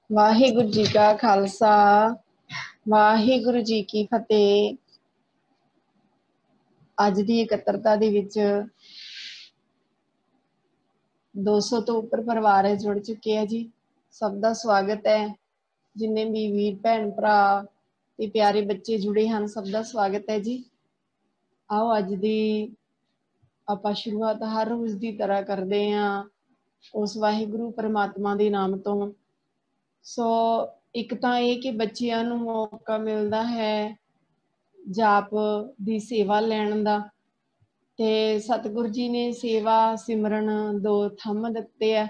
ਵਾਹਿਗੁਰੂ ਜੀ ਕਾ ਖਾਲਸਾ ਵਾਹਿਗੁਰੂ ਜੀ ਕੀ ਫਤਿਹ। ਅੱਜ ਦੀ ਇਕੱਤਰਤਾ ਦੇ ਵਿੱਚ 200 ਤੋਂ ਉੱਪਰ ਪਰਿਵਾਰ ਜੁੜ ਚੁੱਕੇ ਆ ਜੀ। ਸਭ ਦਾ ਸਵਾਗਤ ਹੈ। ਜਿੰਨੇ ਵੀ ਵੀਰ ਭੈਣ ਭਰਾ ਤੇ ਪਿਆਰੇ ਬੱਚੇ ਜੁੜੇ ਹਨ, ਸਭ ਦਾ ਸਵਾਗਤ ਹੈ ਜੀ। ਆਓ ਅੱਜ ਦੀ ਆਪਾਂ ਸ਼ੁਰੂਆਤ ਹਰ ਰੋਜ਼ ਦੀ ਤਰ੍ਹਾਂ ਕਰਦੇ ਹਾਂ ਉਸ ਵਾਹਿਗੁਰੂ ਪਰਮਾਤਮਾ ਦੇ ਨਾਮ ਤੋਂ। ਸੋ ਇੱਕ ਤਾਂ ਇਹ ਕਿ ਬੱਚਿਆਂ ਨੂੰ ਮੌਕਾ ਮਿਲਦਾ ਹੈ ਜਾਪ ਦੀ ਸੇਵਾ ਲੈਣ ਦਾ, ਤੇ ਸਤਿਗੁਰੂ ਜੀ ਨੇ ਸੇਵਾ ਸਿਮਰਨ ਦੋ ਥੰਮ ਦਿੱਤੇ ਆ।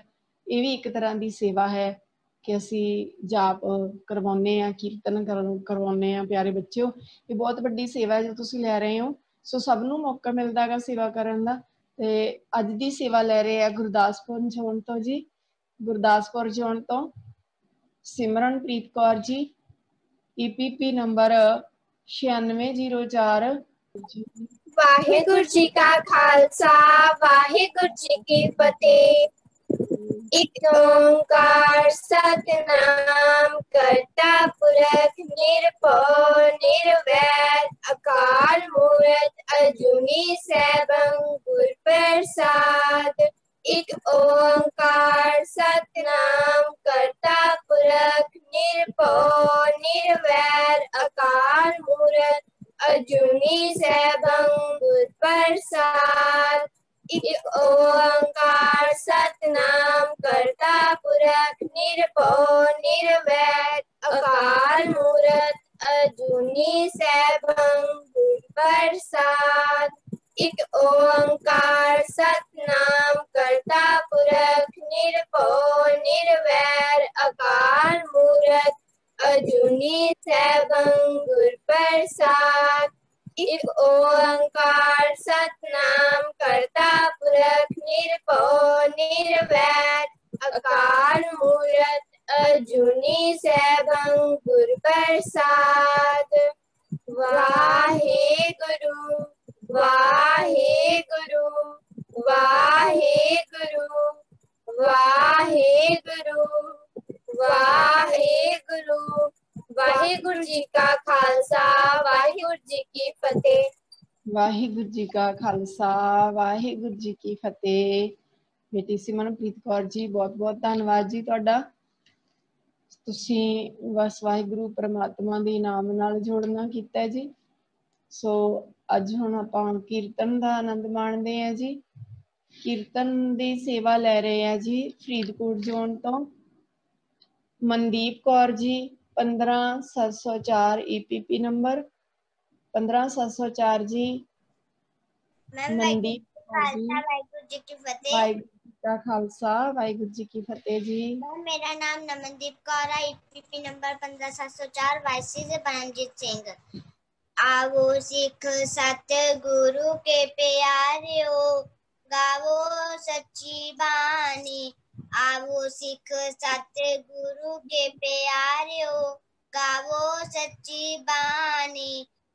ਇਹ ਵੀ ਇੱਕ ਤਰ੍ਹਾਂ ਦੀ ਸੇਵਾ ਹੈ ਕਿ ਅਸੀਂ ਜਾਪ ਕਰਵਾਉਂਦੇ ਹਾਂ, ਕੀਰਤਨ ਕਰਵਾਉਂਦੇ ਹਾਂ। ਪਿਆਰੇ ਬੱਚਿਓ, ਇਹ ਬਹੁਤ ਵੱਡੀ ਸੇਵਾ ਹੈ ਜੋ ਤੁਸੀਂ ਲੈ ਰਹੇ ਹੋ। ਸੋ ਸਭ ਨੂੰ ਮੌਕਾ ਮਿਲਦਾ ਹੈਗਾ ਸੇਵਾ ਕਰਨ ਦਾ। ਤੇ ਅੱਜ ਦੀ ਸੇਵਾ ਲੈ ਰਹੇ ਆ ਗੁਰਦਾਸਪੁਰ ਜ਼ੋਨ ਤੋਂ ਜੀ। ਗੁਰਦਾਸਪੁਰ ਜ਼ੋਨ ਤੋਂ ਸਿਮਰਨਪ੍ਰੀਤ ਕੌਰ ਜੀ, EPP ਨੰਬਰ 9604। ਵਾਹਿਗੁਰੂ ਜੀ ਕਾ ਖਾਲਸਾ ਵਾਹਿਗੁਰੂ ਜੀ ਕੀ ਫਤਿਹ। ਇਕ ਓੰਕਾਰ ਸਤਿਨਾਮ ਕਰਤਾ ਪੁਰਖ ਨਿਰਭਉ ਨਿਰਵੈਰ ਅਕਾਲ ਮੂਰਤ ਅਜੂਨੀ ਸੈਭੰ ਗੁਰ ਪ੍ਰਸਾਦ। ਇਕ ਓੰਕਾਰ ਸਤਿਨਾਮ ਕਰਤਾ ਪੁਰਖ ਨਿਰਭਉ ਨਿਰਵੈਰ ਅਕਾਲ ਮੂਰਤ ਅਜੂਨੀ ਸੈਭੰ ਗੁਰ ਪ੍ਰਸਾਦ। ਇਕ ਓੰਕਾਰ ਸਤਿਨਾਮ ਕਰਤਾ ਪੁਰਖ ਨਿਰਭਉ ਨਿਰਵੈਰ ਅਕਾਲ ਮੂਰਤ ਅਜੂਨੀ ਸੈਭੰ ਗੁਰ ਪ੍ਰਸਾਦ। ਇਕ ਓੰਕਾਰ ਸਤਿਨਾਮ ਕਰਤਾ ਪੁਰਖ ਨਿਰਭਉ ਨਿਰਵੈਰ ਅਕਾਲ ਮੂਰਤ ਅਜੂਨੀ ਸੈਭੰ ਗੁਰ ਪ੍ਰਸਾਦ। ਇਕ ਓੰਕਾਰ ਸਤਿਨਾਮ ਕਰਤਾ ਪੁਰਖ ਨਿਰਭਉ ਨਿਰਵੈਰ ਅਕਾਲ ਮੂਰਤ ਅਜੂਨੀ ਸੈਭੰ ਗੁਰ ਪ੍ਰਸਾਦ। ਵਾਹਿਗੁਰੂ ਵਾਹਿਗੁਰੂ ਵਾਹਿਗੁਰੂ ਵਾਹਿਗੁਰੂ ਵਾਹਿਗੁਰੂ। ਵਾਹਿਗੁਰੂ ਜੀ ਕਾ ਖਾਲਸਾ ਵਾਹਿਗੁਰੂ ਜੀ ਕੀ ਫਤਿਹ। ਵਾਹਿਗੁਰੂ ਜੀ ਕਾ ਖਾਲਸਾ ਵਾਹਿਗੁਰੂ ਜੀ ਕੀ ਫਤਿਹ। ਬੇਟੀ ਸਿਮਰਨਪ੍ਰੀਤ ਕੌਰ ਜੀ, ਬਹੁਤ ਬਹੁਤ ਧੰਨਵਾਦ ਜੀ ਤੁਹਾਡਾ। ਤੁਸੀਂ ਬਸ ਵਾਹਿਗੁਰੂ ਪਰਮਾਤਮਾ ਦੇ ਨਾਮ ਨਾਲ ਜੋੜਨਾ ਕੀਤਾ ਜੀ। ਸੋ ਅੱਜ ਹੁਣ ਆਪਾਂ ਕੀਰਤਨ ਦਾ ਆਨੰਦ ਮਾਣਦੇ ਹਾਂ ਜੀ। ਕੀਰਤਨ ਦੀ ਸੇਵਾ ਲੈ ਰਹੇ ਆ ਜੀ ਫਰੀਦਕੋਟ ਜ਼ੋਨ ਤੋਂ ਮਨਦੀਪ ਕੌਰ ਜੀ, 15704 EPP ਨੰਬਰ 15704 ਜੀ। ਮਨਦੀਪ ਕੌਰ ਜੀ, ਵਾਹਿਗੁਰੂ ਜੀ ਕੀ ਫਤਿਹ। ਵਾਹਿਗੁਰੂ ਜੀ ਕਾ ਖਾਲਸਾ ਵਾਹਿਗੁਰੂ ਜੀ ਕੀ ਫਤਿਹ ਜੀ। ਮੇਰਾ ਨਾਮ ਨਮਨਦੀਪ ਕੌਰ ਹੈ। EPP ਨੰਬਰ 15704 ਵਾਇਸੀ से परमजीत सिंह। आवो सिख सतगुरु के प्यारियो गावो सच्ची बानी। आवो सिख सतगुरु के प्यारियो गावो सच्ची बानी।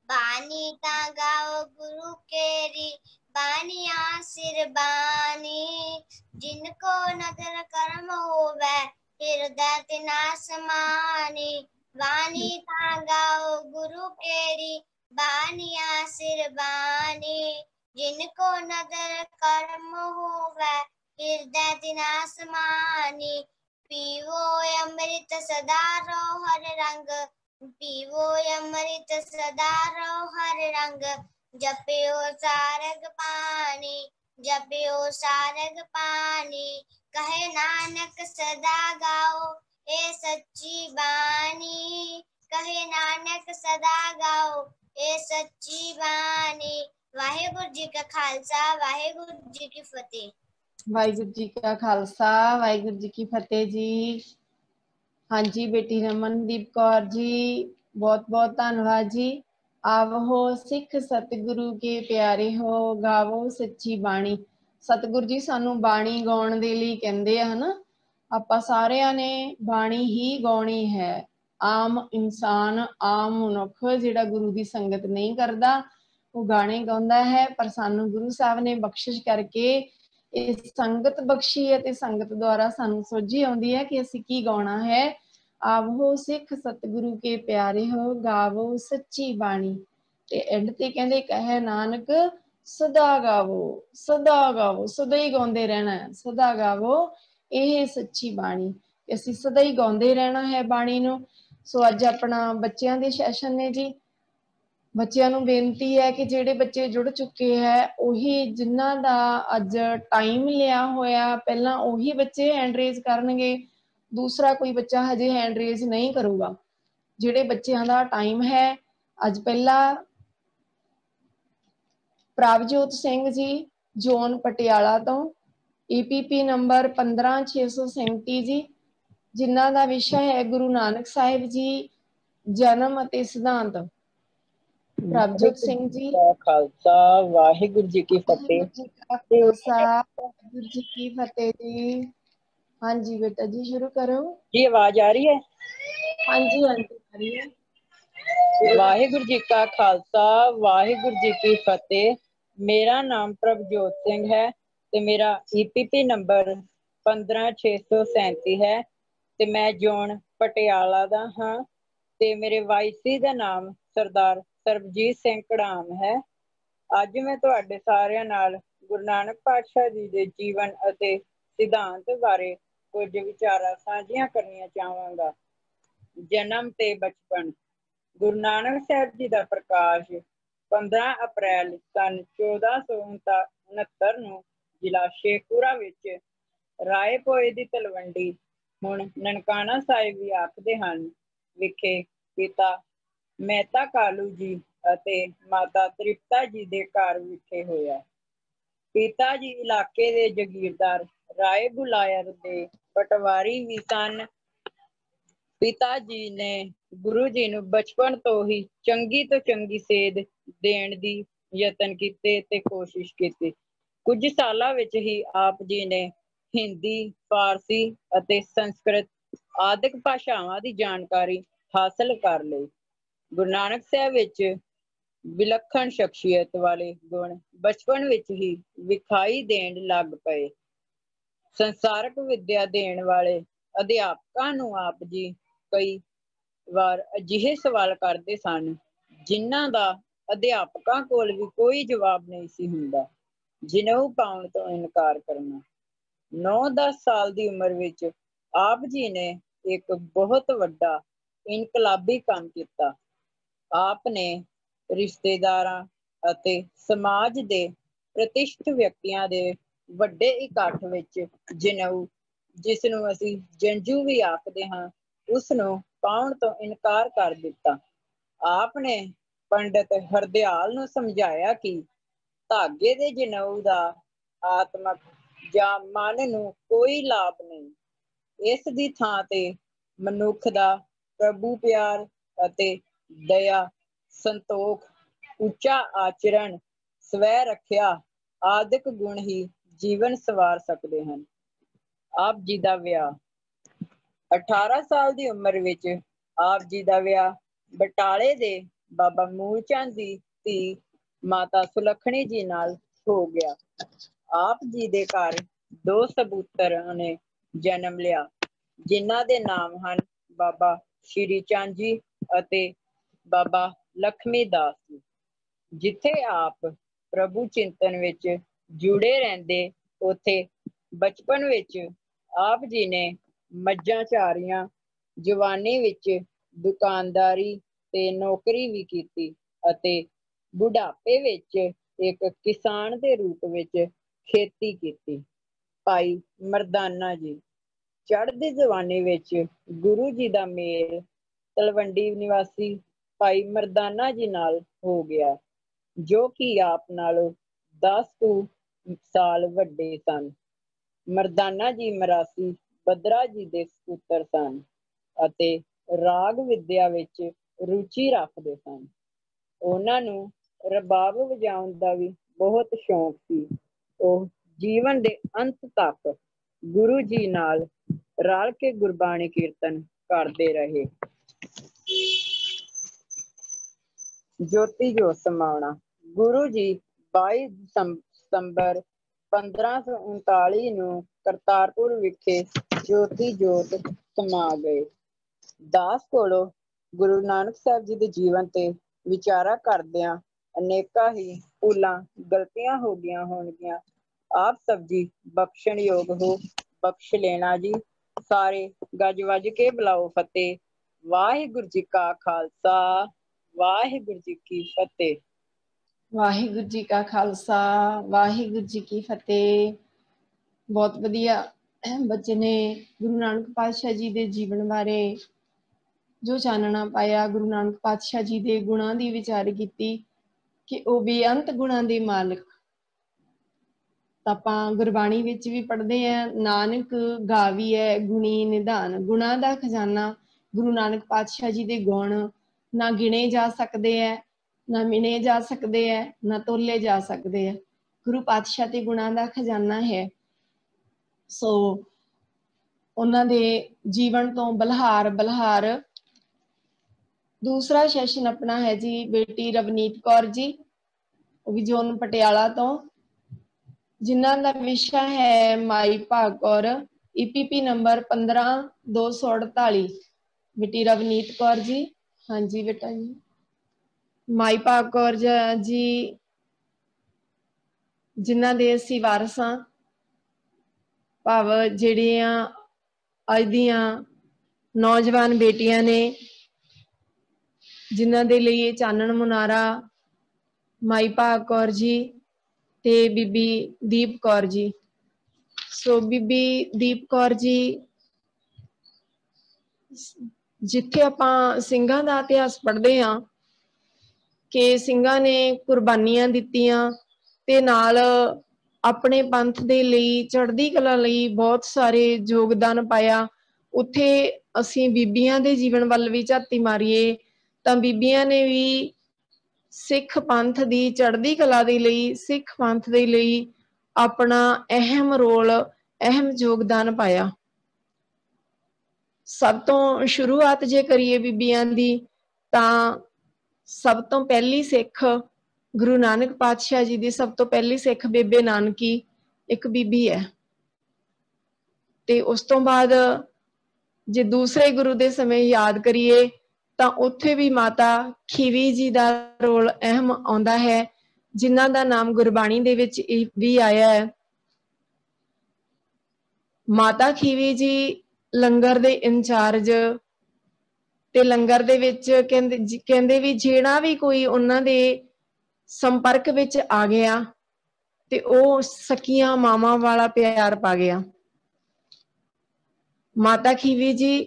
बानी ता गाओ गुरु केरी बानिया सिर बानी। जिनको नजर कर्म होवे हृदय तिना समानी। वाणी ता गाओ गुरु केरी बानिया सिर बानी। जिनको नजर कर्म होवे हृदय तिना समानी। पीवो अमृत सदा रो हर रंग पीवो अमृत सदा रो हर रंग। जपियो सारग पानी जपियो सारग पानी। कहे नानक सदा गाओ ए सच्ची बानी। कहे नानक सदा गाओ ए सच्ची बानी। वाहिगुरु जी का खालसा वाहिगुरु जी की फतेह। ਵਾਹਿਗੁਰੂ ਜੀ ਕਾ ਖਾਲਸਾ ਵਾਹਿਗੁਰੂ ਜੀ ਕੀ ਫਤਿਹ ਜੀ। ਹਾਂਜੀ ਬੇਟੀ ਰਮਨਦੀਪ ਕੌਰ ਜੀ, ਬਹੁਤ ਬਹੁਤ ਧੰਨਵਾਦ ਜੀ। ਆਵੋ ਸਿੱਖ ਸਤਿਗੁਰੂ ਕੇ ਪਿਆਰੇ ਹੋ ਗਾਵੋ ਸੱਚੀ ਬਾਣੀ। ਸਤਿਗੁਰੂ ਜੀ ਸਾਨੂੰ ਬਾਣੀ ਗਾਉਣ ਦੇ ਲਈ ਕਹਿੰਦੇ ਆ, ਹਨਾ। ਆਪਾਂ ਸਾਰਿਆਂ ਨੇ ਬਾਣੀ ਹੀ ਗਾਉਣੀ ਹੈ। ਆਮ ਇਨਸਾਨ, ਆਮ ਮਨੁੱਖ ਜਿਹੜਾ ਗੁਰੂ ਦੀ ਸੰਗਤ ਨਹੀਂ ਕਰਦਾ, ਉਹ ਗਾਣੇ ਗਾਉਂਦਾ ਹੈ। ਪਰ ਸਾਨੂੰ ਗੁਰੂ ਸਾਹਿਬ ਨੇ ਬਖਸ਼ਿਸ਼ ਕਰਕੇ ਇਹ ਸੰਗਤ ਬਖਸ਼ੀ ਹੈ ਤੇ ਸੰਗਤ ਦੁਆਰਾ ਸਾਨੂੰ ਸੋਝੀ ਆਉਂਦੀ ਹੈ ਕਿ ਅਸੀਂ ਕੀ ਗਾਉਣਾ ਹੈ। आवो सिख सतगुरु के प्यारे हो, गावो सच्ची बाणी। ते एंड ते कहंदे कहे नानक सदा गावो, सदा गावो, सदा ही गाउंदे रहना है, सदा गावो ਇਹ ਸੱਚੀ ਬਾਣੀ। ਅਸੀਂ ਸਦਾ ਹੀ ਗਾਉਂਦੇ ਰਹਿਣਾ ਹੈ ਬਾਣੀ ਨੂੰ। ਸੋ ਅੱਜ ਆਪਣਾ ਬੱਚਿਆਂ ਦੇ ਸੈਸ਼ਨ ਨੇ ਜੀ। ਬੱਚਿਆਂ ਨੂੰ ਬੇਨਤੀ ਹੈ ਕਿ ਜਿਹੜੇ ਬੱਚੇ ਜੁੜ ਚੁੱਕੇ ਹੈ ਉਹੀ ਜਿਨ੍ਹਾਂ ਦਾ ਅੱਜ ਟਾਈਮ ਲਿਆ ਹੋਇਆ ਪਹਿਲਾਂ ਉਹੀ ਬੱਚੇ ਹੈਂਡ ਰੇਜ਼ ਕਰਨਗੇ। ਦੂਸਰਾ ਕੋਈ ਬੱਚਾ ਹਜੇ ਹੈਂਡ ਰੇਜ਼ ਨਹੀਂ ਕਰੂਗਾ। ਜਿਹੜੇ ਬੱਚਿਆਂ ਦਾ ਟਾਈਮ ਹੈ ਅੱਜ ਪਹਿਲਾ ਪ੍ਰਭਜੋਤ ਸਿੰਘ ਜੀ ਜ਼ੋਨ ਪਟਿਆਲਾ ਤੋਂ EPP ਨੰਬਰ 15637 ਜੀ, ਜਿਨ੍ਹਾਂ ਦਾ ਵਿਸ਼ਾ ਹੈ ਗੁਰੂ ਨਾਨਕ ਸਾਹਿਬ ਜੀ ਜਨਮ ਅਤੇ ਸਿਧਾਂਤ। ਪ੍ਰਭਜੋਤ ਸਿੰਘ ਜੀ। ਖਾਲਸਾ ਵਾਹਿਗੁਰੂ ਜੀ ਕੀ ਫਤਿਹ। ਵਾਹਿਗੁਰੂ ਜੀ ਕਾ ਖਾਲਸਾ ਵਾਹਿਗੁਰੂ ਜੀ ਕੀ ਫਤਿਹ ਜੀ। ਹਾਂਜੀ ਬੇਟਾ ਜੀ ਸ਼ੁਰੂ करो जी। आवाज आ रही है? हाँ जी हाँ जी आ रही है। वाहिगुरू जी का खालसा वाहिगुरू जी की फतेह। मेरा नाम प्रभजोत सिंह है ते मेरा EPP नंबर 15637 है ते मैं जोन पटियाला दा हाँ ते मेरे वाईसी दा नाम सरदार ਸਰਬਜੀਤ ਸਿੰਘ ਕੜਾਮ है। ਅੱਜ मैं ਤੁਹਾਡੇ ਸਾਰਿਆਂ ਨਾਲ ਗੁਰੂ ਨਾਨਕ ਪਾਤਸ਼ਾਹ ਜੀ ਦੇ ਜੀਵਨ ਅਤੇ ਸਿਧਾਂਤ ਬਾਰੇ ਕੁਝ ਵਿਚਾਰਾਂ ਸਾਂਝੀਆਂ ਕਰਨੀਆਂ ਚਾਹਾਂਗਾ। ਜਨਮ ਤੇ ਬਚਪਨ। ਗੁਰੂ ਨਾਨਕ ਸਾਹਿਬ ਜੀ ਦਾ ਪ੍ਰਕਾਸ਼ 15 ਅਪ੍ਰੈਲ ਸਨ 1469 ਨੂੰ ਜ਼ਿਲ੍ਹਾ ਸ਼ੇਖੂਪੁਰਾ ਵਿੱਚ ਰਾਏ ਭੋਏ ਦੀ ਤਲਵੰਡੀ, ਹੁਣ ਨਨਕਾਣਾ ਸਾਹਿਬ ਵੀ ਆਖਦੇ ਹਨ, ਵਿਖੇ ਪਿਤਾ ਮਹਿਤਾ ਕਾਲੂ ਜੀ ਅਤੇ ਮਾਤਾ ਤ੍ਰਿਪਤਾ ਜੀ ਦੇ ਘਰ ਵਿਖੇ ਹੋਇਆ। ਪਿਤਾ ਜੀ ਇਲਾਕੇ ਦੇ ਜਗੀਰਦਾਰ ਰਾਏ ਬੁਲਾਇਰ ਦੇ ਪਟਵਾਰੀ ਵੀ ਸਨ। ਪਿਤਾ ਜੀ ਨੇ ਗੁਰੂ ਜੀ ਨੂੰ ਬਚਪਨ ਤੋਂ ਹੀ ਚੰਗੀ ਤੋਂ ਚੰਗੀ ਸੇਧ ਦੇਣ ਦੀ ਯਤਨ ਕੀਤੇ ਤੇ ਕੋਸ਼ਿਸ਼ ਕੀਤੀ। ਕੁਝ ਸਾਲਾਂ ਵਿੱਚ ਹੀ ਆਪ ਜੀ ਨੇ ਹਿੰਦੀ, ਫਾਰਸੀ ਅਤੇ ਸੰਸਕ੍ਰਿਤ ਆਦਿਕ ਭਾਸ਼ਾਵਾਂ ਦੀ ਜਾਣਕਾਰੀ ਹਾਸਲ ਕਰ ਲਈ। ਗੁਰੂ ਨਾਨਕ ਸਾਹਿਬ ਵਿੱਚ ਵਿਲੱਖਣ ਸ਼ਖਸੀਅਤ ਵਾਲੇ ਗੁਣ ਬਚਪਨ ਵਿੱਚ ਹੀ ਵਿਖਾਈ ਦੇਣ ਲੱਗ ਪਏ। ਸੰਸਾਰਕ ਵਿੱਦਿਆ ਦੇਣ ਵਾਲੇ ਅਧਿਆਪਕਾਂ ਨੂੰ ਆਪ ਜੀ ਕਈ ਵਾਰ ਅਜਿਹੇ ਸਵਾਲ ਕਰਦੇ ਸਨ ਜਿਨ੍ਹਾਂ ਦਾ ਅਧਿਆਪਕਾਂ ਕੋਲ ਵੀ ਕੋਈ ਜਵਾਬ ਨਹੀਂ ਸੀ ਹੁੰਦਾ। ਜਨੇਊ ਪਾਉਣ ਤੋਂ ਇਨਕਾਰ ਕਰਨਾ। 9-10 ਸਾਲ ਦੀ ਉਮਰ ਵਿੱਚ ਆਪ ਜੀ ਨੇ ਇੱਕ ਬਹੁਤ ਵੱਡਾ ਇਨਕਲਾਬੀ ਕੰਮ ਕੀਤਾ। ਆਪ ਨੇ ਰਿਸ਼ਤੇਦਾਰਾਂ ਅਤੇ ਸਮਾਜ ਦੇ ਪ੍ਰਤਿਸ਼ਠ ਵਿਅਕਤੀਆਂ ਦੇ ਵੱਡੇ ਇਕੱਠ ਵਿੱਚ ਜਨੇਊ, ਜਿਸ ਨੂੰ ਅਸੀਂ ਜੰਝੂ ਵੀ ਆਖਦੇ ਹਾਂ, ਉਸ ਨੂੰ ਪਾਉਣ ਤੋਂ ਇਨਕਾਰ ਕਰ ਦਿੱਤਾ। ਆਪ ਨੇ ਪੰਡਿਤ ਹਰਦਿਆਲ ਨੂੰ ਸਮਝਾਇਆ ਕਿ ਧਾਗੇ ਦੇ ਜਨੇਊ ਦਾ ਆਤਮਕ ਜਾਂ ਮਨ ਨੂੰ ਕੋਈ ਲਾਭ ਨਹੀਂ। ਇਸ ਦੀ ਥਾਂ ਤੇ ਮਨੁੱਖ ਦਾ ਪ੍ਰਭੂ ਪਿਆਰ ਅਤੇ ਦਇਆ, ਸੰਤੋਖ, ਉੱਚਾ ਆਚਰਣ, ਸਵੈ ਰੱਖਿਆ ਆਦਿਕ ਗੁਣ ਹੀ ਜੀਵਨ ਸਵਾਰ ਸਕਦੇ ਹਨ। ਆਪ ਜੀ ਦਾ ਵਿਆਹ। 18 ਸਾਲ ਦੀ ਉਮਰ ਵਿੱਚ ਆਪ ਜੀ ਦਾ ਵਿਆਹ ਬਟਾਲੇ ਦੇ ਬਾਬਾ ਮੂਲ ਚੰਦ ਦੀ ਧੀ ਮਾਤਾ ਸੁਲੱਖਣੀ ਜੀ ਨਾਲ ਹੋ ਗਿਆ। ਆਪ ਜੀ ਦੇ ਘਰ 2 ਸਪੁੱਤਰਾਂ ਨੇ ਜਨਮ ਲਿਆ, ਜਿਨ੍ਹਾਂ ਦੇ ਨਾਮ ਹਨ ਬਾਬਾ ਸ਼੍ਰੀ ਚੰਦ ਜੀ ਅਤੇ ਬਾਬਾ ਲਖਮੀ ਦਾਸ ਜੀ। ਜਿੱਥੇ ਆਪ ਪ੍ਰਭੂ ਚਿੰਤਨ ਵਿੱਚ ਜੁੜੇ ਰਹਿੰਦੇ, ਉੱਥੇ ਬਚਪਨ ਵਿੱਚ ਆਪ ਜੀ ਨੇ ਮੱਝਾਂ ਚਾਰੀਆਂ, ਜਵਾਨੀ ਵਿੱਚ ਦੁਕਾਨਦਾਰੀ ਤੇ ਨੌਕਰੀ ਵੀ ਕੀਤੀ ਅਤੇ ਬੁਢਾਪੇ ਵਿੱਚ ਇੱਕ ਕਿਸਾਨ ਦੇ ਰੂਪ ਵਿੱਚ ਖੇਤੀ ਕੀਤੀ। ਭਾਈ ਮਰਦਾਨਾ ਜੀ। ਚੜ੍ਹਦੀ ਜਵਾਨੀ ਵਿੱਚ ਗੁਰੂ ਜੀ ਦਾ ਮੇਲ ਤਲਵੰਡੀ ਨਿਵਾਸੀ ਭਾਈ ਮਰਦਾਨਾ ਜੀ ਨਾਲ ਹੋ ਗਿਆ, ਜੋ ਕਿ ਆਪ ਨਾਲੋਂ 10 ਕੁ ਸਾਲ ਵੱਡੇ ਸਨ। ਮਰਦਾਨਾ ਜੀ ਮਰਾਸੀ ਬੱਦਰਾ ਜੀ ਦੇ ਸਪੁੱਤਰ ਸਨ ਅਤੇ ਰਾਗ ਵਿਦਿਆ ਵਿੱਚ ਰੁਚੀ ਰੱਖਦੇ ਸਨ। ਉਹਨਾਂ ਨੂੰ ਰਬਾਬ ਵਜਾਉਣ ਦਾ ਵੀ ਬਹੁਤ ਸ਼ੌਂਕ ਸੀ। ਉਹ ਜੀਵਨ ਦੇ ਅੰਤ ਤੱਕ ਗੁਰੂ ਜੀ ਨਾਲ ਰਲ ਕੇ ਗੁਰਬਾਣੀ ਕੀਰਤਨ ਕਰਦੇ ਰਹੇ। ਜੋਤੀ ਜੋਤ ਸਮਾਉਣਾ। ਗੁਰੂ ਜੀ 22 ਦਸੰਬਰ 1539 ਨੂੰ ਕਰਤਾਰਪੁਰ ਵਿਖੇ ਜੋਤੀ ਜੋਤ ਸਮਾ ਗਏ। ਦਾਸ ਕੋਲੋਂ ਗੁਰੂ ਨਾਨਕ ਸਾਹਿਬ ਜੀ ਦੇ ਜੀਵਨ ਤੇ ਵਿਚਾਰਾ ਕਰਦਿਆਂ ਅਨੇਕਾਂ ਹੀ ਭੁੱਲਾਂ ਗਲਤੀਆਂ ਹੋ ਗਈਆਂ ਹੋਣਗੀਆਂ। ਆਪ ਸਭ ਜੀ ਬਖਸ਼ਣਯੋਗ ਹੋ, ਬਖਸ਼ ਲੈਣਾ ਜੀ। ਸਾਰੇ ਗੱਜ ਵੱਜ ਕੇ ਬੁਲਾਓ ਫਤਿਹ। ਵਾਹਿਗੁਰੂ ਜੀ ਕਾ ਖਾਲਸਾ, ਵਾਹਿਗੁਰੂ ਜੀ ਕੀ ਫਤਿਹ। ਵਾਹਿਗੁਰੂ ਜੀ ਕਾ ਖਾਲਸਾ, ਵਾਹਿਗੁਰੂ ਜੀ ਕੀ ਫਤਿਹ। ਬਹੁਤ ਵਧੀਆ ਬੱਚੇ ਨੇ ਗੁਰੂ ਨਾਨਕ ਪਾਤਸ਼ਾਹ ਜੀ ਦੇ ਜੀਵਨ ਬਾਰੇ ਜੋ ਚਾਨਣਾ ਪਾਇਆ, ਗੁਰੂ ਨਾਨਕ ਪਾਤਸ਼ਾਹ ਜੀ ਦੇ ਗੁਣਾਂ ਦੀ ਵਿਚਾਰ ਕੀਤੀ ਕਿ ਉਹ ਬੇਅੰਤ ਗੁਣਾਂ ਦੇ ਮਾਲਕ। ਤਾਂ ਆਪਾਂ ਗੁਰਬਾਣੀ ਵਿੱਚ ਵੀ ਪੜ੍ਹਦੇ ਹਾਂ, ਨਾਨਕ ਗਾਵੀਐ ਗੁਣੀ ਨਿਧਾਨ। ਗੁਣਾਂ ਦਾ ਖਜ਼ਾਨਾ ਗੁਰੂ ਨਾਨਕ ਪਾਤਸ਼ਾਹ ਜੀ ਦੇ ਗੁਣ ਨਾ ਗਿਣੇ ਜਾ ਸਕਦੇ ਹੈ, ਨਾ ਮਿਣੇ ਜਾ ਸਕਦੇ ਹੈ, ਨਾ ਤੋਲੇ ਜਾ ਸਕਦੇ ਹੈ। ਗੁਰੂ ਪਾਤਸ਼ਾਹ ਤੇ ਗੁਣਾਂ ਦਾ ਖਜ਼ਾਨਾ ਹੈ। ਸੋ ਉਹਨਾਂ ਦੇ ਜੀਵਨ ਤੋਂ ਬਲਹਾਰ ਬਲਹਾਰ। ਦੂਸਰਾ ਸੈਸ਼ਨ ਆਪਣਾ ਹੈ ਜੀ ਬੇਟੀ ਰਵਨੀਤ ਕੌਰ ਜੀ, ਉਹ ਵੀ ਜ਼ੋਨ ਪਟਿਆਲਾ ਤੋਂ, ਜਿਨ੍ਹਾਂ ਦਾ ਵਿਸ਼ਾ ਹੈ ਮਾਈ ਭਾਗ ਕੌਰ, EPP ਨੰਬਰ 15248। ਬੇਟੀ ਰਵਨੀਤ ਕੌਰ ਜੀ। ਹਾਂਜੀ ਬੇਟਾ ਜੀ। ਮਾਈ ਭਾਗ ਕੌਰ ਜੀ ਜਿਨ੍ਹਾਂ ਦੇ ਅਸੀਂ ਵਾਰਸ ਹਾਂ, ਭਾਵ ਜਿਹੜੀਆਂ ਅੱਜ ਦੀਆਂ ਨੌਜਵਾਨ ਬੇਟੀਆਂ ਨੇ, ਜਿਨ੍ਹਾਂ ਦੇ ਲਈ ਇਹ ਚਾਨਣ ਮੁਨਾਰਾ ਮਾਈ ਭਾਗ ਕੌਰ ਜੀ ਤੇ ਬੀਬੀ ਦੀਪ ਕੌਰ ਜੀ। ਸੋ ਬੀਬੀ ਦੀਪ ਕੌਰ ਜੀ, ਜਿੱਥੇ ਆਪਾਂ ਸਿੰਘਾਂ ਦਾ ਇਤਿਹਾਸ ਪੜ੍ਹਦੇ ਹਾਂ ਕਿ ਸਿੰਘਾਂ ਨੇ ਕੁਰਬਾਨੀਆਂ ਦਿੱਤੀਆਂ ਤੇ ਨਾਲ ਆਪਣੇ ਪੰਥ ਦੇ ਲਈ, ਚੜ੍ਹਦੀ ਕਲਾ ਲਈ ਬਹੁਤ ਸਾਰੇ ਯੋਗਦਾਨ ਪਾਇਆ, ਉੱਥੇ ਅਸੀਂ ਬੀਬੀਆਂ ਦੇ ਜੀਵਨ ਵੱਲ ਵੀ ਝਾਤੀ ਮਾਰੀਏ ਤਾਂ ਬੀਬੀਆਂ ਨੇ ਵੀ ਸਿੱਖ ਪੰਥ ਦੀ ਚੜ੍ਹਦੀ ਕਲਾ ਦੇ ਲਈ, ਸਿੱਖ ਪੰਥ ਦੇ ਲਈ ਆਪਣਾ ਅਹਿਮ ਰੋਲ, ਅਹਿਮ ਯੋਗਦਾਨ ਪਾਇਆ। ਸਭ ਤੋਂ ਸ਼ੁਰੂਆਤ ਜੇ ਕਰੀਏ ਬੀਬੀਆਂ ਦੀ ਤਾਂ ਸਭ ਤੋਂ ਪਹਿਲੀ ਸਿੱਖ ਗੁਰੂ ਨਾਨਕ ਪਾਤਸ਼ਾਹ ਜੀ ਦੀ ਸਭ ਤੋਂ ਪਹਿਲੀ ਸਿੱਖ ਬੇਬੇ ਨਾਨਕੀ ਇੱਕ ਬੀਬੀ ਹੈ। ਤੇ ਉਸ ਤੋਂ ਬਾਅਦ ਜੇ ਦੂਸਰੇ ਗੁਰੂ ਦੇ ਸਮੇਂ ਯਾਦ ਕਰੀਏ ਤਾਂ ਉੱਥੇ ਵੀ ਮਾਤਾ ਖੀਵੀ ਜੀ ਦਾ ਰੋਲ ਅਹਿਮ ਆਉਂਦਾ ਹੈ, ਜਿਨ੍ਹਾਂ ਦਾ ਨਾਮ ਗੁਰਬਾਣੀ ਦੇ ਵਿੱਚ ਵੀ ਆਇਆ ਹੈ। ਮਾਤਾ ਖੀਵੀ ਜੀ ਲੰਗਰ ਦੇ ਇੰਚਾਰਜ ਤੇ ਲੰਗਰ ਦੇ ਵਿੱਚ ਕਹਿੰਦੇ ਵੀ ਜਿਹੜਾ ਵੀ ਕੋਈ ਉਹਨਾਂ ਦੇ ਸੰਪਰਕ ਵਿੱਚ ਆ ਗਿਆ ਤੇ ਉਹ ਸਕੀਆਂ ਮਾਵਾਂ ਵਾਲਾ ਪਿਆਰ ਪਾ ਗਿਆ। ਮਾਤਾ ਖੀਵੀ ਜੀ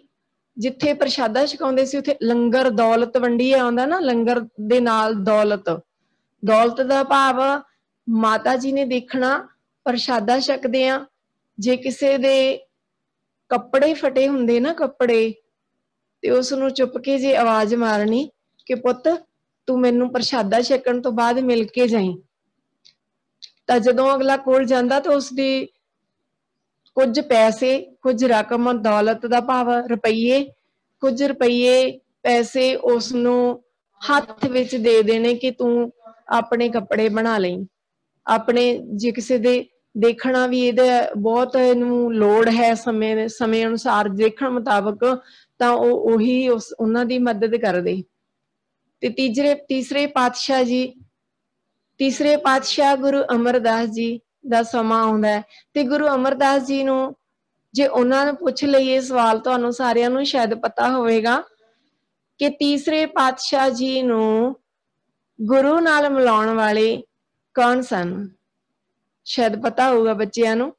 ਜਿੱਥੇ ਪ੍ਰਸ਼ਾਦਾ ਛਕਾਉਂਦੇ ਸੀ ਉੱਥੇ ਲੰਗਰ ਦੌਲਤ ਵੰਡੀਏ ਆਉਂਦਾ ਨਾ, ਲੰਗਰ ਦੇ ਨਾਲ ਦੌਲਤ, ਦੌਲਤ ਦਾ ਭਾਵ ਮਾਤਾ ਜੀ ਨੇ ਦੇਖਣਾ ਪ੍ਰਸ਼ਾਦਾ ਛਕਦੇ ਆ, ਜੇ ਕਿਸੇ ਦੇ ਕੱਪੜੇ ਫਟੇ ਹੁੰਦੇ ਨਾ ਕੱਪੜੇ, ਤੇ ਉਸ ਨੂੰ ਚੁੱਪ ਕੇ ਜੇ ਆਵਾਜ਼ ਮਾਰਨੀ ਕਿ ਪੁੱਤ ਤੂੰ ਮੈਨੂੰ ਪ੍ਰਸ਼ਾਦਾ ਛਕਣ ਤੋਂ ਬਾਅਦ ਮਿਲ ਕੇ ਜਾਈਂ। ਤਾਂ ਜਦੋਂ ਅਗਲਾ ਕੋਲ ਜਾਂਦਾ ਤਾਂ ਉਸਦੀ ਕੁਝ ਪੈਸੇ, ਕੁਝ ਰਕਮ, ਦੌਲਤ ਦਾ ਭਾਵ ਰੁਪਈਏ, ਕੁਝ ਰੁਪਈਏ ਪੈਸੇ ਉਸ ਨੂੰ ਹੱਥ ਵਿੱਚ ਦੇ ਦੇਣੇ ਕਿ ਤੂੰ ਆਪਣੇ ਕੱਪੜੇ ਬਣਾ ਲਈ। ਆਪਣੇ ਜੇ ਕਿਸੇ ਦੇ ਦੇਖਣਾ ਵੀ ਇਹਦਾ ਬਹੁਤ ਇਹਨੂੰ ਲੋੜ ਹੈ ਸਮੇਂ ਅਨੁਸਾਰ ਦੇਖਣ ਮੁਤਾਬਕ, ਤਾਂ ਉਹ ਉਹੀ ਉਹਨਾਂ ਦੀ ਮਦਦ ਕਰਦੇ। ਤੇ ਤੀਸਰੇ ਪਾਤਸ਼ਾਹ ਜੀ, ਤੀਸਰੇ ਪਾਤਸ਼ਾਹ ਗੁਰੂ ਅਮਰਦਾਸ ਜੀ ਦਾ ਸਮਾਂ ਆਉਂਦਾ ਹੈ ਤੇ ਗੁਰੂ ਅਮਰਦਾਸ ਜੀ ਨੂੰ ਜੇ ਉਹਨਾਂ ਨੂੰ ਪੁੱਛ ਲਈਏ ਸਵਾਲ, ਤੁਹਾਨੂੰ ਸਾਰਿਆਂ ਨੂੰ ਸ਼ਾਇਦ ਪਤਾ ਹੋਵੇਗਾ ਕਿ ਤੀਸਰੇ ਪਾਤਸ਼ਾਹ ਜੀ ਨੂੰ ਗੁਰੂ ਨਾਲ ਮਿਲਾਉਣ ਵਾਲੇ ਕੌਣ ਸਨ? ਸ਼ਾਇਦ ਪਤਾ ਹੋਊਗਾ ਬੱਚਿਆਂ ਨੂੰ,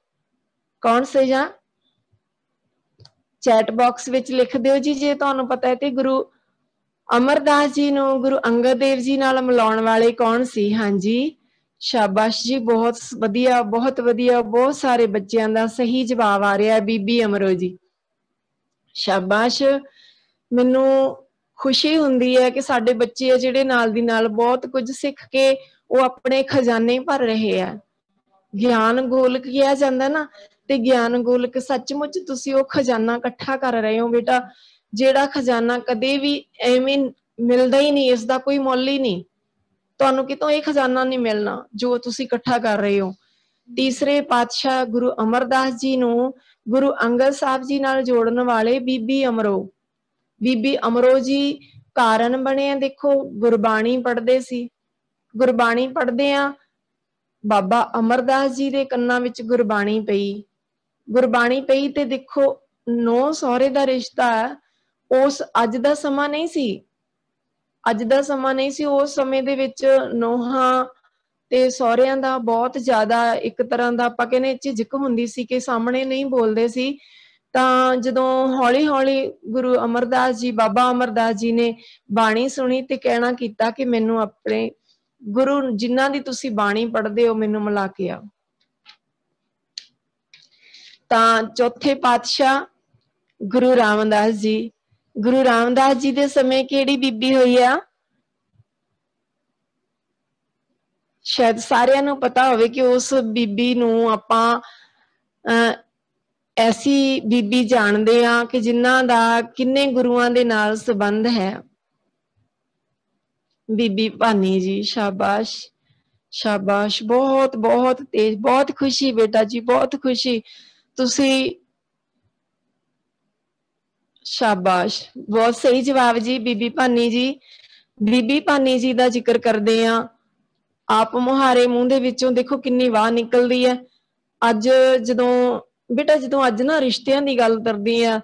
ਕੌਣ ਸੇ? ਜਾਂ ਚੈਟ ਬਾਕਸ ਵਿੱਚ ਲਿਖ ਦਿਓ ਜੀ ਜੇ ਤੁਹਾਨੂੰ ਪਤਾ ਹੈ। ਤੇ ਗੁਰੂ ਅਮਰਦਾਸ ਜੀ ਨੂੰ ਗੁਰੂ ਅੰਗਦ ਦੇਵ ਜੀ ਨਾਲ ਮਿਲਾਉਣ ਵਾਲੇ ਕੌਣ ਸੀ? ਹਾਂਜੀ, ਸ਼ਾਬਾਸ਼ ਜੀ, ਬਹੁਤ ਵਧੀਆ, ਬਹੁਤ ਵਧੀਆ। ਬਹੁਤ ਸਾਰੇ ਬੱਚਿਆਂ ਦਾ ਸਹੀ ਜਵਾਬ ਆ ਰਿਹਾ। ਬੀਬੀ ਅਮਰੋ ਜੀ, ਸ਼ਾਬਾਸ਼। ਮੈਨੂੰ ਖੁਸ਼ੀ ਹੁੰਦੀ ਹੈ ਕਿ ਸਾਡੇ ਬੱਚੇ ਆ ਜਿਹੜੇ ਨਾਲ ਦੀ ਨਾਲ ਬਹੁਤ ਕੁਝ ਸਿੱਖ ਕੇ ਉਹ ਆਪਣੇ ਖਜ਼ਾਨੇ ਭਰ ਰਹੇ ਆ। ਗਿਆਨ ਗੋਲਕ ਕਿਹਾ ਜਾਂਦਾ ਨਾ, ਤੇ ਗਿਆਨ ਗੋਲਕ ਸੱਚਮੁੱਚ ਤੁਸੀਂ ਉਹ ਖਜ਼ਾਨਾ ਇਕੱਠਾ ਕਰ ਰਹੇ ਹੋ ਬੇਟਾ, ਜਿਹੜਾ ਖਜ਼ਾਨਾ ਕਦੇ ਵੀ ਐਵੇਂ ਮਿਲਦਾ ਹੀ ਨਹੀਂ, ਇਸ ਦਾ ਕੋਈ ਮੁੱਲ ਹੀ ਨਹੀਂ। ਤੁਹਾਨੂੰ ਕਿਤੋਂ ਇਹ ਖਜ਼ਾਨਾ ਨਹੀਂ ਮਿਲਣਾ ਜੋ ਤੁਸੀਂ ਇਕੱਠਾ ਕਰ ਰਹੇ ਹੋ। ਤੀਸਰੇ ਪਾਤਸ਼ਾਹ ਗੁਰੂ ਅਮਰਦਾਸ ਜੀ ਨੂੰ ਗੁਰੂ ਅੰਗਦ ਸਾਹਿਬ ਜੀ ਨਾਲ ਜੋੜਨ ਵਾਲੇ ਬੀਬੀ ਅਮਰੋ, ਬੀਬੀ ਅਮਰੋ ਜੀ ਕਾਰਨ ਬਣੇ ਆ। ਦੇਖੋ ਗੁਰਬਾਣੀ ਪੜ੍ਹਦੇ ਸੀ, ਗੁਰਬਾਣੀ ਪੜ੍ਹਦੇ ਆ, ਬਾਬਾ ਅਮਰਦਾਸ ਜੀ ਦੇ ਕੰਨਾਂ ਵਿੱਚ ਗੁਰਬਾਣੀ ਪਈ, ਗੁਰਬਾਣੀ ਪਈ ਤੇ ਦੇਖੋ ਨੌ ਸਹੁਰੇ ਦਾ ਰਿਸ਼ਤਾ ਉਸ ਅੱਜ ਦਾ ਸਮਾਂ ਨਹੀਂ ਸੀ, ਅੱਜ ਦਾ ਸਮਾਂ ਨਹੀਂ ਸੀ। ਉਸ ਸਮੇਂ ਦੇ ਵਿੱਚ ਨੌਹਾਂ ਤੇ ਸਹੁਰਿਆਂ ਦਾ ਬਹੁਤ ਜ਼ਿਆਦਾ ਇੱਕ ਤਰ੍ਹਾਂ ਦਾ ਆਪਾਂ ਕਹਿੰਦੇ ਝਿਜਕ ਹੁੰਦੀ ਸੀ ਕਿ ਸਾਹਮਣੇ ਨਹੀਂ ਬੋਲਦੇ ਸੀ। ਤਾਂ ਜਦੋਂ ਹੌਲੀ ਹੌਲੀ ਗੁਰੂ ਅਮਰਦਾਸ ਜੀ, ਬਾਬਾ ਅਮਰਦਾਸ ਜੀ ਨੇ ਬਾਣੀ ਸੁਣੀ ਤੇ ਕਹਿਣਾ ਕੀਤਾ ਕਿ ਮੈਨੂੰ ਆਪਣੇ ਗੁਰੂ ਜਿਨ੍ਹਾਂ ਦੀ ਤੁਸੀਂ ਬਾਣੀ ਪੜ੍ਹਦੇ ਹੋ ਮੈਨੂੰ ਮਿਲਾ ਕੇ ਆਓ। ਤਾਂ ਚੌਥੇ ਪਾਤਸ਼ਾਹ ਗੁਰੂ ਰਾਮਦਾਸ ਜੀ, ਗੁਰੂ ਰਾਮਦਾਸ ਜੀ ਦੇ ਸਮੇਂ ਕਿਹੜੀ ਬੀਬੀ ਹੋਈ ਆ? ਸ਼ਾਇਦ ਸਾਰਿਆਂ ਨੂੰ ਪਤਾ ਹੋਵੇ ਕਿ ਉਸ ਬੀਬੀ ਨੂੰ ਆਪਾਂ ਐਸੀ ਬੀਬੀ ਜਾਣਦੇ ਆ ਕਿ ਜਿਨ੍ਹਾਂ ਦਾ ਕਿੰਨੇ ਗੁਰੂਆਂ ਦੇ ਨਾਲ ਸੰਬੰਧ ਹੈ। ਬੀਬੀ ਭਾਨੀ ਜੀ। ਸ਼ਾਬਾਸ਼ ਸ਼ਾਬਾਸ਼, ਬਹੁਤ ਬਹੁਤ ਤੇਜ, ਬਹੁਤ ਖੁਸ਼ੀ ਬੇਟਾ ਜੀ, ਬਹੁਤ ਖੁਸ਼ੀ। ਤੁਸੀਂ ਸ਼ਾਬਾਸ਼, ਬਹੁਤ ਸਹੀ ਜਵਾਬ ਜੀ ਬੀਬੀ ਭਾਨੀ ਜੀ। ਬੀਬੀ ਭਾਨੀ ਜੀ ਦਾ ਜ਼ਿਕਰ ਕਰਦੇ ਆ, ਆਪ ਮੁਹਾਰੇ ਮੂੰਹ ਦੇ ਵਿੱਚੋਂ ਦੇਖੋ ਕਿੰਨੀ ਵਾਹ ਨਿਕਲਦੀ ਹੈ। ਅੱਜ ਜਦੋਂ ਬੇਟਾ ਜਦੋਂ ਅੱਜ ਨਾ ਰਿਸ਼ਤਿਆਂ ਦੀ ਗੱਲ ਕਰਦੀ ਆ,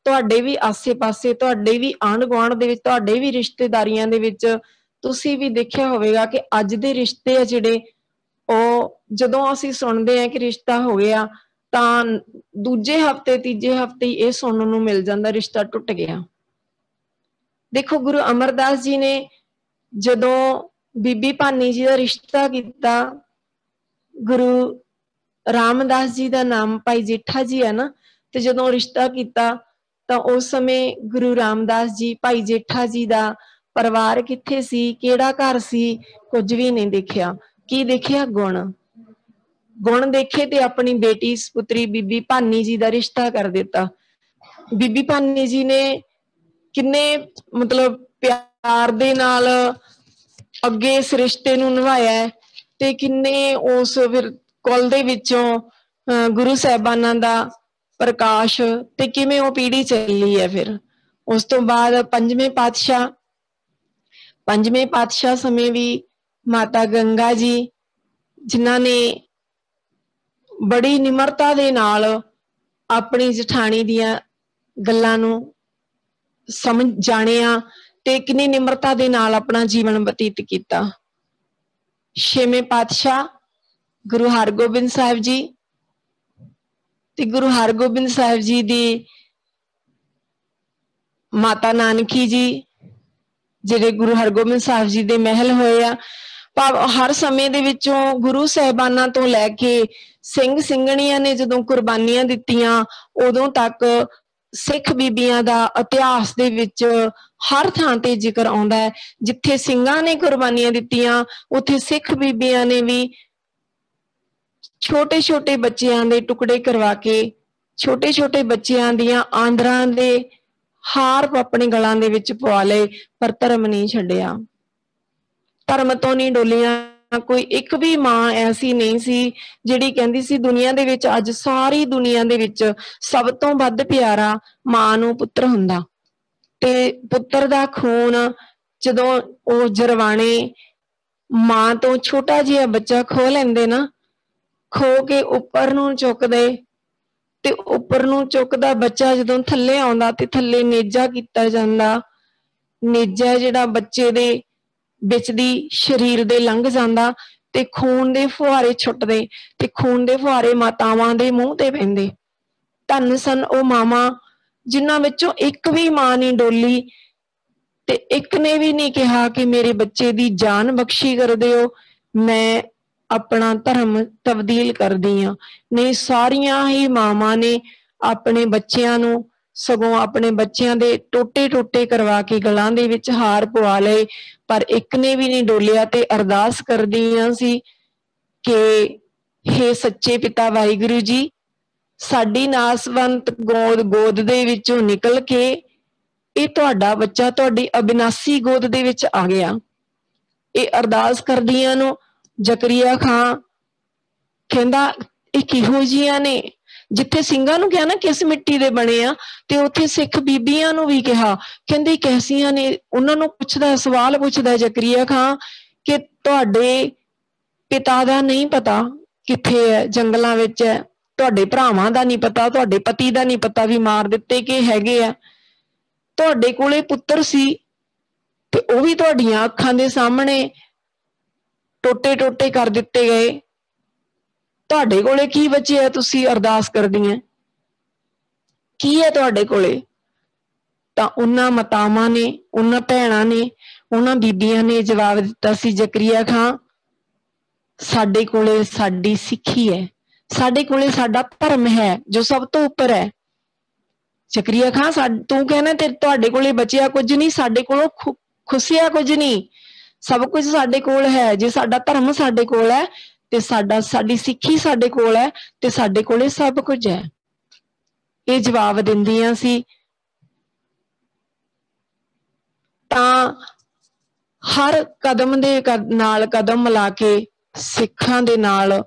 ਤੁਹਾਡੇ ਵੀ ਆਸੇ ਪਾਸੇ, ਤੁਹਾਡੇ ਵੀ ਆਂਢ ਗੁਆਂਢ ਦੇ ਵਿੱਚ, ਤੁਹਾਡੇ ਵੀ ਰਿਸ਼ਤੇਦਾਰੀਆਂ ਦੇ ਵਿੱਚ ਤੁਸੀਂ ਵੀ ਦੇਖਿਆ ਹੋਵੇਗਾ ਕਿ ਅੱਜ ਦੇ ਰਿਸ਼ਤੇ ਆ ਜਿਹੜੇ, ਉਹ ਜਦੋਂ ਅਸੀਂ ਸੁਣਦੇ ਆ ਕਿ ਰਿਸ਼ਤਾ ਹੋ ਗਿਆ ਤਾਂ ਦੂਜੇ ਹਫਤੇ ਤੀਜੇ ਹਫਤੇ ਇਹ ਸੁਣਨ ਨੂੰ ਮਿਲ ਜਾਂਦਾ ਰਿਸ਼ਤਾ ਟੁੱਟ ਗਿਆ। ਦੇਖੋ ਗੁਰੂ ਅਮਰਦਾਸ ਜੀ ਨੇ ਜਦੋਂ ਬੀਬੀ ਭਾਨੀ ਜੀ ਦਾ ਰਿਸ਼ਤਾ ਕੀਤਾ, ਗੁਰੂ ਰਾਮਦਾਸ ਜੀ ਦਾ ਨਾਮ ਭਾਈ ਜੇਠਾ ਜੀ ਹੈ ਨਾ, ਤੇ ਜਦੋਂ ਰਿਸ਼ਤਾ ਕੀਤਾ ਤਾਂ ਉਸ ਸਮੇਂ ਗੁਰੂ ਰਾਮਦਾਸ ਜੀ, ਭਾਈ ਜੇਠਾ ਜੀ ਦਾ ਪਰਿਵਾਰ ਕਿੱਥੇ ਸੀ, ਕਿਹੜਾ ਘਰ ਸੀ, ਕੁਝ ਵੀ ਨਹੀਂ ਦੇਖਿਆ। ਕੀ ਦੇਖਿਆ? ਗੁਣ। ਗੁਣ ਦੇਖੇ ਤੇ ਆਪਣੀ ਬੇਟੀ ਸੁਪੁੱਤਰੀ ਬੀਬੀ ਭਾਨੀ ਜੀ ਦਾ ਰਿਸ਼ਤਾ ਕਰ ਦਿੱਤਾ। ਬੀਬੀ ਭਾਨੀ ਜੀ ਨੇ ਕਿੰਨੇ ਮਤਲਬ ਪਿਆਰ ਦੇ ਨਾਲ ਅੱਗੇ ਇਸ ਰਿਸ਼ਤੇ ਨੂੰ ਨਿਭਾਇਆ ਤੇ ਕਿੰਨੇ ਉਸ ਫਿਰ ਕੁਲ ਦੇ ਵਿੱਚੋਂ ਗੁਰੂ ਸਾਹਿਬਾਨਾਂ ਦਾ ਪ੍ਰਕਾਸ਼ ਤੇ ਕਿਵੇਂ ਉਹ ਪੀੜ੍ਹੀ ਚੱਲੀ ਹੈ। ਫਿਰ ਉਸ ਤੋਂ ਬਾਅਦ ਪੰਜਵੇਂ ਪਾਤਸ਼ਾਹ ਸਮੇਂ ਵੀ ਮਾਤਾ ਗੰਗਾ ਜੀ, ਜਿਨ੍ਹਾਂ ਨੇ ਬੜੀ ਨਿਮਰਤਾ ਦੇ ਨਾਲ ਆਪਣੀ ਜਠਾਣੀ ਦੀਆਂ ਗੱਲਾਂ ਨੂੰ ਸਮਝ ਜਾਣਿਆ ਤੇ ਕਿੰਨੀ ਨਿਮਰਤਾ ਦੇ ਨਾਲ ਆਪਣਾ ਜੀਵਨ ਬਤੀਤ ਕੀਤਾ। ਛੇਵੇਂ ਪਾਤਸ਼ਾਹ ਗੁਰੂ ਹਰਗੋਬਿੰਦ ਸਾਹਿਬ ਜੀ, ਤੇ ਗੁਰੂ ਹਰਗੋਬਿੰਦ ਸਾਹਿਬ ਜੀ ਦੀ ਮਾਤਾ ਨਾਨਕੀ ਜੀ, ਜਿਹੜੇ ਗੁਰੂ ਹਰਗੋਬਿੰਦ ਸਾਹਿਬ ਜੀ ਦੇ ਮਹਿਲ ਹੋਏ ਆ। ਭਾਵ ਹਰ ਸਮੇਂ ਦੇ ਵਿੱਚੋਂ ਗੁਰੂ ਸਾਹਿਬਾਨਾਂ ਤੋਂ ਲੈ ਕੇ ਸਿੰਘ ਸਿੰਘਣੀਆਂ ਨੇ ਜਦੋਂ ਕੁਰਬਾਨੀਆਂ ਦਿੱਤੀਆਂ, ਉਦੋਂ ਤੱਕ ਸਿੱਖ ਬੀਬੀਆਂ ਦਾ ਇਤਿਹਾਸ ਦੇ ਵਿੱਚ ਹਰ ਥਾਂ ਤੇ ਜ਼ਿਕਰ ਆਉਂਦਾ ਹੈ। ਜਿੱਥੇ ਸਿੰਘਾਂ ਨੇ ਕੁਰਬਾਨੀਆਂ ਦਿੱਤੀਆਂ, ਉੱਥੇ ਸਿੱਖ ਬੀਬੀਆਂ ਨੇ ਵੀ ਛੋਟੇ ਛੋਟੇ ਬੱਚਿਆਂ ਦੇ ਟੁਕੜੇ ਕਰਵਾ ਕੇ, ਛੋਟੇ ਛੋਟੇ ਬੱਚਿਆਂ ਦੀਆਂ ਆਂਦਰਾਂ ਦੇ ਹਾਰ ਆਪਣੇ ਗਲਾਂ ਦੇ ਵਿੱਚ ਪਵਾ ਲਏ, ਪਰ ਧਰਮ ਨਹੀਂ ਛੱਡਿਆ, ਧਰਮ ਤੋਂ ਨਹੀਂ ਡੋਲੀਆਂ। ਕੋਈ ਇੱਕ ਵੀ ਮਾਂ ਐਸੀ ਨਹੀਂ ਸੀ ਜਿਹੜੀ ਕਹਿੰਦੀ ਸੀ ਦੁਨੀਆ ਦੇ ਵਿੱਚ, ਅੱਜ ਸਾਰੀ ਦੁਨੀਆ ਦੇ ਵਿੱਚ ਸਭ ਤੋਂ ਵੱਧ ਪਿਆਰਾ ਮਾਂ ਨੂੰ ਪੁੱਤਰ ਹੁੰਦਾ, ਤੇ ਪੁੱਤਰ ਦਾ ਖੂਨ ਜਦੋਂ ਉਹ ਜਰਵਾਣੇ ਮਾਂ ਤੋਂ ਛੋਟਾ ਜਿਹਾ ਬੱਚਾ ਖੋਹ ਲੈਂਦੇ ਨਾ, ਖੋ ਕੇ ਉੱਪਰ ਨੂੰ ਚੁੱਕਦੇ, ਤੇ ਉੱਪਰ ਨੂੰ ਚੁੱਕਦਾ ਬੱਚਾ ਜਦੋਂ ਥੱਲੇ ਆਉਂਦਾ ਤੇ ਥੱਲੇ ਨੇਜਾ ਕੀਤਾ ਜਾਂਦਾ, ਨੇਜਾ ਜਿਹੜਾ ਬੱਚੇ ਦੇ ਵਿੱਚ ਦੀ ਸਰੀਰ ਦੇ ਲੰਘ ਜਾਂਦਾ ਤੇ ਖੂਨ ਦੇ ਫੁਹਾਰੇ ਛੁੱਟਦੇ, ਤੇ ਖੂਨ ਦੇ ਫੁਹਾਰੇ ਮਾਤਾਵਾਂ ਦੇ ਮੂੰਹ ਤੇ ਪੈਂਦੇ। ਧੰਨ ਸਨ ਉਹ ਮਾਵਾਂ ਜਿਨ੍ਹਾਂ ਵਿੱਚੋਂ ਇੱਕ ਵੀ ਮਾਂ ਨਹੀਂ ਡੋਲੀ ਤੇ ਇੱਕ ਨੇ ਵੀ ਨਹੀਂ ਕਿਹਾ ਕਿ ਮੇਰੇ ਬੱਚੇ ਦੀ ਜਾਨ ਬਖਸ਼ੀ ਕਰ ਦਿਓ, ਮੈਂ ਆਪਣਾ ਧਰਮ ਤਬਦੀਲ ਕਰਦੀ ਹਾਂ। ਨਹੀਂ, ਸਾਰੀਆਂ ਹੀ ਮਾਵਾਂ ਨੇ ਆਪਣੇ ਬੱਚਿਆਂ ਨੂੰ ਸਗੋਂ ਆਪਣੇ ਬੱਚਿਆਂ ਦੇ ਟੋਟੇ ਟੋਟੇ ਕਰਵਾ ਕੇ ਗਲਾਂ ਦੇ ਵਿੱਚ ਹਾਰ ਪਵਾ ਲਏ, ਪਰ ਇੱਕ ਨੇ ਵੀ ਨਹੀਂ ਡੋਲਿਆ ਤੇ ਅਰਦਾਸ ਕਰਦੀਆਂ ਸੀ ਕਿ ਹੇ ਸੱਚੇ ਪਿਤਾ ਵਾਹਿਗੁਰੂ ਜੀ, ਸਾਡੀ ਨਾਸਵੰਤ ਗੋਦ ਦੇ ਵਿੱਚੋਂ ਨਿਕਲ ਕੇ ਇਹ ਤੁਹਾਡਾ ਬੱਚਾ ਤੁਹਾਡੀ ਅਬਿਨਾਸੀ ਗੋਦ ਦੇ ਵਿੱਚ ਆ ਗਿਆ। ਇਹ ਅਰਦਾਸ ਕਰਦੀਆਂ ਨੂੰ ਜ਼ਕਰੀਆ ਖਾਂ ਕਹਿੰਦਾ ਇਹ ਕਿਹੋ ਜਿਹੀਆਂ ਨੇ जिथे ਸਿੰਘਾਂ ਨੂੰ ਕਿਹਾ ना किस मिट्टी दे बने आ, ते उत्थे सिख बीबियां ਨੂੰ भी कहा, कहंदे कैसियां ने। उन्हां ਨੂੰ पुछदा, सवाल पुछदा जकरिया खां कि तुहाडे पिता दा नहीं पता किथे है, जंगलां विच है, तुहाडे भरावां दा नहीं पता, तुहाडे पति दा नहीं पता भी मार दित्ते कि हैगे आ, तुहाडे कोले पुत्तर सी ते ओह भी तुहाडीआं अखां दे सामने टोटे टोटे कर दित्ते गए, तुहाडे कोले की बचिया, तुसी अरदास करदियां की है तुहाडे कोले? तां उन्हां मातावां ने, उन्हां भैणां ने, उन्हां बीबियां ने जवाब दित्ता सी, जकरिया खां साडे कोले साडी सिੱਖੀ है, साडे कोले साडा धर्म है जो सब तो उपर है। जकरिया खां तू कहना ते तुहाडे कोले बचिया कुछ नहीं, साडे कोलों खुसिया कुछ नहीं, सब कुछ साडे कोल है। जे साडा धर्म साडे कोल है ते साडी सिੱਖੀ साडे कोल है ते साडे कोले सब कुछ है। ये जवाब दिंदियां सी। तां हर कदम दे नाल कदम मिला के सिखां दे नाल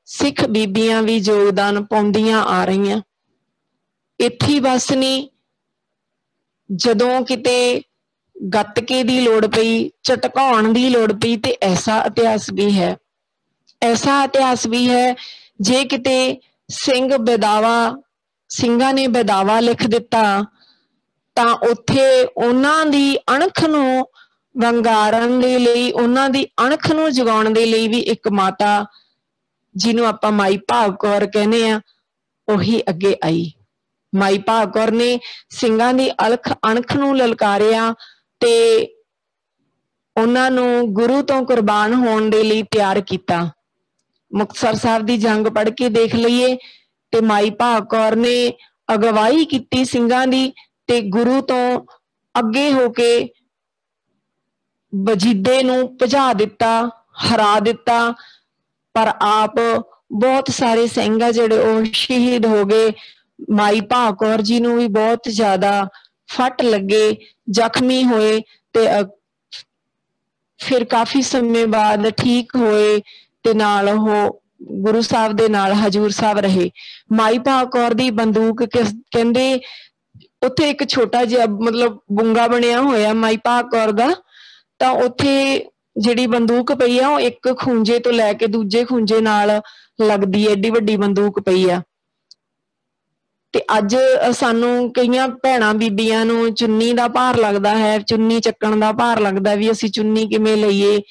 सिख बीबियां भी योगदान पाउंदियां आ रहीआं। इत्थे बस नहीं, जदों किते गतके दी लोड़ पई, झटकाउण दी लोड़ पई, ते ऐसा इतिहास भी है, ऐसा इतिहास भी है। जे किते ਸਿੰਘਾਂ ने बेदावा लिख दिता तां उत्थे उन्हां दी अणख नूं वंगारण दे लई, उन्हां दी अणख नूं जगाउण दे लई भी एक माता जिन्हों आपां माई भाग कौर कहने आ, ओही अगे आई। माई भाग कौर ने ਸਿੰਘਾਂ दी अणख नूं ललकारिया ते उन्हां नूं गुरु तो कुर्बान होण दे लई तैयार कीता। मुक्तसर साहब दी जंग पढ़ के देख लईए ते माई भाग कौर ने अगवाई कीती ਸਿੰਘਾਂ दी ते गुरु तो अगे होके वजीदे नूं भजा दिता, हरा दिता, पर आप बहुत सारे ਸਿੰਘ आ जिहड़े ओह शहीद हो गए। माई भाग कौर जी नूं भी बहुत ज्यादा फट लगे, जख्मी होए ते फिर काफी समय बाद ठीक होए ते नाल ओह गुरु साहब दे नाल हजूर साहब रहे। माई भाग कौर दी बंदूक कहंदे उत्थे एक छोटा जिहा मतलब बुंगा बनिया होया माई भाग कौर दा, तां उत्थे जिहड़ी बंदूक पई आ ओह एक खूंजे तो लैके दूजे खूंजे नाल लगदी है, एडी वड्डी बंदूक पई आ। ते अज सानू कईयां भैणां बीबियां नूं चुन्नी दा भार लगदा है, चुन्नी चक्कण दा भार लगदा भी असीं चुन्नी किवें लईए,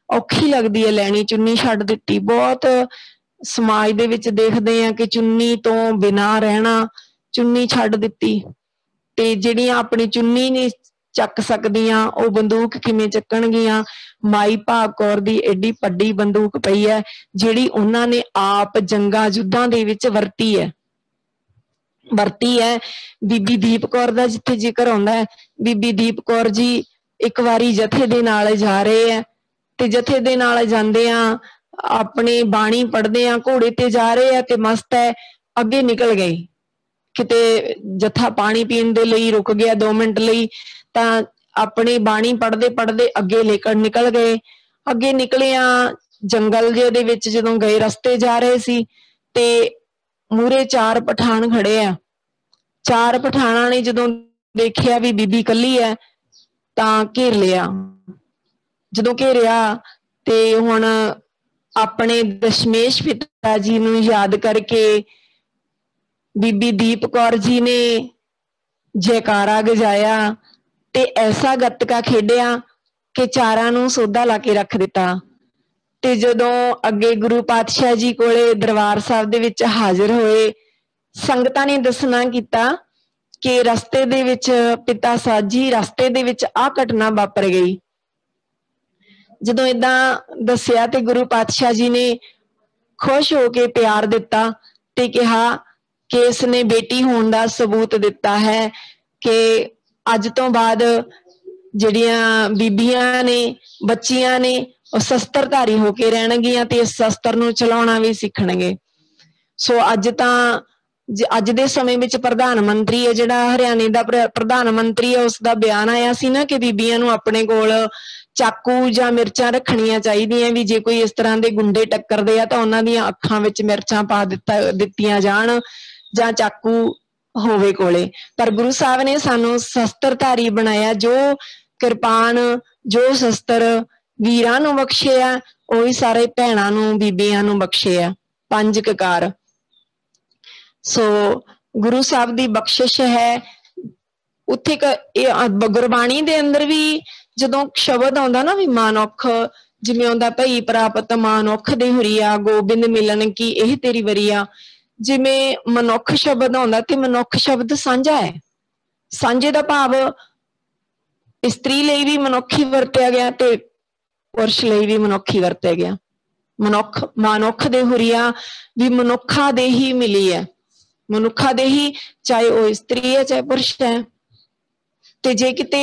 औखी लगदी है लैणी, चुन्नी छड्ड दित्ती। बहुत समाज दे विच देखदे आ कि चुन्नी तो बिना रहना, चुन्नी छड्ड दित्ती, ते जिहड़ियां अपनी चुन्नी नहीं चक सकदियां ओह बंदूक किवें चक्कणगियां। माई भाग कौर दी एडी वड्डी बंदूक पई है जिहड़ी उन्हां ने आप जंगां युद्धां दे विच वरती है। बीबी दीप कौर दा जिथे जिक्र आउंदा है, बीबी दीप कौर जी एक वारी जथे दे नाल जा रहे है ते जथे दे नाल जांदे आ अपने बाणी पढ़दे आ, घोड़े ते जा रहे है ते मस्त है, अगे निकल गए किते जथा पानी पीण दे लई रुक गया 2 मिनट लई, तां अपनी बाणी पढ़दे पढ़दे अगे लेकर निकल गए। अगे निकले आ जंगल जे दे विच जदों गए, रस्ते जा रहे सी ते मूरे 4 पठान खड़े आ। 4 पठाणा ने जदों देखिया भी बीबी कली है तां घेर लिया। जदों घेरिया ते हुण अपने दशमेश पिता जी नूं याद करके बीबी दीप कौर जी ने जयकारा गजाया ते ऐसा गतका खेडिया कि 4 नूं सोधा ला के रख दिता। ते जदों अगे गुरु पातशाह जी कोले दरबार साहब दे विच हाजिर होए, संगतां ने दसना कीता कि रस्ते दे विच पिता साहब जी रस्ते दे विच आ घटना वापर गई। जदों इदां दसिया ते गुरु पातशाह जी ने खुश होके प्यार दिता ते कहा कि इसने बेटी होने का सबूत दिता है कि अज तो बाद जिहड़ियां बीबियां ने बच्चियां ने ਉਹ शस्त्रधारी होके रहणगियां ते इस शस्त्र नूं चलाउणा भी सिੱਖਣਗੇ। सो अज तां अज दे समय विच प्रधान मंत्री है जिहड़ा हरियाणे दा प्रधान मंत्री है उसका बयान आया सी ना कि बीबियां नूं अपने कोल चाकू जां मिर्चां रखणियां चाहीदियां भी जे कोई इस तरह के गुंडे टक्करदे आ तां उन्हां दीयां अखां विच मिर्चां पा दित्तियां जाण ਜਾਂ ਚਾਕੂ ਹੋਵੇ कोले, पर गुरु साहब ने सानू शस्त्रधारी बनाया। जो किरपान जो शस्त्र वीरां नू बख्शे आ, ਉਹੀ ਸਾਰੇ ਭੈਣਾਂ ਨੂੰ ਬੀਬੀਆਂ ਨੂੰ ਬਖਸ਼ੇ ਆ। 5 ਕਕਾਰ। ਸੋ ਗੁਰੂ ਸਾਹਿਬ ਦੀ ਬਖਸ਼ਿਸ਼ ਹੈ। ਉੱਥੇ ਗੁਰਬਾਣੀ ਦੇ ਅੰਦਰ ਵੀ ਜਦੋਂ ਸ਼ਬਦ ਆਉਂਦਾ ਨਾ ਵੀ ਮਨੁੱਖ, ਜਿਵੇਂ ਆਉਂਦਾ ਭਈ ਪ੍ਰਾਪਤ ਮਨੁੱਖ ਦੇ ਹੁਰੀਆ, ਗੋਬਿੰਦ ਮਿਲਣ ਕੀ ਇਹ ਤੇਰੀ ਵਰੀਆ। ਜਿਵੇਂ ਮਨੁੱਖ ਸ਼ਬਦ ਆਉਂਦਾ ਤੇ ਮਨੁੱਖ ਸ਼ਬਦ ਸਾਂਝਾ ਹੈ। ਸਾਂਝੇ ਦਾ ਭਾਵ ਇਸਤਰੀ ਲਈ ਵੀ ਮਨੁੱਖ ਹੀ ਵਰਤਿਆ ਗਿਆ ਤੇ ਪੁਰਸ਼ ਲਈ ਵੀ ਮਨੁੱਖ ਹੀ ਵਰਤਿਆ ਗਿਆ। ਮਨੁੱਖ ਦੇ ਹੁਰੀਆ ਵੀ ਮਨੁੱਖਾਂ ਦੇ ਹੀ ਮਿਲੀ ਹੈ, ਮਨੁੱਖਾਂ ਦੇ ਹੀ, ਚਾਹੇ ਉਹ ਇਸਤਰੀ ਹੈ ਚਾਹੇ ਪੁਰਸ਼ ਹੈ। ਤੇ ਜੇ ਕਿਤੇ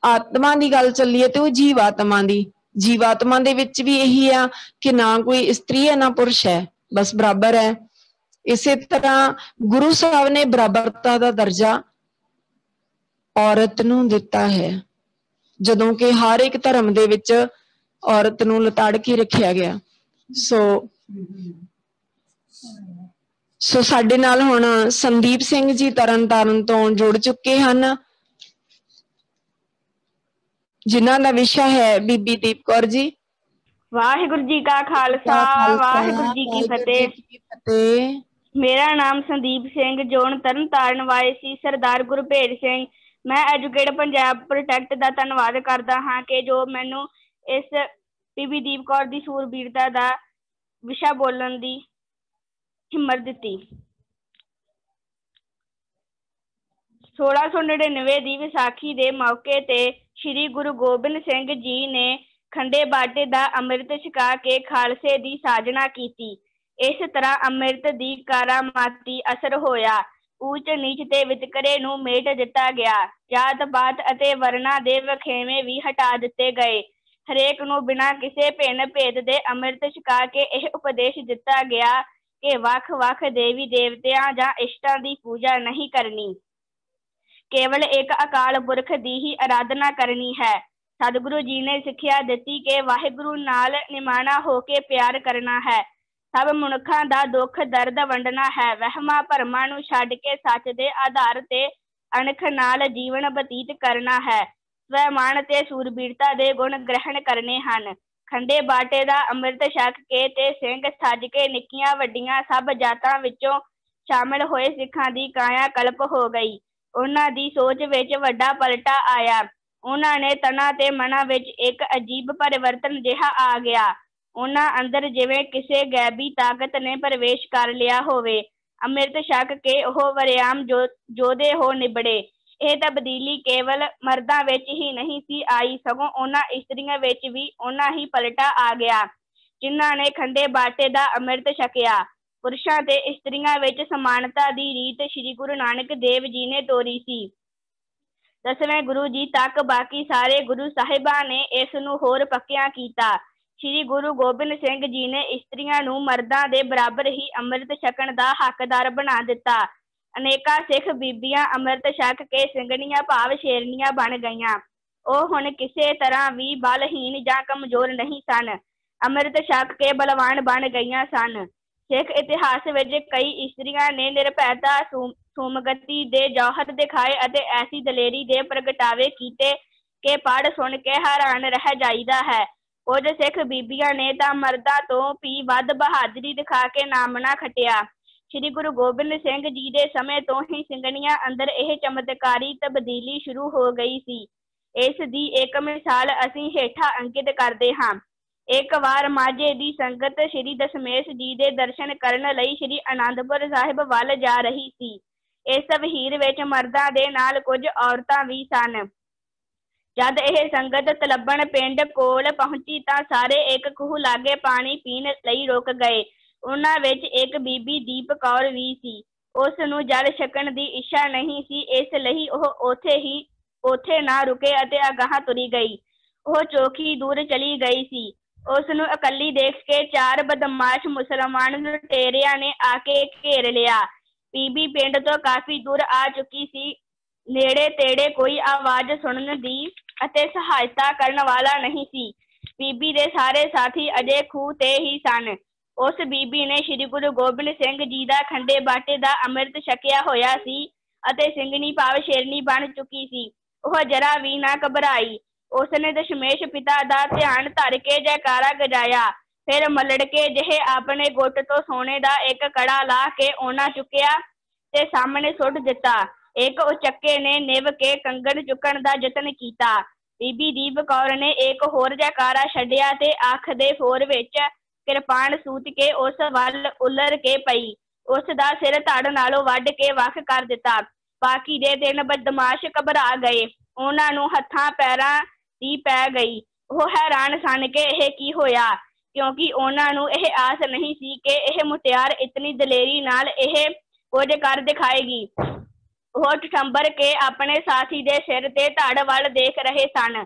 ਆਤਮਾ ਦੀ ਗੱਲ ਚੱਲੀਏ ਤੇ ਉਹ ਜੀਵਾਤਮਾ ਦੀ, ਜੀਵਾਤਮਾ ਦੇ ਵਿੱਚ ਵੀ ਇਹੀ ਆ ਕਿ ਨਾ ਕੋਈ ਇਸਤਰੀ ਹੈ ਨਾ ਪੁਰਸ਼ ਹੈ, ਬਸ ਬਰਾਬਰ ਹੈ। ਇਸੇ ਤਰ੍ਹਾਂ ਗੁਰੂ ਸਾਹਿਬ ਨੇ ਬਰਾਬਰਤਾ ਦਾ ਦਰਜਾ ਔਰਤ ਨੂੰ ਦਿੱਤਾ ਹੈ, ਜਦੋਂ ਕਿ ਹਰ ਇੱਕ ਧਰਮ ਦੇ ਵਿੱਚ ਔਰਤ ਨੂੰ ਲਤਾੜ ਕੇ ਰੱਖਿਆ ਗਿਆ। ਸੋ ਸਾਡੇ ਨਾਲ ਹੁਣ ਸੰਦੀਪ ਸਿੰਘ ਜੀ ਤਰਨਤਾਰਨ ਤੋਂ ਜੁੜ ਚੁੱਕੇ ਹਨ, ਜਿਨ੍ਹਾਂ ਦਾ ਵਿਸ਼ਾ ਹੈ ਬੀਬੀ ਦੀਪ ਕੌਰ ਜੀ। ਵਾਹਿਗੁਰੂ ਜੀ ਕਾ ਖਾਲਸਾ, ਵਾਹਿਗੁਰੂ ਜੀ ਕੀ ਫਤਿਹ। ਮੇਰਾ ਨਾਮ ਸੰਦੀਪ ਸਿੰਘ, ਜੋਨ ਤਰਨਤਾਰਨ, ਵਾਇਸੀ ਸਰਦਾਰ ਗੁਰਭੇਜ ਸਿੰਘ। ਮੈਂ ਐਜੂਕੇਟ ਪੰਜਾਬ ਪ੍ਰੋਟੈਕਟ ਦਾ ਧੰਨਵਾਦ ਕਰਦਾ ਹਾਂ ਕਿ ਜੋ ਮੈਨੂੰ ਇਸ ਬੀਬੀ ਦੀਪ ਕੌਰ ਦੀ ਸੂਰਬੀਰਤਾ ਦਾ ਵਿਸ਼ਾ ਬੋਲਣ ਦੀ ਹਿੰਮਤ ਦਿੱਤੀ। 1699 ਦੀ ਵਿਸਾਖੀ ਦੇ ਮੌਕੇ ਤੇ ਸ਼੍ਰੀ ਗੁਰੂ ਗੋਬਿੰਦ ਸਿੰਘ ਜੀ ਨੇ ਖੰਡੇ ਬਾਟੇ ਦਾ ਅੰਮ੍ਰਿਤ ਛਕਾ ਕੇ ਖਾਲਸੇ ਦੀ ਸਾਜਨਾ ਕੀਤੀ। ਇਸ ਤਰ੍ਹਾਂ ਅੰਮ੍ਰਿਤ ਦੀ ਕਰਾਮਾਤੀ ਅਸਰ ਹੋਇਆ। ਊਚ ਨੀਚ ਤੇ ਵਿਤਕਰੇ ਨੂੰ ਮੇਟ ਦਿੱਤਾ ਗਿਆ। ਜਾਤ ਪਾਤ ਅਤੇ ਵਰਨਾਂ ਦੇ ਵਖੇਵੇਂ ਵੀ ਹਟਾ ਦਿੱਤੇ ਗਏ। ਹਰੇਕ ਨੂੰ ਬਿਨਾਂ ਕਿਸੇ ਭਿੰਨ ਭੇਦ ਦੇ ਅੰਮ੍ਰਿਤ ਛਕਾ ਕੇ ਇਹ ਉਪਦੇਸ਼ ਦਿੱਤਾ ਗਿਆ ਕਿ ਵੱਖ-ਵੱਖ ਦੇਵੀ ਦੇਵਤਿਆਂ ਜਾਂ ਇਸ਼ਟਾਂ ਦੀ ਪੂਜਾ ਨਹੀਂ ਕਰਨੀ, ਕੇਵਲ ਇੱਕ ਅਕਾਲ ਪੁਰਖ ਦੀ ਹੀ ਆਰਾਧਨਾ ਕਰਨੀ ਹੈ। ਸਤਿਗੁਰੂ ਜੀ ਨੇ ਸਿੱਖਿਆ ਦਿੱਤੀ ਕਿ ਵਾਹਿਗੁਰੂ ਨਾਲ ਨਿਮਾਣਾ ਹੋ ਕੇ ਪਿਆਰ ਕਰਨਾ ਹੈ। ਸਭ ਮਨੁੱਖਾਂ ਦਾ ਦੁੱਖ ਦਰਦ ਵੰਡਣਾ ਹੈ। ਵਹਿਮਾਂ ਭਰਮਾਂ ਨੂੰ ਛੱਡ ਕੇ ਸੱਚ ਦੇ ਆਧਾਰ ਤੇ ਅਣਖ ਨਾਲ ਜੀਵਨ ਬਤੀਤ ਕਰਨਾ ਹੈ। ਸਵੈਮਾਨ ਤੇ ਸੂਰਬੀਰਤਾ ਦੇ ਗੁਣ ਗ੍ਰਹਿਣ ਕਰਨੇ ਹਨ। ਖੰਡੇ ਬਾਟੇ ਦਾ ਅੰਮ੍ਰਿਤ ਛਕ ਕੇ ਤੇ ਸਿੰਘ ਸੱਜ ਕੇ ਨਿੱਕੀਆਂ ਵੱਡੀਆਂ ਸਭ ਜਾਤਾਂ ਵਿੱਚੋਂ ਸ਼ਾਮਿਲ ਹੋਏ ਸਿੱਖਾਂ ਦੀ ਕਾਇਆ ਕਲਪ ਹੋ ਗਈ। ਉਹਨਾਂ ਦੀ ਸੋਚ ਵਿੱਚ ਵੱਡਾ ਪਲਟਾ ਆਇਆ। ਉਹਨਾਂ ਨੇ ਤਨਾਂ ਤੇ ਮਨਾਂ ਵਿੱਚ ਇੱਕ ਅਜੀਬ ਪਰਿਵਰਤਨ ਜਿਹਾ ਆ ਗਿਆ। ਉਹਨਾਂ ਅੰਦਰ ਜਿਵੇਂ ਕਿਸੇ ਗੈਬੀ ਤਾਕਤ ਨੇ ਪ੍ਰਵੇਸ਼ ਕਰ ਲਿਆ ਹੋਵੇ। ਅੰਮ੍ਰਿਤ ਛਕ ਕੇ ਉਹ ਵਰਿਆਮ ਯੋਧੇ ਹੋ ਨਿਬੜੇ। ਇਹ ਤਬਦੀਲੀ ਕੇਵਲ ਮਰਦਾਂ ਵਿੱਚ ਹੀ ਨਹੀਂ ਸੀ ਆਈ, ਸਗੋਂ ਉਹਨਾਂ ਇਸਤਰੀਆਂ ਵਿੱਚ ਵੀ ਉਹਨਾਂ ਹੀ ਪਲਟਾ ਆ ਗਿਆ ਜਿਨ੍ਹਾਂ ਨੇ ਖੰਡੇ ਬਾਟੇ ਦਾ ਅੰਮ੍ਰਿਤ ਛਕਿਆ। ਪੁਰਸ਼ਾਂ ਤੇ ਇਸਤਰੀਆਂ ਵਿੱਚ ਸਮਾਨਤਾ ਦੀ ਰੀਤ ਸ਼੍ਰੀ ਗੁਰੂ ਨਾਨਕ ਦੇਵ ਜੀ ਨੇ ਤੋਰੀ ਸੀ। 10ਵੇਂ ਗੁਰੂ ਜੀ ਤੱਕ ਬਾਕੀ ਸਾਰੇ ਗੁਰੂ ਸਾਹਿਬਾਂ ਨੇ ਇਸ ਨੂੰ ਹੋਰ ਪੱਕਿਆ ਕੀਤਾ। ਸ਼੍ਰੀ ਗੁਰੂ ਗੋਬਿੰਦ ਸਿੰਘ ਜੀ ਨੇ ਇਸਤਰੀਆਂ ਨੂੰ ਮਰਦਾਂ ਦੇ ਬਰਾਬਰ ਹੀ ਅੰਮ੍ਰਿਤ ਛਕਣ ਦਾ ਹੱਕਦਾਰ ਬਣਾ ਦਿੱਤਾ। ਅਨੇਕਾਂ ਸਿੱਖ ਬੀਬੀਆਂ ਅੰਮ੍ਰਿਤ ਛਕ ਕੇ ਸਿੰਘਣੀਆਂ ਭਾਵ ਸ਼ੇਰਨੀਆਂ ਬਣ ਗਈਆਂ। ਉਹ ਹੁਣ ਕਿਸੇ ਤਰ੍ਹਾਂ ਵੀ ਬਲਹੀਨ ਜਾਂ ਕਮਜ਼ੋਰ ਨਹੀਂ ਸਨ। ਅੰਮ੍ਰਿਤ ਛਕ ਕੇ ਬਲਵਾਨ ਬਣ ਗਈਆਂ ਸਨ। ਸਿੱਖ ਇਤਿਹਾਸ ਵਿੱਚ ਕਈ ਇਸਤਰੀਆਂ ਨੇ ਨਿਰਭੈਤਾ, ਸੁਮਗਤੀ ਦੇ ਜੌਹਰ ਦਿਖਾਏ ਅਤੇ ਐਸੀ ਦਲੇਰੀ ਦੇ ਪ੍ਰਗਟਾਵੇ ਕੀਤੇ ਕਿ ਪੜ੍ਹ ਸੁਣ ਕੇ ਹੈਰਾਨ ਰਹਿ ਜਾਈਦਾ ਹੈ। ਕੁਝ ਸਿੱਖ ਬੀਬੀਆਂ ਨੇ ਤਾਂ ਮਰਦਾਂ ਤੋਂ ਵੀ ਵੱਧ ਬਹਾਦਰੀ ਦਿਖਾ ਕੇ ਨਾਮਣਾ ਖੱਟਿਆ। ਸ਼੍ਰੀ ਗੁਰੂ ਗੋਬਿੰਦ ਸਿੰਘ ਜੀ ਦੇ ਸਮੇਂ ਤੋਂ ਹੀ ਸਿੰਘਣੀਆਂ ਅੰਦਰ ਇਹ ਚਮਤਕਾਰੀ ਤਬਦੀਲੀ ਸ਼ੁਰੂ ਹੋ ਗਈ ਸੀ। ਇਸ ਦੀ ਇੱਕ ਮਿਸਾਲ ਅਸੀਂ ਹੇਠਾਂ ਅੰਕਿਤ ਕਰਦੇ ਹਾਂ। ਇੱਕ ਵਾਰ ਮਾਝੇ ਦੀ ਸੰਗਤ ਸ਼੍ਰੀ ਦਸ਼ਮੇਸ਼ ਜੀ ਦੇ ਦਰਸ਼ਨ ਕਰਨ ਲਈ ਸ਼੍ਰੀ ਅਨੰਦਪੁਰ ਸਾਹਿਬ ਵੱਲ ਜਾ ਰਹੀ ਸੀ। ਇਸ ਵਹੀਰ ਵਿੱਚ ਮਰਦਾਂ ਦੇ ਨਾਲ ਕੁਝ ਔਰਤਾਂ ਵੀ ਸਨ। ਜਦ ਇਹ ਸੰਗਤ ਤਲੱਬਣ ਪਿੰਡ ਕੋਲ ਪਹੁੰਚੀ ਤਾਂ ਸਾਰੇ ਇੱਕ ਖੂਹ ਲਾਗੇ ਪਾਣੀ ਪੀਣ ਲਈ ਰੁਕ ਗਏ। ਉਹਨਾਂ ਵਿੱਚ ਇੱਕ ਬੀਬੀ ਦੀਪ ਕੌਰ ਵੀ ਸੀ। ਉਸ ਨੂੰ ਜਲ ਛਕਣ ਦੀ ਇੱਛਾ ਨਹੀਂ ਸੀ, ਇਸ ਲਈ ਉਹ ਉੱਥੇ ਨਾ ਰੁਕੇ ਅਤੇ ਅਗਾਂਹ ਤੁਰੀ ਗਈ। ਉਹ ਚੋਖੀ ਦੂਰ ਚਲੀ ਗਈ ਸੀ। ਉਸ ਨੂੰ ਇਕੱਲੀ ਦੇਖ ਕੇ 4 ਬਦਮਾਸ਼ ਮੁਸਲਮਾਨ ਲੁਟੇਰਿਆਂ ਨੇ ਆ ਕੇ ਘੇਰ ਲਿਆ। ਬੀਬੀ ਪਿੰਡ ਤੋਂ ਕਾਫੀ ਦੂਰ ਆ ਚੁੱਕੀ ਸੀ। ਨੇੜੇ ਤੇੜੇ ਕੋਈ ਆਵਾਜ਼ ਸੁਣਨ ਦੀ ਅਤੇ ਸਹਾਇਤਾ ਕਰਨ ਵਾਲਾ ਨਹੀਂ ਸੀ। ਬੀਬੀ ਦੇ ਸਾਰੇ ਸਾਥੀ ਅਜੇ ਖੂਹ ਤੇ ਹੀ ਸਨ। ਉਸ ਬੀਬੀ ਨੇ ਸ੍ਰੀ ਗੁਰੂ ਗੋਬਿੰਦ ਸਿੰਘ ਜੀ ਦਾ ਖੰਡੇ ਬਾਟੇ ਦਾ ਅੰਮ੍ਰਿਤ ਛਕਿਆ ਹੋਇਆ ਸੀ ਅਤੇ ਸਿੰਘਣੀ ਭਾਵ ਸ਼ੇਰਨੀ ਬਣ ਚੁੱਕੀ ਸੀ। ਉਹ ਜਰਾ ਵੀ ਨਾ ਘਬਰਾਈ। ਉਸਨੇ ਦਸ਼ਮੇਸ਼ ਪਿਤਾ ਦਾ ਧਿਆਨ ਧਰ ਕੇ ਜੈਕਾਰਾ ਗਜਾਇਆ। ਫਿਰ ਮਲੜਕੇ ਜਿਹੇ ਆਪਣੇ ਗੁੱਟ ਤੋਂ ਸੋਨੇ ਦਾ ਇੱਕ ਕੜਾ ਲਾ ਕੇ ਉਹਨਾਂ ਚੁੱਕਿਆ ਤੇ ਸਾਹਮਣੇ ਸੁੱਟ ਦਿੱਤਾ। ਇੱਕ ਉਚੱਕੇ ਨੇ ਨਿਭ ਕੇ ਕੰਗਣ ਚੁੱਕਣ ਦਾ ਯਤਨ ਕੀਤਾ। ਬੀਬੀ ਦੀਪ ਕੌਰ ਨੇ ਇੱਕ ਹੋਰ ਜੈਕਾਰਾ ਛੱਡਿਆ ਤੇ ਅੱਖ ਦੇ ਫੋਰ ਵਿੱਚ ਕਿਰਪਾਨ ਸੂਤ ਕੇ ਉਸ ਵੱਲ ਉਲਰ ਕੇ ਪਈ। ਉਸ ਦਾ ਸਿਰ ਧੜ ਨਾਲੋਂ ਵੱਢ ਕੇ ਵੱਖ ਕਰ ਦਿੱਤਾ। ਬਾਕੀ ਦੇ 3 ਬਦਮਾਸ਼ ਘਬਰਾ ਗਏ। ਉਹਨਾਂ ਨੂੰ ਹੱਥਾਂ ਪੈਰਾਂ ਦੀ ਪੈ ਗਈ। ਉਹ ਹੈਰਾਨ ਸਨ ਕਿ ਇਹ ਕੀ ਹੋਇਆ, ਕਿਉਂਕਿ ਉਹਨਾਂ ਨੂੰ ਇਹ ਆਸ ਨਹੀਂ ਸੀ ਕਿ ਇਹ ਮੁਟਿਆਰ ਇਤਨੀ ਦਲੇਰੀ ਨਾਲ ਇਹ ਕੁਝ ਕਰ ਦਿਖਾਏਗੀ। ਉਹ ਠੰਬਰ ਕੇ ਆਪਣੇ ਸਾਥੀ ਦੇ ਸਿਰ ਤੇ ਧੜ ਵੱਲ ਦੇਖ ਰਹੇ ਸਨ।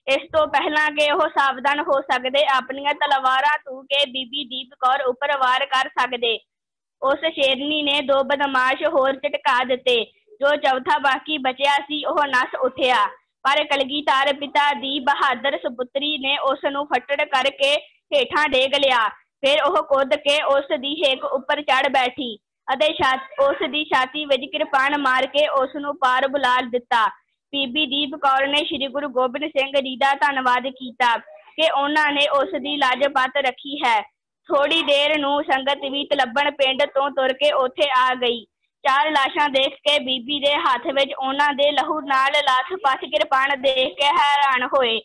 ਇਸ ਤੋਂ ਪਹਿਲਾਂ ਕਿ ਉਹ ਸਾਵਧਾਨ ਹੋ ਸਕਦੇ, ਆਪਣੀਆਂ ਤਲਵਾਰਾਂ ਧੂ ਕੇ ਬੀਬੀ ਦੀਪ ਕੌਰ ਉੱਪਰ ਵਾਰ ਕਰ ਸਕਦੇ, ਉਸ ਸ਼ੇਰਨੀ ਨੇ 2 ਬਦਮਾਸ਼ ਹੋਰ ਝਟਕਾ ਦਿੱਤੇ। ਜੋ ਚੌਥਾ ਬਾਕੀ ਬਚਿਆ ਸੀ ਉਹ ਨੱਸ ਉੱਠਿਆ, ਪਰ ਕਲਗੀਧਰ ਪਿਤਾ ਦੀ ਬਹਾਦਰ ਸਪੁੱਤਰੀ ਨੇ ਉਸ ਨੂੰ ਫੱਟੜ ਕਰਕੇ ਹੇਠਾਂ ਡੇਗ ਲਿਆ। ਫਿਰ ਉਹ ਕੁੱਦ ਕੇ ਉਸ ਦੀ ਹਿੱਕ ਉੱਪਰ ਚੜ੍ਹ ਬੈਠੀ ਅਤੇ ਉਸ ਦੀ ਛਾਤੀ ਵਿੱਚ ਕਿਰਪਾਨ ਮਾਰ ਕੇ ਉਸ ਨੂੰ ਪਾਰ ਬੁਲਾ ਦਿੱਤਾ। ਬੀਬੀ ਦੀਪ ਕੌਰ ਨੇ ਸ੍ਰੀ ਗੁਰੂ ਗੋਬਿੰਦ ਸਿੰਘ ਜੀ ਦਾ ਧੰਨਵਾਦ ਕੀਤਾ ਕਿ ਉਹਨਾਂ ਨੇ ਉਸ ਦੀ ਲਾਜ ਪੱਤ ਰੱਖੀ ਹੈ। ਥੋੜੀ ਦੇਰ ਨੂੰ ਸੰਗਤ ਵੀ ਤਲੱਬਣ ਪਿੰਡ ਤੋਂ ਤੁਰ ਕੇ ਉੱਥੇ ਆ ਗਈ। 4 ਲਾਸ਼ਾਂ ਦੇਖ ਕੇ ਬੀਬੀ ਦੇ ਹੱਥ ਵਿੱਚ ਉਹਨਾਂ ਦੇ ਲਹੂ ਨਾਲ ਲੱਥ-ਪੱਥ ਕਿਰਪਾਨ ਦੇਖ ਕੇ ਹੈਰਾਨ ਹੋਏ।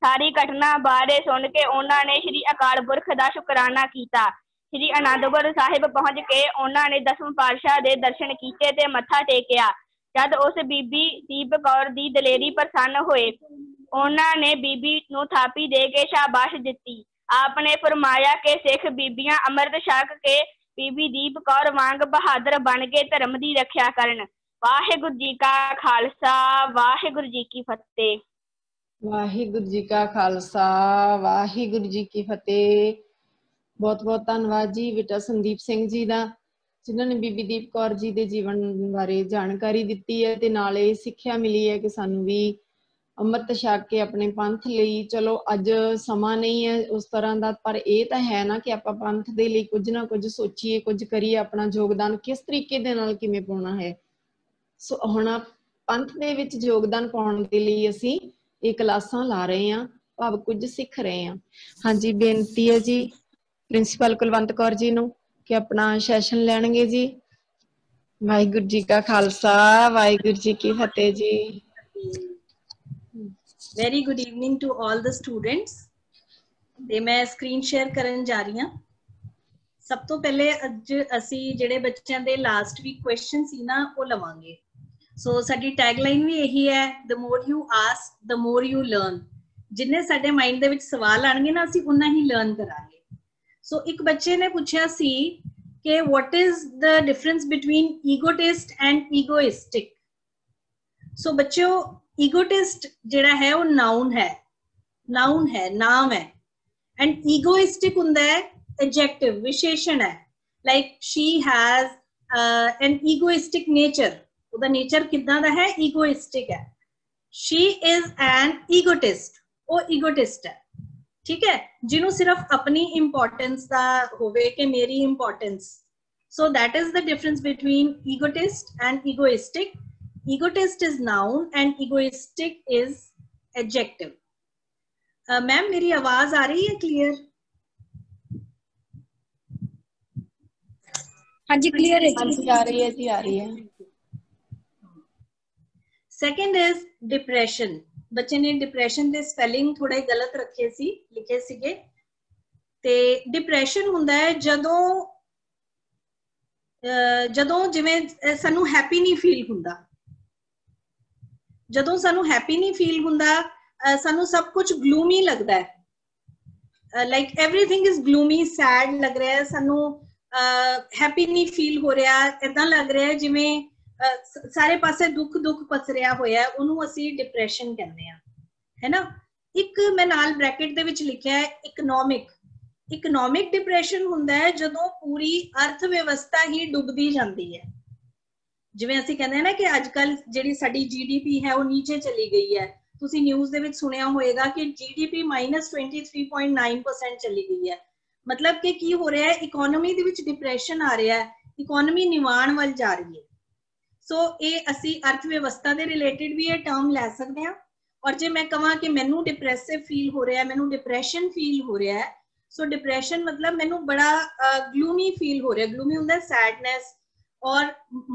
ਸਾਰੀ ਘਟਨਾ ਬਾਰੇ ਸੁਣ ਕੇ ਉਹਨਾਂ ਨੇ ਸ੍ਰੀ ਅਕਾਲ ਪੁਰਖ ਦਾ ਸ਼ੁਕਰਾਨਾ ਕੀਤਾ। ਸ੍ਰੀ ਅਨੰਦਪੁਰ ਸਾਹਿਬ ਪਹੁੰਚ ਕੇ ਉਹਨਾਂ ਨੇ 10ਵੇਂ ਪਾਤਸ਼ਾਹ ਦੇ ਦਰਸ਼ਨ ਕੀਤੇ ਤੇ ਮੱਥਾ ਟੇਕਿਆ। ਜਦ ਉਸ ਬੀਬੀ ਦੀਪ ਕੌਰ ਦੀ ਦਲੇਰੀ ਪ੍ਰਸੰਨ ਹੋਏ, ਉਹਨਾਂ ਨੇ ਬੀਬੀ ਨੂੰ ਥਾਪੀ ਦੇ ਕੇ ਸ਼ਾਬਾਸ਼ ਦਿੱਤੀ। ਆਪ ਨੇ ਫਰਮਾਇਆ ਕਿ ਸਿੱਖ ਬੀਬੀਆਂ ਅੰਮ੍ਰਿਤ ਛਕ ਕੇ ਬੀਬੀ ਦੀਪ ਕੌਰ ਵਾਂਗ ਬਹਾਦਰ ਬਣ ਕੇ ਧਰਮ ਦੀ ਰੱਖਿਆ ਕਰਨ। ਵਾਹਿਗੁਰੂ ਜੀ ਕਾ ਖਾਲਸਾ, ਵਾਹਿਗੁਰੂ ਜੀ ਕੀ ਫਤਿਹ। ਵਾਹਿਗੁਰੂ ਜੀ ਕਾ ਖਾਲਸਾ, ਵਾਹਿਗੁਰੂ ਜੀ ਕੀ ਫਤਿਹ। ਬਹੁਤ ਬਹੁਤ ਧੰਨਵਾਦ ਜੀ ਬੇਟਾ ਸੰਦੀਪ ਸਿੰਘ ਜੀ ਦਾ, ਜਿਨ੍ਹਾਂ ਨੇ ਬੀਬੀ ਦੀਪ ਕੌਰ ਜੀ ਦੇ ਜੀਵਨ ਬਾਰੇ ਜਾਣਕਾਰੀ ਦਿੱਤੀ ਹੈ ਤੇ ਨਾਲ ਇਹ ਸਿੱਖਿਆ ਮਿਲੀ ਹੈ ਕਿ ਸਾਨੂੰ ਵੀ ਅੰਮ੍ਰਿਤ ਛਕ ਕੇ ਆਪਣੇ ਪੰਥ ਲਈ, ਚਲੋ ਅੱਜ ਸਮਾਂ ਨਹੀਂ ਹੈ ਉਸ ਤਰ੍ਹਾਂ ਦਾ, ਪਰ ਇਹ ਤਾਂ ਹੈ ਨਾ ਕਿ ਆਪਾਂ ਪੰਥ ਦੇ ਲਈ ਕੁਝ ਨਾ ਕੁਝ ਸੋਚੀਏ, ਕੁਝ ਕਰੀਏ, ਆਪਣਾ ਯੋਗਦਾਨ ਕਿਸ ਤਰੀਕੇ ਦੇ ਨਾਲ ਕਿਵੇਂ ਪਾਉਣਾ ਹੈ। ਸੋ ਹੁਣ ਪੰਥ ਦੇ ਵਿੱਚ ਯੋਗਦਾਨ ਪਾਉਣ ਦੇ ਲਈ ਅਸੀਂ ਇਹ ਕਲਾਸਾਂ ਲਾ ਰਹੇ ਹਾਂ, ਭਾਵ ਕੁਝ ਸਿੱਖ ਰਹੇ ਹਾਂ। ਹਾਂਜੀ, ਬੇਨਤੀ ਹੈ ਜੀ ਪ੍ਰਿੰਸੀਪਲ ਕੁਲਵੰਤ ਕੌਰ ਜੀ ਨੂੰ ਕਿ ਆਪਣਾ ਸੈਸ਼ਨ ਲੈਣਗੇ ਜੀ। ਵਾਹਿਗੁਰੂ ਜੀ ਕਾ ਖਾਲਸਾ, ਵਾਹਿਗੁਰੂ ਜੀ ਕੀ ਫਤਿਹ ਜੀ। Very good evening to all the students। ਤੇ ਮੈਂ ਸਕਰੀਨ ਸ਼ੇਅਰ ਕਰਨ ਜਾ ਰਹੀ ਹਾਂ। ਸਭ ਤੋਂ ਪਹਿਲੇ ਅੱਜ ਅਸੀਂ ਜਿਹੜੇ ਬੱਚਿਆਂ ਦੇ ਲਾਸਟ ਵੀਕ ਕੁਐਸਚਨ ਸੀ ਨਾ ਉਹ ਲਵਾਂਗੇ। ਸੋ ਸਾਡੀ ਟੈਗਲਾਈਨ ਵੀ ਇਹੀ ਹੈ, the more you ask, the more you learn। ਜਿੰਨੇ ਸਾਡੇ ਮਾਈਂਡ ਦੇ ਵਿੱਚ ਸਵਾਲ ਆਣਗੇ ਨਾ ਅਸੀਂ ਉਨਾ ਹੀ ਲਰਨ ਕਰਾਂਗੇ। ਸੋ ਇੱਕ ਬੱਚੇ ਨੇ ਪੁੱਛਿਆ ਸੀ ਕਿ what is the difference between egotist and egoistic। ਸੋ ਬੱਚਿਓ ਈਗੋਟਿਸਟ ਜਿਹੜਾ ਹੈ ਉਹ ਨਾउन ਹੈ, ਨਾਮ ਹੈ। ਐਂਡ ਈਗੋਇਸਟਿਕ ਹੁੰਦਾ ਹੈ ਐਡਜੈਕਟਿਵ, ਵਿਸ਼ੇਸ਼ਣ ਹੈ। Like she has an egoistic nature। ਉਹਦਾ ਨੇਚਰ ਕਿੱਦਾਂ ਦਾ ਹੈ? ਈਗੋਇਸਟਿਕ ਹੈ। she is an egotist। ਉਹ ਈਗੋਟਿਸਟ ਹੈ, ਠੀਕ ਹੈ, ਜਿਹਨੂੰ ਸਿਰਫ ਆਪਣੀ ਇੰਪੋਰਟੈਂਸ ਦਾ ਹੋਵੇ ਕਿ ਮੇਰੀ importance. So that is the difference between egotist and egoistic। Egotist is noun and egoistic is adjective। Ma'am मेरी आवाज आ रही है क्लियर? हाँ जी क्लियर है। हाँ जी आ रही है जी, आ रही है। Second is depression. बच्चे ने डिप्रेशन ਦੇ ਸਪੈਲਿੰਗ ਥੋੜੇ ਗਲਤ ਰੱਖੇ ਸੀ, ਲਿਖੇ ਸੀਗੇ। ਤੇ ਡਿਪਰੈਸ਼ਨ ਹੁੰਦਾ ਹੈ ਜਦੋਂ ਜਿਵੇਂ ਸਾਨੂੰ ਹੈਪੀ ਨਹੀਂ ਫੀਲ ਹੁੰਦਾ। ਜਦੋਂ ਸਾਨੂੰ ਹੈਪੀ ਨਹੀਂ ਫੀਲ ਹੁੰਦਾ, ਸਾਨੂੰ ਸਭ ਕੁਝ ਗਲੂਮੀ ਲੱਗਦਾ ਹੈ। ਲਾਈਕ ਐਵਰੀਥਿੰਗ ਇਜ਼ ਗਲੂਮੀ, ਸੈਡ ਲੱਗ ਰਿਹਾ ਹੈ, ਸਾਨੂੰ ਹੈਪੀ ਨਹੀਂ ਫੀਲ ਹੋ ਰਿਹਾ। ਏਦਾਂ ਲੱਗ ਰਿਹਾ ਹੈ ਜਿਵੇਂ ਸਾਰੇ ਪਾਸੇ ਦੁੱਖ ਪਸਰਿਆ ਹੋਇਆ, ਉਹਨੂੰ ਅਸੀਂ ਡਿਪਰੈਸ਼ਨ ਕਹਿੰਦੇ ਆ, ਹੈ ਨਾ। ਇੱਕ ਮੈਂ ਨਾਲ ਬ੍ਰੈਕਟ ਦੇ ਵਿੱਚ ਲਿਖਿਆ ਹੈ ਇਕਨੋਮਿਕ ਡਿਪਰੈਸ਼ਨ ਹੁੰਦਾ ਹੈ ਜਦੋਂ ਪੂਰੀ ਅਰਥ ਵਿਵਸਥਾ ਹੀ ਡੁੱਬਦੀ ਜਾਂਦੀ ਹੈ। ਜਿਵੇਂ ਅਸੀਂ ਕਹਿੰਦੇ ਹਾਂ ਨਾ ਕਿ ਅੱਜ ਕੱਲ ਜਿਹੜੀ ਸਾਡੀ GDP ਹੈ ਉਹ ਨੀਚੇ ਚਲੀ ਗਈ ਹੈ। ਤੁਸੀਂ ਨਿਊਜ਼ ਦੇ ਵਿੱਚ ਸੁਣਿਆ ਹੋਏਗਾ ਕਿ GDP -23.9% ਚਲੀ ਗਈ ਹੈ। मतलब कि की हो रहा है, इकोनॉमी ਦੇ ਵਿੱਚ डिप्रेशन आ रहा है, इकोनॉमी ਨਿਵਾਣ ਵੱਲ जा रही है। सो ये असी अर्थ व्यवस्था ਦੇ रिलेटेड भी ये टर्म ले सकते हैं। और जे मैं कहां कि मैनू डिप्रेसिव फील हो रहा है, मैनू डिप्रेशन फील हो रहा है, सो डिप्रेशन मतलब मैनू बड़ा ग्लूमी फील हो रहा है। ग्लूमी हुंदा सैडनेस और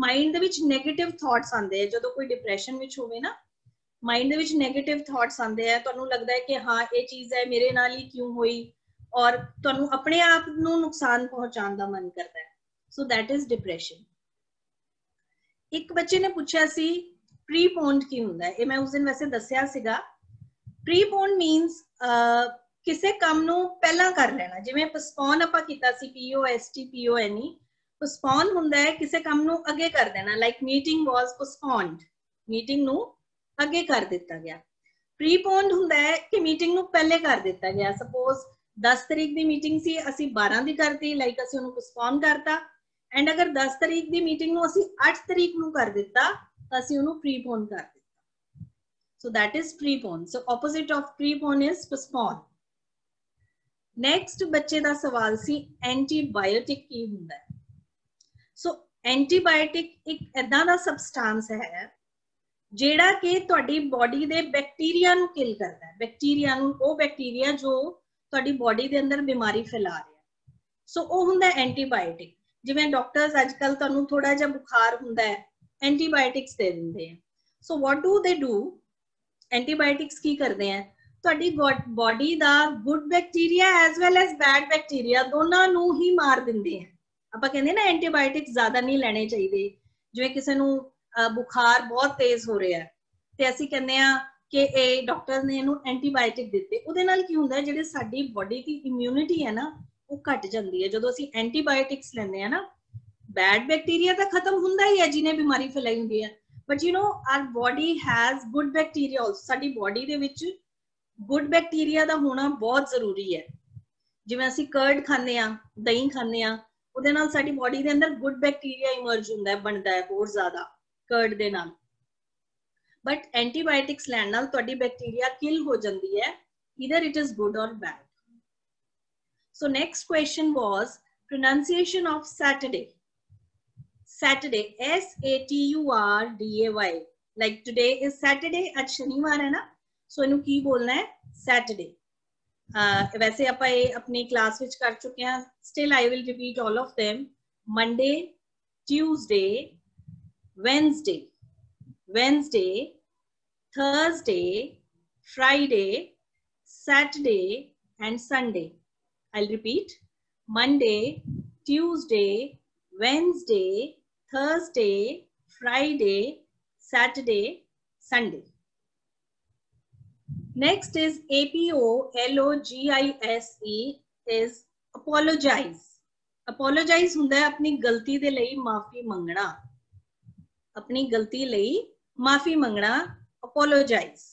mind they which negative thoughts आंदे हैं। जदों कोई डिप्रेशन विच होवे ना, mind they which negative thoughts आंदे हैं, तुहानू लगदा है कि हाँ ये चीज है मेरे नाल ही क्यों होई, और तुहानू अपने आप नू नुकसान पहुंचाने दा मन करता है। So that is depression. एक बच्चे ने पूछा सी प्रीपोन्ड की हुंदा है, मैं उस दिन वैसे दस्या सीगा। प्रीपोन्ड मीनस किसी काम नू पहला कर लेना, जिवें पोस्टपोन आपां कीता सी POSTPONE, पोस्टपोन हुंदा है किसी काम नू अगे कर देना। Like meeting was postponed, meeting नू अगे कर दिता गया। प्रीपोन्ड हुंदा है कि मीटिंग नू पहले कर दिता गया। सपोज 10 तारीख दी मीटिंग सी, असी 12 दी करती, लाइक असी उहनू पोस्टपोन करता। एंड अगर 10 तारीख दी मीटिंग नू असी 8 तारीख नू कर दिता तो असी उहनू प्रीपोन कर दिता। So that is prepone. So opposite of prepone is postpone. Next बच्चे दा सवाल सी एंटीबायोटिक की हुंदा है। सो एंटीबायोटिक एक ऐदा दा सबस्टांस है जेड़ा कि तुहाडी बॉडी दे बैक्टीरिया नू किल करदा है। बैक्टीरिया नू, वो बैक्टीरिया जो तुहाडी बॉडी दे अंदर बीमारी फैला रहा है। सो वो हुंदा एंटीबायोटिक। जिवें डॉक्टर्स अजकल तुहानू थोड़ा जिहा बुखार हुंदा है, एंटीबायोटिक्स दे दिंदे हैं। So what do they do, antibiotics की करदे हैं, तुहाडी बॉडी दा good bacteria as well as bad bacteria दोनों नू ही मार दिंदे हैं। आपां कहंदे ना एंटीबायोटिक्स ज्यादा नहीं लेने चाहिए। जिवें किसी नू बुखार बहुत तेज हो रहा है ते असीं कहंदे आ कि ए डॉक्टर ने इहनू एंटीबायोटिक दित्ते, उहदे नाल की हुंदा है जिहड़ी साडी बॉडी दी इम्यूनिटी है ना वो घट जाती है। जदों असीं एंटीबायोटिक्स लैंदे आ ना, बैड बैक्टीरिया तो खत्म हुंदा ही है जिन्हें बीमारी फैलाई हुंदी है, but you know our body has good bacteria also. साडी बॉडी दे विच गुड बैक्टीरिया दा होना बहुत जरूरी है। जिवें असीं कर्ड खांदे आ, दही खांदे आ, उहदे नाल साडी बॉडी दे अंदर गुड बैक्टीरिया इमर्ज हुंदा है, बनदा है बहुत ज्यादा कर्ड दे नाल। बट एंटीबायोटिक्स लैण नाल तुहाडी बैक्टीरिया किल हो जाती है, ईदर इट इज गुड और bad. So next question was pronunciation of Saturday. Saturday, SATURDAY. Like today is Saturday, आज शनिवार है ना, so इन्हू की बोलना है Saturday. वैसे आप अपनी क्लास विच कर चुके हैं, still I will repeat all of them. Monday, Tuesday, Wednesday, Thursday, Friday, Saturday and Sunday. I'll repeat: Monday, Tuesday, Wednesday, Thursday, Friday, Saturday, Sunday. Next is APOLOGISE is apologize. Apologize हुंदा है अपनी गलती दे लई माफी मंगना, अपनी गलती लई माफी मंगना, apologize.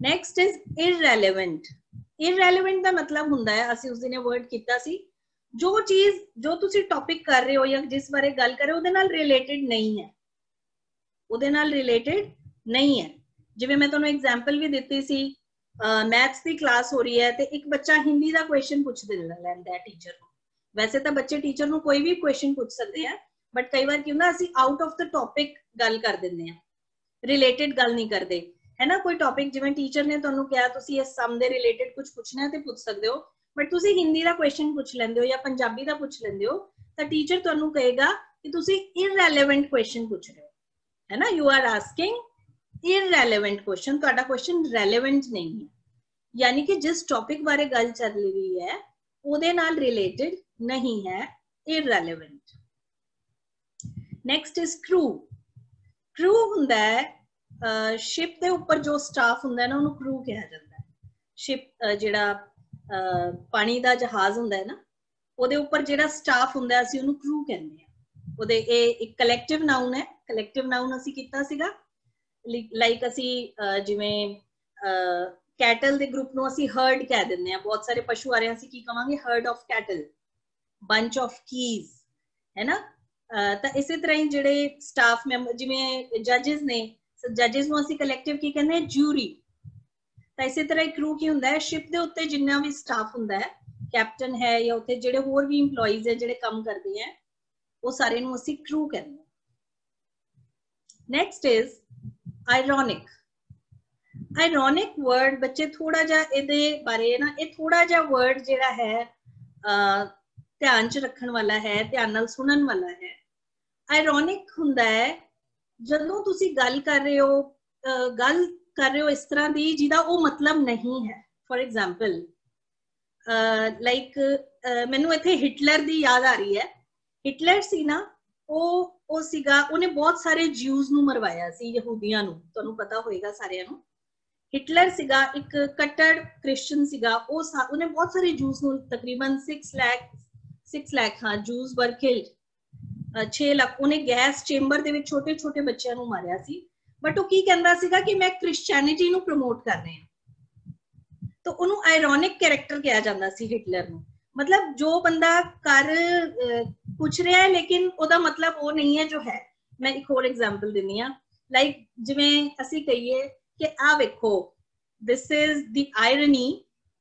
Next is irrelevant. Irrelevant का मतलब हुंदा है, असी उस दिन वर्ड कीता सी, जो चीज जो तुसी टॉपिक कर रहे हो या जिस बारे गल कर रहे हो उहदे नाल रिलेटेड नहीं है, उहदे नाल रिलेटेड नहीं है। जिवें मैं तुहानू एग्जांपल भी दित्ती सी, मैथ्स की क्लास हो रही है ते एक बच्चा हिंदी का क्वेश्चन पूछ लैंदा है टीचर को। वैसे तो बच्चे टीचर को कोई भी क्वेश्चन पूछ सकते हैं, बट कई बार की हुंदा असी आउट ऑफ द टॉपिक गल कर दिंदे हैं, रिलेटेड गल नहीं करते है ना। कोई टॉपिक जिवें टीचर ने तुहानू कहा तुसी इस सम दे रिलेटेड कुछ पूछना है तो पूछ सकते हो, बट तुसी हिंदी का क्वेश्चन पूछ लेंदे हो या पंजाबी का पूछ लेंदे हो तो टीचर तुहानू कहेगा कि तुसी इररेलेवेंट क्वेश्चन पूछ रहे हो, है ना। You are asking irrelevant question, तुहाडा क्वेश्चन रेलेवेंट नहीं है, यानी कि जिस टॉपिक बारे गल चल रही है उहदे नाल रिलेटेड नहीं है, irrelevant. Next is crew. Crew हुंदा है शिप के ऊपर जो स्टाफ हुंदा है ना उन्होंने क्रू कहा जाता है। शिप जिहड़ा पानी का जहाज हुंदा है ना उहदे ऊपर जिहड़ा स्टाफ हुंदा है असीं उहनूं क्रू कहंदे आ। उहदे एक कलैक्टिव नाउन है, कलैक्टिव नाउन असीं कीता सीगा, लाइक असीं जिवें कैटल दे ग्रुप नूं असीं हर्ड कह दिंदे आ। बहुत सारे पशु आ रहे हैं, असीं की कहांगे herd of cattle, bunch of keys, है ना। तो इसी तरह ही जिहड़े स्टाफ मैंबर जिवें जजिस ने, जजिस नूं असीं कलैक्टिव की कहंदे आ, जूरी। तो इसी तरह क्रू की हुंदा है, शिप दे उत्ते जिन्ना भी स्टाफ हुंदा है कैप्टन है या उत्थे जिहड़े होर भी इंप्लॉइज है जिहड़े काम करते हैं वो सारे नूं असीं क्रू कहंदे हां। Next is ironic. Ironic word बच्चे थोड़ा जा इहदे बारे ना, ये थोड़ा जा वर्ड जिहड़ा है ध्यान च रखण वाला है, ध्यान नाल सुनन वाला है। आयरॉनिक हुंदा है जदों तुसीं गल कर रहे हो इस तरह दी जिहदा वो मतलब नहीं है। फॉर एग्जाम्पल लाइक मैनू इत्थे हिटलर दी याद आ रही है। हिटलर सी ना, ਉਹ ਸੀਗਾ, ਉਹਨੇ ਬਹੁਤ ਸਾਰੇ ਜਿਊਜ਼ ਨੂੰ ਮਰਵਾਇਆ ਸੀ, ਯਹੂਦੀਆਂ ਨੂੰ, ਤੁਹਾਨੂੰ ਪਤਾ ਹੋਏਗਾ ਸਾਰਿਆਂ ਨੂੰ। ਹਿਟਲਰ ਸੀਗਾ ਇੱਕ ਕੱਟੜ ਕ੍ਰਿਸਚੀਅਨ ਸੀਗਾ, ਉਹਨੇ ਬਹੁਤ ਸਾਰੇ ਜੂਸ ਨੂੰ ਤਕਰੀਬਨ 6 ਲੱਖ ਹਾਂ ਜੂਸ ਵਰ ਕਿਲਡ, 6 ਲੱਖ ਉਹਨੇ ਗੈਸ ਚੇਂਬਰ ਦੇ ਵਿੱਚ ਛੋਟੇ ਛੋਟੇ ਬੱਚਿਆਂ ਨੂੰ ਮਾਰਿਆ ਸੀ। ਬਟ ਉਹ ਕੀ ਕਹਿੰਦਾ ਸੀਗਾ ਕਿ ਮੈਂ ਕ੍ਰਿਸਚੀਅਨਿਟੀ ਨੂੰ ਪ੍ਰਮੋਟ ਕਰ ਰਿਹਾ, ਤਾਂ ਉਹਨੂੰ ਆਇਰੋਨਿਕ ਕੈਰੈਕਟਰ ਕਿਹਾ ਜਾਂਦਾ ਸੀ ਹਿਟਲਰ ਨੂੰ। मतलब जो बंदा कर कुछ रहा है लेकिन ओदा मतलब वो नहीं है जो है। मैं एक और एग्जांपल देनी हां, लाइक जिवें असीं कहिए कि आ वेखो this is the irony,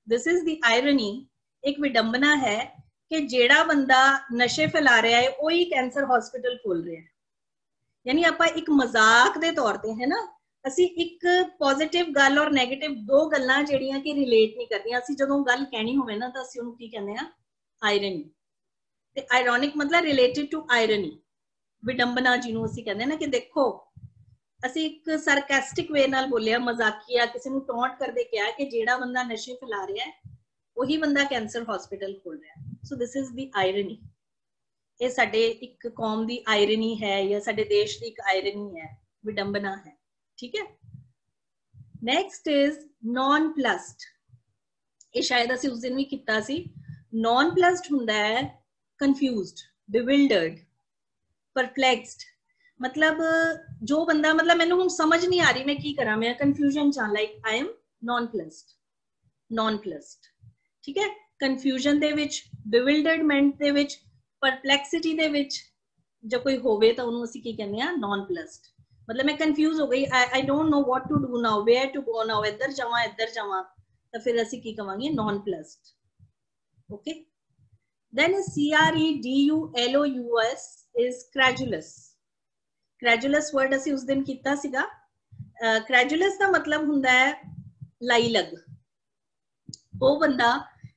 this is the irony, एक विडंबना है कि जेड़ा बंदा नशे फैला रहा है वही कैंसर हॉस्पिटल खोल रहा है। यानी आपां एक मजाक दे तौर ते है ना, ਅਸੀਂ ਇੱਕ ਪੋਜ਼ਿਟਿਵ ਗੱਲ ਔਰ ਨੈਗੇਟਿਵ ਦੋ ਗੱਲਾਂ ਜਿਹੜੀਆਂ ਕਿ ਰਿਲੇਟ ਨਹੀਂ ਕਰਦੀਆਂ, ਅਸੀਂ ਜਦੋਂ ਗੱਲ ਕਹਿਣੀ ਹੋਵੇ ਨਾ ਤਾਂ ਅਸੀਂ ਉਹਨੂੰ ਕੀ ਕਹਿੰਦੇ ਆ, ਆਇਰਨੀ। ਤੇ ਆਇਰੋਨਿਕ ਮਤਲਬ ਰਿਲੇਟਡ ਟੂ ਆਇਰਨੀ, ਵਿਡੰਬਨਾ ਜਿਹਨੂੰ ਅਸੀਂ ਕਹਿੰਦੇ ਨਾ, ਕਿ ਦੇਖੋ ਅਸੀਂ ਇੱਕ ਸਰਕੈਸਟਿਕ ਵੇ ਨਾਲ ਬੋਲਿਆ, ਮਜ਼ਾਕੀਆ, ਕਿਸੇ ਨੂੰ ਟੌਂਟ ਕਰਦੇ ਕਿਹਾ ਕਿ ਜਿਹੜਾ ਬੰਦਾ ਨਸ਼ੇ ਫੈਲਾ ਰਿਹਾ ਹੈ ਉਹੀ ਬੰਦਾ ਕੈਂਸਰ ਹਸਪੀਟਲ ਖੋਲ ਰਿਹਾ। ਸੋ ਦਿਸ ਇਜ਼ ਦੀ ਆਇਰਨੀ। ਇਹ ਸਾਡੇ ਇੱਕ ਕੌਮ ਦੀ ਆਇਰਨੀ ਹੈ ਜਾਂ ਸਾਡੇ ਦੇਸ਼ ਦੀ ਇੱਕ ਆਇਰਨੀ ਹੈ, ਵਿਡੰਬਨਾ ਹੈ। ठीक है। Next is non plussed. ये शायद असीं उस दिन भी कीता सी। नॉन प्लस्ड हुंदा है कंफ्यूज्ड, bewildered, perplexed। मतलब जो बंदा, मतलब मैनूं हुण समझ नहीं आ रही मैं की करा, मैं कंफ्यूजन च, like I am non plussed, non plussed. ठीक है। कंफ्यूजन दे विच, bewilderment दे विच, परप्लैक्सिटी दे विच जो कोई होवे तां उहनूं असीं की कहंदे आ, नॉन प्लस्ड। मतलब मैं कंफ्यूज हो गई, I don't know what to do now, where to go now, इधर जावां तो फिर ਅਸੀਂ ਕੀ ਕਵਾਂਗੇ, nonplussed. Okay. Then CREDULOUS is credulous। credulous word ਅਸੀਂ ਉਸ ਦਿਨ ਕੀਤਾ ਸੀਗਾ। credulous ਦਾ ਮਤਲਬ ਹੁੰਦਾ ਹੈ ਲਾਈਲਗ। ਉਹ ਬੰਦਾ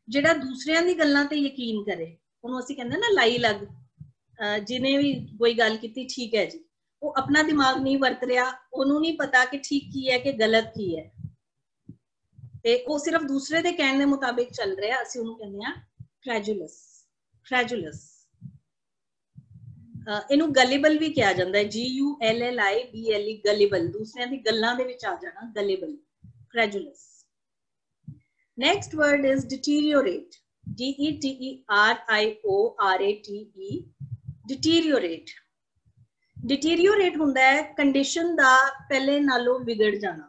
ਜਿਹੜਾ ਦੂਸਰਿਆਂ ਦੀ ਗੱਲਾਂ ਤੇ ਯਕੀਨ ਕਰੇ ਉਹਨੂੰ ਅਸੀਂ ਕਹਿੰਦੇ ਨਾ ਲਾਈਲਗ। ਜਿਹਨੇ ਵੀ ਕੋਈ ਗੱਲ ਕੀਤੀ, ਠੀਕ ਹੈ ਜੀ, वो अपना दिमाग नहीं वरत रहा, ਉਹਨੂੰ नहीं पता कि ठीक की है कि गलत की है, ते वो सिर्फ दूसरे दे कहने दे मुताबिक चल रहा, ਅਸੀਂ ਉਹਨੂੰ ਕਹਿੰਦੇ ਆ credulous। credulous ਇਹਨੂੰ ਗਲਿਬਲ ਵੀ ਕਿਹਾ ਜਾਂਦਾ ਹੈ, GULLIBLE, ਗਲਿਬਲ, ਦੂਸਰਿਆਂ ਦੀ ਗੱਲਾਂ ਦੇ ਵਿੱਚ ਆ ਜਾਣਾ, ਗਲਿਬਲ, credulous। next word is deteriorate, DETERIORATE, deteriorate। Deteriorate हुंदा है कंडीशन दा पहले नालों बिगड़ जाना।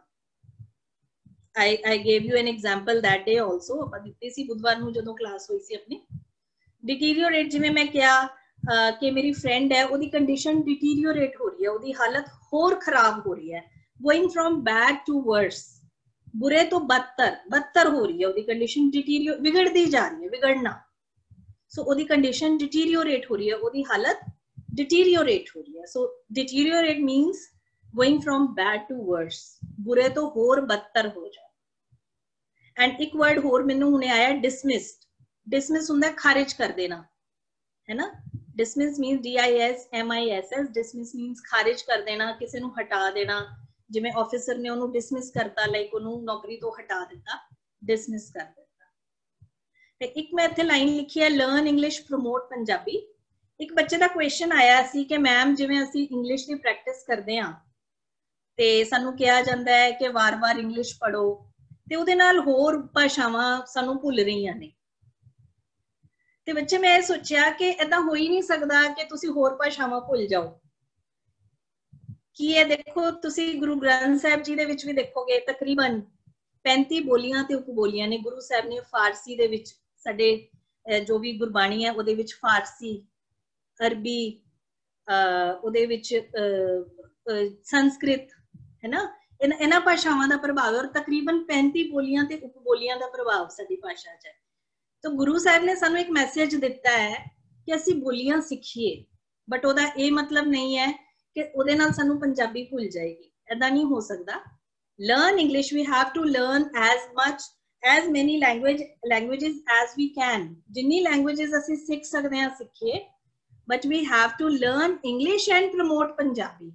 I gave you an example that day also, ਆਪਾਂ ਦਿੱਤੀ ਸੀ ਬੁੱਧਵਾਰ ਨੂੰ ਜਦੋਂ ਕਲਾਸ ਹੋਈ ਸੀ ਆਪਣੀ। डिटीरियोरेट जिवें मैं कहा कि मेरी फ्रेंड है, ਉਹਦੀ कंडीशन डिटीरियोरेट हो रही है, ਉਹਦੀ हालत होर खराब हो रही है, going from bad to worse, बुरे तो बदतर हो रही है, ਉਹਦੀ कंडीशन बिगड़ती जा रही है, बिगड़ना। सो ਉਹਦੀ कंडीशन डिटीरियोरेट हो रही है, ਉਹਦੀ हालत डिटीरियोरेट हो रही है। So deteriorate means going from bad to worse, बुरे तो होर बदतर हो जाए। एंड एक वर्ड होर मैनू हुणे आया, डिसमिस्ड। डिसमिस हुंदा खारिज कर देना, है ना। Dismiss means DISMISS, dismiss means खारिज कर देना, किसी नू हटा देना। जिवें ऑफिसर ने उन्होंने डिसमिस करता, लाइक उन्होंने नौकरी तो हटा दिता, डिसमिस कर दिता। ते एक मैं इत्थे लाइन लिखी है, लर्न इंग्लिश प्रमोट पंजाबी। एक बच्चे का क्वेश्चन आया सी कि मैम जिवें असीं इंग्लिश की प्रैक्टिस करते हैं ते सानू कहा जाता है कि वार वार इंग्लिश पढ़ो, ते उहदे नाल होर भाषावां सानू भुल रहीआं ने। ते बच्चे मैं सोचिया कि इदां हो ही नहीं सकता कि तुसीं होर भाषावां भुल जाओ। की है, देखो तुसीं गुरु ग्रंथ साहिब जी दे विच भी देखोगे तकरीबन 35 बोलियां ते उपबोलियां ने। गुरु साहिब ने फारसी दे विच, साडे जो भी गुरबाणी है उहदे विच फारसी, अरबी, ਉਹਦੇ ਵਿੱਚ ਸੰਸਕ੍ਰਿਤ, है ना, ਇਹਨਾਂ ਭਾਸ਼ਾਵਾਂ ਦਾ ਪ੍ਰਭਾਵ, ਔਰ ਤਕਰੀਬਨ 35 ਬੋਲੀਆਂ ਤੇ ਉਪਬੋਲੀਆਂ ਦਾ ਪ੍ਰਭਾਵ ਸਾਡੀ ਭਾਸ਼ਾ 'ਚ ਹੈ। तो गुरु साहब ने सानू एक मैसेज दिता है कि असी बोलियां सीखिए, बट ओदा ये मतलब नहीं है कि ओदे नाल सानू पंजाबी भूल जाएगी। ऐदा नहीं हो सकता। Learn English, we have to learn as many languages as we can। जिन्नी languages असी सीख सकते हैं सीखिए, but we have to learn English and promote Punjabi।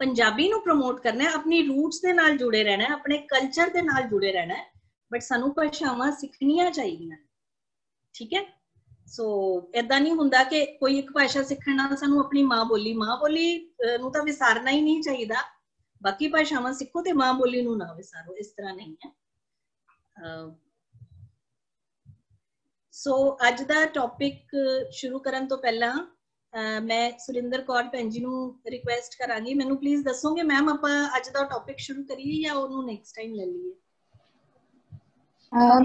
Punjabi नू प्रमोट करना है, अपनी रूट्स दे नाल जुड़े रहना है, अपने कल्चर दे नाल जुड़े रहना है, बट सानू भाषावां सीखनियां चाहिए। ठीक है। सो ऐदा नहीं हुंदा कि कोई एक भाषा सीखण नाल सानू अपनी माँ बोली नू तां विसारना ही नहीं चाहिए। बाकी भाषावां सीखो ते माँ बोली नू ना विसारो, इस तरह नहीं है। सो अज दा टॉपिक शुरू करन तो पहला मैं सुरिंदर कौर भैन जी नू रिक्वेस्ट करांगी, मैनू प्लीज दसोगे मैम आपां अज दा टॉपिक शुरू करिए या ओनू नेक्स्ट टाइम ले लईए?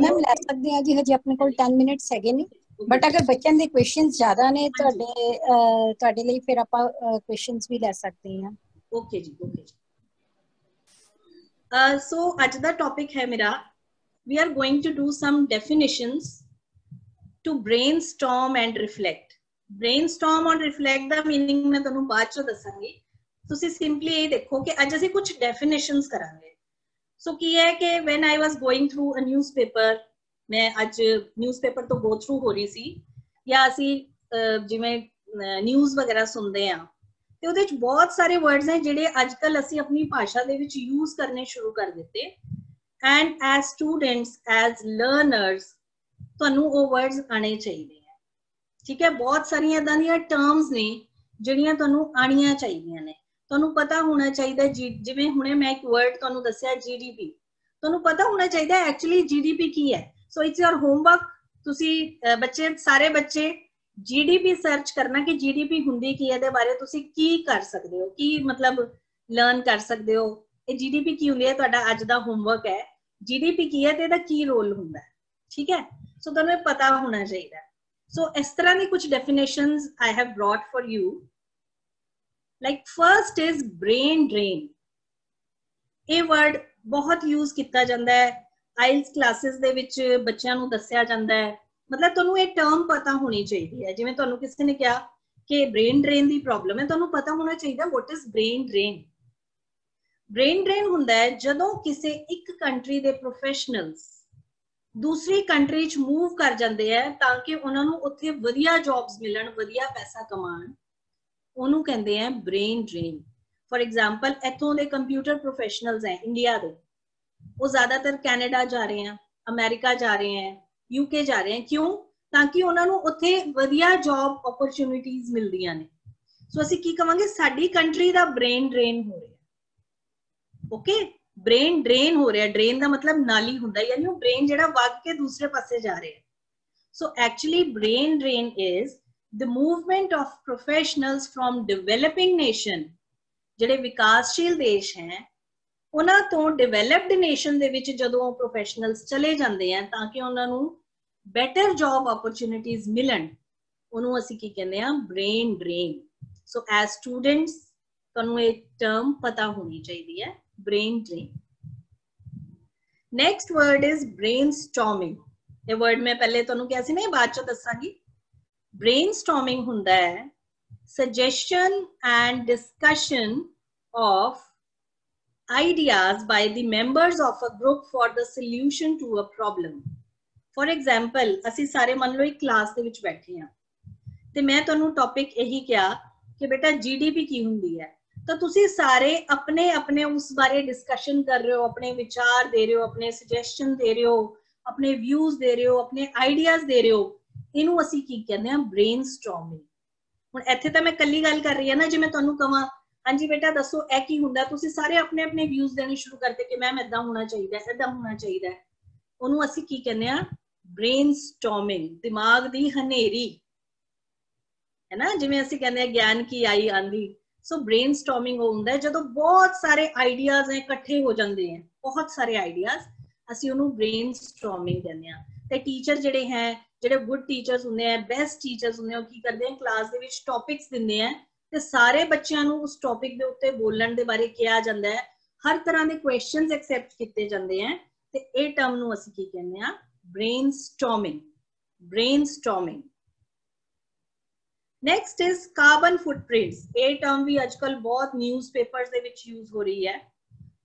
मैम ले सकते हैं जी, हजे अपने कोल 10 मिनट्स हैगे ने, बट अगर बच्चों दे क्वेश्चंस ज्यादा ने ਤੁਹਾਡੇ ਲਈ ਫਿਰ ਆਪਾਂ क्वेश्चंस भी ले सकते हैं। ओके जी, ओके जी। सो अज दा टॉपिक है मेरा, we are going to do some definitions to brainstorm and reflect. Brainstorm और रिफ्लेक्ट दा मीनिंग मैं तुहानू बाद चों दसांगी। तुसीं सिंपली ये देखो कि अज असीं कुछ डेफिनेशंस करांगे। सो की है कि when I was going through a newspaper, मैं अज न्यूज़पेपर तो गो थ्रू हो रही सी, या असी जिवें न्यूज़ वगैरह सुनते हैं तो उहदे च बहुत सारे वर्ड्स हैं जिहड़े अजकल असी अपनी भाषा दे विच यूज करने शुरू कर दिते। And as students, as learners, तुहानू वो वर्ड्स आने चाहिए। ठीक है। बहुत सारियां इदां दीयां टर्म्स ने जिहड़ियां तुहानू आनियां चाहिए ने। तुहानू पता होना चाहिए, जिवें हुणे मैं एक वर्ड तुहानू दस्सिया जीडीपी, तुहानू पता होना चाहिए एक्चुअली जीडीपी की है। So it's your homework. तुसी बच्चे, सारे बच्चे जीडीपी सर्च करना कि जीडीपी हुंदी की है, दे बारे तुसी की कर सकते हो, की मतलब लर्न कर सकते हो। ये जीडीपी की हुंदी है, तुहाडा अज दा होमवर्क है। जीडीपी की है ते इहदा की रोल हुंदा है। ठीक है। सो तुहानू पता होना चाहिए। सो इस तरह की कुछ definitions I have brought for you. Like first is brain drain. ये वर्ड बहुत यूज किया जाता है, आइल्स क्लासेस दे विच बच्चों नू दस्सिया जाता है। मतलब तुहानू ये टर्म पता होनी चाहिए है। जिवें तुहानू किसी ने कहा कि ब्रेन ड्रेन की प्रॉब्लम है, तुहानू पता होना चाहिए what is brain drain. Brain drain हुंदा है जदों किसी एक कंट्री दे प्रोफेशनल्स दूसरी कंट्री च मूव कर जाते हैं ताकि उन्होंने उत्थे वधिया जॉब्स मिलन, वधिया पैसा कमान, उन्होंने कहते हैं ब्रेन ड्रेन। फॉर एग्जाम्पल इत्थों दे कंप्यूटर प्रोफेशनल्स हैं इंडिया दे, वो ज्यादातर कैनेडा जा रहे हैं, अमेरिका जा रहे हैं, यूके जा रहे हैं। क्यों? ताकि उन्होंने उत्थे वधिया जॉब अपॉर्चुनिटीज मिलदियां ने। सो असीं की कहांगे, साडी कंट्री दा ब्रेन ड्रेन हो रहा है। ओके, ब्रेन ड्रेन हो रहा है। ड्रेन का मतलब नाली हुंदा, यानी वो ब्रेन जिहड़ा वग के दूसरे पासे जा रहा है। So actually brain drain is the movement of professionals from developing nation, जिहड़े विकासशील देश हैं उन्हां तो डेवलप्ड नेशन दे विच जदों प्रोफेशनल्स चले जाते हैं ताकि उन्हां नूं बेटर जॉब अपॉर्चुनिटीज मिलन, उन्होंने असीं की कहते हैं brain drain. So as students तुहानूं ये टर्म पता होनी चाहिए है, brain drain. Next word is brainstorming. ये वर्ड मैं पहले तुहानूं कहा सी ना, बाद चों दस्सांगी। ब्रेनस्टॉर्मिंग हुंदा है suggestion and discussion of ideas by the members of a group for the solution to a problem. For example, असी सारे मान लो एक क्लास दे विच बैठे हैं ते मैं तुहानू टॉपिक यही कहा कि बेटा जीडीपी की हुंदी है, तो तुसी सारे अपने अपने उस बारे डिस्कशन कर रहे हो, अपने विचार दे रहे हो, अपने सजेशन दे रहे हो, अपने व्यूज दे रहे हो, अपने आइडियाज दे रहे हो। इनू असी की कहते हैं ब्रेनस्टॉर्मिंग। हुण इत्थे तां मैं कल्ली गल कर रही है ना, जे मैं तुहानू कहां हाँ जी बेटा दसो ए की हुंदा, तुसी सारे अपने अपने व्यूज देने शुरू करते कि मैम इदां होना चाहिए, इदां होना चाहिए। उहनू असी की कहने आ ब्रेनस्टॉर्मिंग, दिमाग दी हनेरी है ना, जिवें असी कहने आ ज्ञान की आई आंधी। सो ब्रेनस्टॉर्मिंग हुंदा है जदों बहुत सारे आइडियाज इकट्ठे हो जाते हैं, बहुत सारे आइडियाज, असी उहनू ब्रेनस्टॉर्मिंग कहने आ। ते टीचर जिहड़े हैं, जिहड़े गुड टीचर्स हुंदे हैं, बेस्ट टीचर्स हुंदे हैं, की करदे हैं क्लास दे विच टॉपिक्स दिंदे हैं ते सारे बच्चों को उस टॉपिक के उत्ते बोलण दे बारे कहा जाता है, हर तरह के क्वेश्चंस एक्सेप्ट किए जाते हैं, ते इह टर्म नूं असीं की कहने आ brainstorming, brainstorming. Next is carbon footprints. ये term भी आजकल बहुत newspapers ਦੇ ਵਿੱਚ use ਹੋ ਰਹੀ है।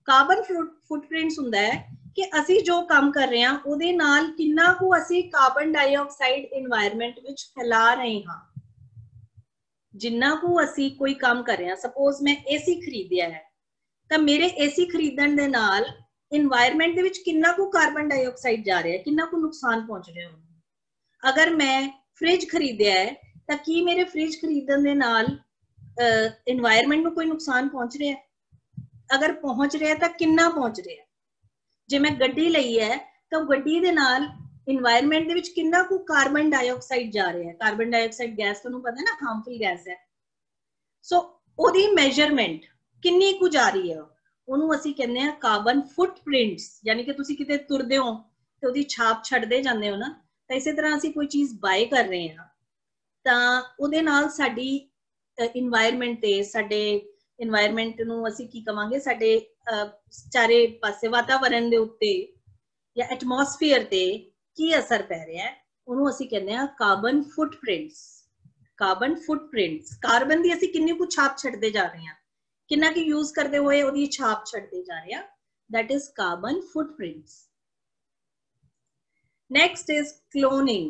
Carbon footprints ਹੁੰਦਾ है कि ਅਸੀਂ ਜੋ ਕੰਮ ਕਰ ਰਹੇ ਹਾਂ ਉਹਦੇ ਨਾਲ ਕਿੰਨਾ ਕੁ ਅਸੀਂ ਕਾਰਬਨ ਡਾਈਆਕਸਾਈਡ এনवायरमेंट ਵਿੱਚ ਫੈਲਾ ਰਹੇ ਹਾਂ। ਜਿੰਨਾ ਕੁ ਅਸੀਂ ਕੋਈ ਕੰਮ ਕਰ ਰਹੇ ਹਾਂ, ਸਪੋਜ਼ ਮੈਂ ਏਸੀ ਖਰੀਦਿਆ ਹੈ ਤਾਂ ਮੇਰੇ ਏਸੀ ਖਰੀਦਣ ਦੇ ਨਾਲ এনवायरमेंट ਦੇ ਵਿੱਚ ਕਿੰਨਾ ਕੁ ਕਾਰਬਨ ਡਾਈਆਕਸਾਈਡ ਜਾ ਰਿਹਾ ਹੈ, ਕਿੰਨਾ ਕੁ ਨੁਕਸਾਨ ਪਹੁੰਚ ਰਿਹਾ ਹੈ। ਅਗਰ ਮੈਂ ਫ੍ਰਿਜ ਖਰੀਦਿਆ ਹੈ ਤਾਂ ਕੀ ਮੇਰੇ ਫ੍ਰਿਜ ਖਰੀਦਣ ਦੇ ਨਾਲ এনवायरमेंट ਨੂੰ ਕੋਈ ਨੁਕਸਾਨ ਪਹੁੰਚ ਰਿਹਾ ਹੈ? ਅਗਰ ਪਹੁੰਚ ਰਿਹਾ ਤਾਂ ਕਿੰਨਾ ਪਹੁੰਚ ਰਿਹਾ? ਜੇ ਮੈਂ ਗੱਡੀ ਲਈ ਹੈ ਤਾਂ ਗੱਡੀ ਦੇ ਨਾਲ এনवायरमेंट ਦੇ ਵਿੱਚ ਕਿੰਨਾ ਕੁ ਕਾਰਬਨ ਡਾਈਆਕਸਾਈਡ ਜਾ ਰਿਹਾ ਹੈ। ਕਾਰਬਨ ਡਾਈਆਕਸਾਈਡ ਗੈਸ ਤੁਹਾਨੂੰ ਪਤਾ ਹੈ ਨਾ, ਹਾਰਮਫੁਲ ਗੈਸ ਹੈ। ਸੋ ਉਹਦੀ ਮੈਜ਼ਰਮੈਂਟ ਕਿੰਨੀ ਕੁ ਜਾ ਰਹੀ ਹੈ, ਉਹਨੂੰ ਅਸੀਂ ਕਹਿੰਦੇ ਆ ਕਾਰਬਨ ਫੁੱਟਪ੍ਰਿੰਟਸ। ਯਾਨੀ ਕਿ ਤੁਸੀਂ ਕਿਤੇ ਤੁਰਦੇ ਹੋ ਤੇ ਉਹਦੀ ਛਾਪ ਛੱਡਦੇ ਜਾਂਦੇ ਹੋ ਨਾ, ਤਾਂ ਇਸੇ ਤਰ੍ਹਾਂ ਅਸੀਂ ਕੋਈ ਚੀਜ਼ ਬਾਏ ਕਰ ਰਹੇ ਹਾਂ ਤਾਂ ਉਹਦੇ ਨਾਲ ਸਾਡੀ এনवायरमेंट ਤੇ ਸਾਡੇ এনवायरमेंट ਨੂੰ ਅਸੀਂ ਕੀ ਕਵਾਂਗੇ, ਸਾਡੇ ਚਾਰੇ ਪਾਸੇ ਵਾਤਾਵਰਣ ਦੇ ਉੱਤੇ ਜਾਂ ਐਟਮੋਸਫੀਅਰ ਤੇ ਕੀ ਅਸਰ ਪੈ ਰਿਹਾ ਹੈ, ਉਹਨੂੰ ਅਸੀਂ ਕਹਿੰਦੇ ਆ carbon footprints. Carbon footprints, carbon ਦੀ ਅਸੀਂ ਕਿੰਨੀ ਕੁ ਛਾਪ ਛੱਡਦੇ ਜਾ ਰਹੇ ਹਾਂ, ਕਿੰਨਾ ਕਿ ਯੂਜ਼ ਕਰਦੇ ਹੋਏ ਉਹਦੀ ਛਾਪ ਛੱਡਦੇ ਜਾ ਰਹੇ ਹਾਂ, that is carbon footprints. Next is cloning.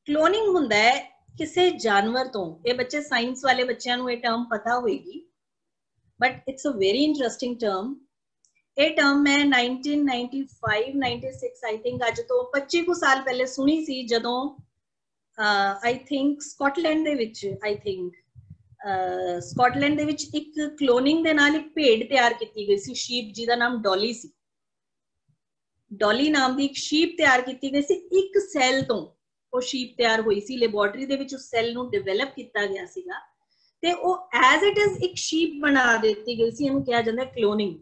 Cloning ਹੁੰਦਾ ਹੈ ਕਿਸੇ ਜਾਨਵਰ ਤੋਂ। ਇਹ ਬੱਚੇ ਸਾਇੰਸ ਵਾਲੇ ਬੱਚਿਆਂ ਨੂੰ ਇਹ ਟਰਮ ਪਤਾ ਹੋਏਗੀ, but it's a very interesting term. ਇਹ ਟਰਮ ਮੈਂ 1995-96 I think ਅੱਜ ਤੋਂ 25 ਕੁ ਸਾਲ ਪਹਿਲੇ ਸੁਣੀ ਸੀ, ਜਦੋਂ I think ਸਕਾਟਲੈਂਡ ਦੇ ਵਿੱਚ ਸਕਾਟਲੈਂਡ ਦੇ ਵਿੱਚ ਇੱਕ ਕਲੋਨਿੰਗ ਦੇ ਨਾਲ ਇੱਕ ਭੇਡ ਤਿਆਰ ਕੀਤੀ ਗਈ ਸੀ, ਸ਼ੀਪ, ਜਿਹਦਾ ਨਾਮ ਡੋਲੀ ਸੀ। ਡੋਲੀ ਨਾਮ ਦੀ ਇੱਕ ਸ਼ੀਪ ਤਿਆਰ ਕੀਤੀ ਗਈ ਸੀ। ਇੱਕ ਸੈੱਲ ਤੋਂ ਉਹ ਸ਼ੀਪ ਤਿਆਰ ਹੋਈ ਸੀ, ਲੈਬੋਰੇਟਰੀ ਦੇ ਵਿੱਚ ਉਸ ਸੈੱਲ ਨੂੰ ਡਿਵੈਲਪ ਕੀਤਾ ਗਿਆ ਸੀਗਾ ਤੇ ਉਹ ਐਜ਼ ਇਟ ਇਜ਼ ਇੱਕ ਸ਼ੀਪ ਬਣਾ ਦਿੱਤੀ ਗਈ ਸੀ। ਇਹਨੂੰ ਕਿਹਾ ਜਾਂਦਾ ਕਲੋਨਿੰਗ।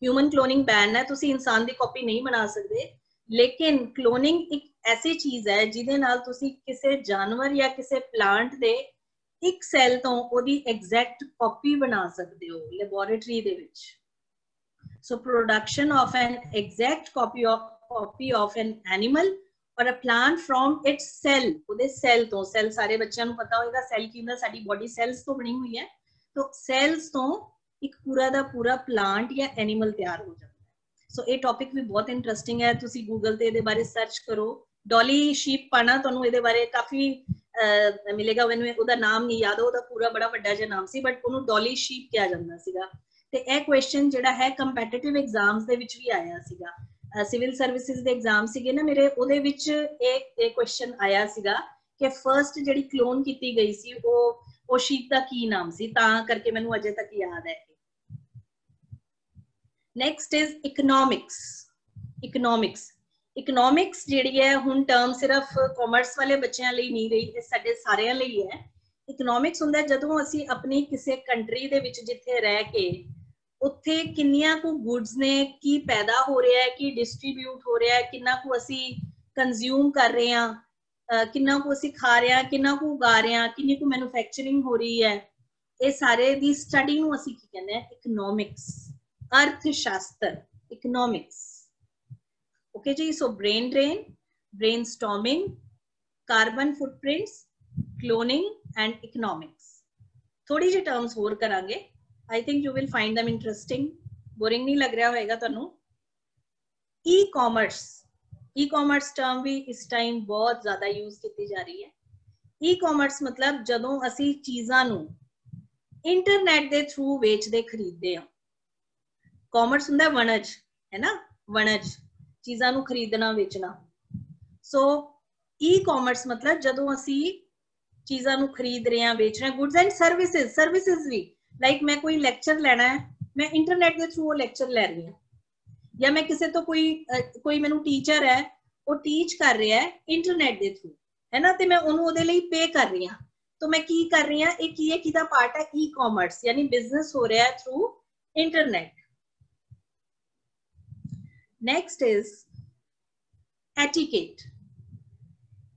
ਹਿਊਮਨ ਕਲੋਨਿੰਗ ਬੈਨ ਹੈ, ਤੁਸੀਂ ਇਨਸਾਨ ਦੀ ਕਾਪੀ ਨਹੀਂ ਬਣਾ ਸਕਦੇ, ਲੇਕਿਨ ਕਲੋਨਿੰਗ ਇੱਕ ਐਸੀ ਚੀਜ਼ ਹੈ ਜਿਹਦੇ ਨਾਲ ਤੁਸੀਂ ਕਿਸੇ ਜਾਨਵਰ ਜਾਂ ਕਿਸੇ ਪਲਾਂਟ ਦੇ ਇੱਕ ਸੈੱਲ ਤੋਂ ਉਹਦੀ ਐਗਜ਼ੈਕਟ ਕਾਪੀ ਬਣਾ ਸਕਦੇ ਹੋ ਲੈਬੋਰੇਟਰੀ ਦੇ ਵਿੱਚ। So production of an exact copy of an animal or a plant from its cell, ਉਹਦੇ ਸੈੱਲ ਤੋਂ। ਸੈੱਲ ਸਾਰੇ ਬੱਚਿਆਂ ਨੂੰ ਪਤਾ ਹੋਏਗਾ ਸੈੱਲ ਕੀ ਹੁੰਦਾ, ਸਾਡੀ ਬੋਡੀ ਸੈਲਸ ਤੋਂ ਬਣੀ ਹੋਈ ਹੈ। ਤਾਂ ਸੈਲਸ ਤੋਂ ਇੱਕ ਪੂਰਾ ਦਾ ਪੂਰਾ ਪਲਾਂਟ ਜਾਂ ਐਨੀਮਲ ਤਿਆਰ ਹੋ ਜਾਂਦਾ ਹੈ। ਸੋ ਇਹ ਟੌਪਿਕ ਵੀ ਬਹੁਤ ਇੰਟਰਸਟਿੰਗ ਹੈ, ਤੁਸੀਂ ਗੂਗਲ ਤੇ ਇਹਦੇ ਬਾਰੇ ਸਰਚ ਕਰੋ। ਡੋਲੀ ਸ਼ੀਪ ਪਾਣਾ ਤੁਹਾਨੂੰ ਇਹਦੇ ਬਾਰੇ ਕਾਫੀ ਮਿਲੇਗਾ। ਮੈਨੂੰ ਉਹਦਾ ਨਾਮ ਨਹੀਂ ਯਾਦ, ਉਹਦਾ ਪੂਰਾ ਬੜਾ ਵੱਡਾ ਜਿਹਾ ਨਾਮ ਸੀ, ਬਟ ਉਹਨੂੰ ਡੋਲੀ ਸ਼ੀਪ ਕਿਹਾ ਜਾਂਦਾ ਸੀਗਾ। ਤੇ ਇਹ ਕੁਐਸਚਨ ਜਿਹੜਾ ਹੈ ਕੰਪੀਟੀਟਿਵ ਐਗਜ਼ਾਮਸ ਦੇ ਵਿੱਚ ਵੀ ਆਇਆ ਸੀਗਾ। ਸਿਵਲ ਸਰਵਿਸਿਜ਼ ਦੇ ਐਗਜ਼ਾਮ ਸੀਗੇ ਨਾ ਮੇਰੇ, ਉਹਦੇ ਵਿੱਚ ਇਹ ਕੁਐਸਚਨ ਆਇਆ ਸੀਗਾ ਕਿ ਫਰਸਟ ਜਿਹੜੀ ਕਲੋਨ ਕੀਤੀ ਗਈ ਸੀ ਉਹ ਸ਼ੀਪ ਦਾ ਕੀ ਨਾਮ ਸੀ, ਤਾਂ ਕਰਕੇ ਮੈਨੂੰ ਅਜੇ ਤੱਕ ਯਾਦ ਹੈ। Next is economics. ਇਕਨੋਮਿਕਸ ਜਿਹੜੀ ਹੈ ਹੁਣ ਟਰਮ ਸਿਰਫ ਕਾਮਰਸ ਵਾਲੇ ਬੱਚਿਆਂ ਲਈ ਨਹੀਂ ਰਹੀ, ਇਹ ਸਾਡੇ ਸਾਰਿਆਂ ਲਈ ਹੈ। ਇਕਨੋਮਿਕਸ ਹੁੰਦਾ ਜਦੋਂ ਅਸੀਂ ਆਪਣੀ ਕਿਸੇ ਕੰਟਰੀ ਦੇ ਵਿੱਚ ਜਿੱਥੇ ਰਹਿ ਕੇ ਉੱਥੇ ਕਿੰਨੀਆਂ ਕੁ ਗੁੱਡਸ ਨੇ, ਕੀ ਪੈਦਾ ਹੋ ਰਿਹਾ ਹੈ, ਕੀ ਡਿਸਟ੍ਰੀਬਿਊਟ ਹੋ ਰਿਹਾ ਹੈ, ਕਿੰਨਾ ਕੁ ਅਸੀਂ ਕੰਜ਼ਿਊਮ ਕਰ ਰਹੇ ਹਾਂ, ਕਿੰਨਾ ਕੁ ਅਸੀਂ ਖਾ ਰਹੇ ਹਾਂ, ਕਿੰਨਾ ਕੁ ਉਗਾ ਰਹੇ ਹਾਂ, ਕਿੰਨੀ ਕੁ ਮੈਨੂਫੈਕਚਰਿੰਗ ਹੋ ਰਹੀ ਹੈ, ਇਹ ਸਾਰੇ ਦੀ ਸਟੱਡੀ ਨੂੰ ਅਸੀਂ ਕੀ ਕਹਿੰਦੇ ਹਾਂ, ਇਕਨੋਮਿਕਸ, ਅਰਥ ਸ਼ਾਸਤਰ, ਇਕਨੋਮਿਕਸ। ਓਕੇ ਜੀ, so brain drain, brainstorming, carbon footprints, cloning and economics. थोड़ी जी टर्म्स होर करांगे। I think you will find them interesting. Boring नहीं लग रहा होएगा ਤੁਹਾਨੂੰ। E-commerce टर्म भी इस टाइम बहुत ज़्यादा यूज की जा रही है। E-commerce मतलब ਜਦੋਂ ਅਸੀਂ ਚੀਜ਼ਾਂ ਨੂੰ इंटरनेट ਦੇ थ्रू ਵੇਚਦੇ ਖਰੀਦਦੇ ਹਾਂ। कॉमर्स ਹੁੰਦਾ ਵਣਜ, है ना, ਵਣਜ, ਚੀਜ਼ਾਂ ਨੂੰ ਖਰੀਦਣਾ ਵੇਚਣਾ। सो E-commerce मतलब ਜਦੋਂ ਅਸੀਂ ਚੀਜ਼ਾਂ ਨੂੰ ਖਰੀਦ ਰਹੇ ਹਾਂ, ਵੇਚ ਰਹੇ ਹਾਂ। गुड्स एंड सर्विसेज भी, लाइक मैं कोई लेक्चर लेना है, मैं इंटरनेट के थ्रू वो लेक्चर ले रही हूँ, या मैं किसी तो कोई मैनू टीचर है वो टीच कर रहा है इंटरनेट के थ्रू, है ना, तो मैं उन्होंने ਉਹਦੇ ਲਈ पे कर रही हूँ। तो मैं की कर रही हूँ, एक ये किदा पार्ट है ई-कॉमर्स, यानी बिजनेस हो रहा है through internet. Next is etiquette.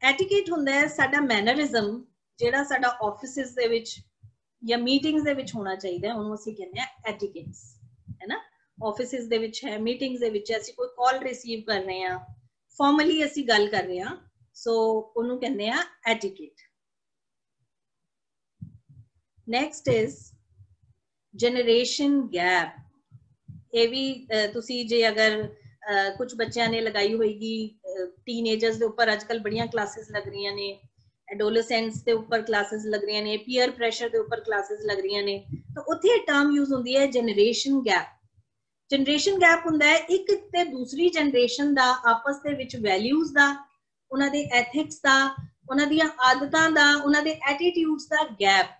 Etiquette ਹੁੰਦਾ ਹੈ ਸਾਡਾ ਮੈਨਰਿਜ਼ਮ, ਜਿਹੜਾ ਸਾਡਾ ਆਫਿਸਿਸ ਦੇ ਵਿੱਚ ਜਾਂ ਮੀਟਿੰਗਸ ਦੇ ਵਿੱਚ ਹੋਣਾ ਚਾਹੀਦਾ ਹੈ, ਉਹਨੂੰ ਅਸੀਂ ਕਹਿੰਦੇ ਆ ਐਟੀਕੇਟਸ, ਹੈ ਨਾ। ਆਫਿਸਿਸ ਦੇ ਵਿੱਚ ਹੈ, ਮੀਟਿੰਗਸ ਦੇ ਵਿੱਚ ਅਸੀਂ ਕੋਈ ਕਾਲ ਰਿਸੀਵ ਕਰ ਰਹੇ ਹਾਂ, ਫਾਰਮਲੀ ਅਸੀਂ ਗੱਲ ਕਰ ਰਹੇ ਹਾਂ, ਸੋ ਉਹਨੂੰ ਕਹਿੰਦੇ ਆ etiquette. Next is generation gap. ਇਹ ਵੀ ਤੁਸੀਂ ਜੇ ਅਗਰ ਕੁਝ ਬੱਚਿਆਂ ਨੇ ਲਗਾਈ ਹੋਏਗੀ ਟੀਨੇਜਰਸ ਦੇ ਉੱਪਰ, ਅੱਜ ਕੱਲ ਬੜੀਆਂ ਕਲਾਸਿਸ ਲੱਗ ਰਹੀਆਂ ਨੇ, ਐਡੋਲੈਸੈਂਟਸ ਦੇ ਉੱਪਰ ਕਲਾਸਿਸ ਲੱਗ ਰਹੀਆਂ ਨੇ, ਪੀਅਰ ਪ੍ਰੈਸ਼ਰ ਦੇ ਉੱਪਰ ਕਲਾਸਿਸ ਲੱਗ ਰਹੀਆਂ ਨੇ, ਤਾਂ ਉੱਥੇ ਇਹ ਟਰਮ ਯੂਜ਼ ਹੁੰਦੀ ਹੈ ਜਨਰੇਸ਼ਨ ਗੈਪ। ਜਨਰੇਸ਼ਨ ਗੈਪ ਹੁੰਦਾ ਹੈ ਇੱਕ ਤੇ ਦੂਸਰੀ ਜਨਰੇਸ਼ਨ ਦਾ ਆਪਸ ਦੇ ਵਿੱਚ ਵੈਲਿਊਜ਼ ਦਾ, ਉਹਨਾਂ ਦੇ ਐਥਿਕਸ ਦਾ, ਉਹਨਾਂ ਦੀਆਂ ਆਦਤਾਂ ਦਾ, ਉਹਨਾਂ ਦੇ ਐਟੀਟਿਊਡਸ ਦਾ ਗੈਪ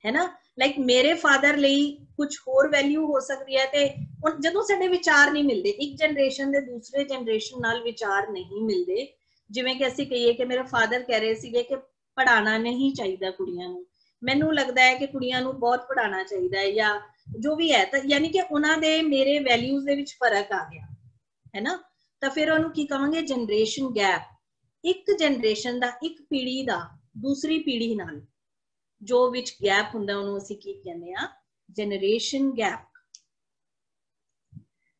ਹੈ ਨਾ। ਲਾਈਕ ਮੇਰੇ ਫਾਦਰ ਲਈ ਕੁਝ ਹੋਰ ਵੈਲਿਊ ਹੋ ਸਕਦੀ ਹੈ, ਤੇ ਜਦੋਂ ਸਾਡੇ ਵਿਚਾਰ ਨਹੀਂ ਮਿਲਦੇ, ਇੱਕ ਜਨਰੇਸ਼ਨ ਦੇ ਦੂਸਰੇ ਜਨਰੇਸ਼ਨ ਨਾਲ ਵਿਚਾਰ ਨਹੀਂ ਮਿਲਦੇ, ਜਿਵੇਂ ਕਿ ਅਸੀਂ ਕਹੀਏ ਕਿ ਮੇਰੇ ਫਾਦਰ ਕਹਿ ਰਹੇ ਸੀਗੇ ਕਿ ਪੜ੍ਹਾਉਣਾ ਨਹੀਂ ਚਾਹੀਦਾ ਕੁੜੀਆਂ ਨੂੰ, ਮੈਨੂੰ ਲੱਗਦਾ ਹੈ ਕਿ ਕੁੜੀਆਂ ਨੂੰ ਬਹੁਤ ਪੜ੍ਹਾਉਣਾ ਚਾਹੀਦਾ ਹੈ, ਜਾਂ ਜੋ ਵੀ ਹੈ, ਤਾਂ ਯਾਨੀ ਕਿ ਉਹਨਾਂ ਦੇ ਮੇਰੇ ਵੈਲਿਊਜ਼ ਦੇ ਵਿੱਚ ਫਰਕ ਆ ਗਿਆ ਹੈ ਨਾ। ਤਾਂ ਫਿਰ ਉਹਨੂੰ ਕੀ ਕਹਾਂਗੇ, ਜਨਰੇਸ਼ਨ ਗੈਪ। ਇੱਕ ਜਨਰੇਸ਼ਨ ਦਾ, ਇੱਕ ਪੀੜ੍ਹੀ ਦਾ ਦੂਸਰੀ ਪੀੜ੍ਹੀ ਨਾਲ ਜੋ ਵਿੱਚ ਗੈਪ ਹੁੰਦਾ, ਉਹਨੂੰ ਅਸੀਂ ਕੀ ਕਹਿੰਦੇ ਆ, generation gap.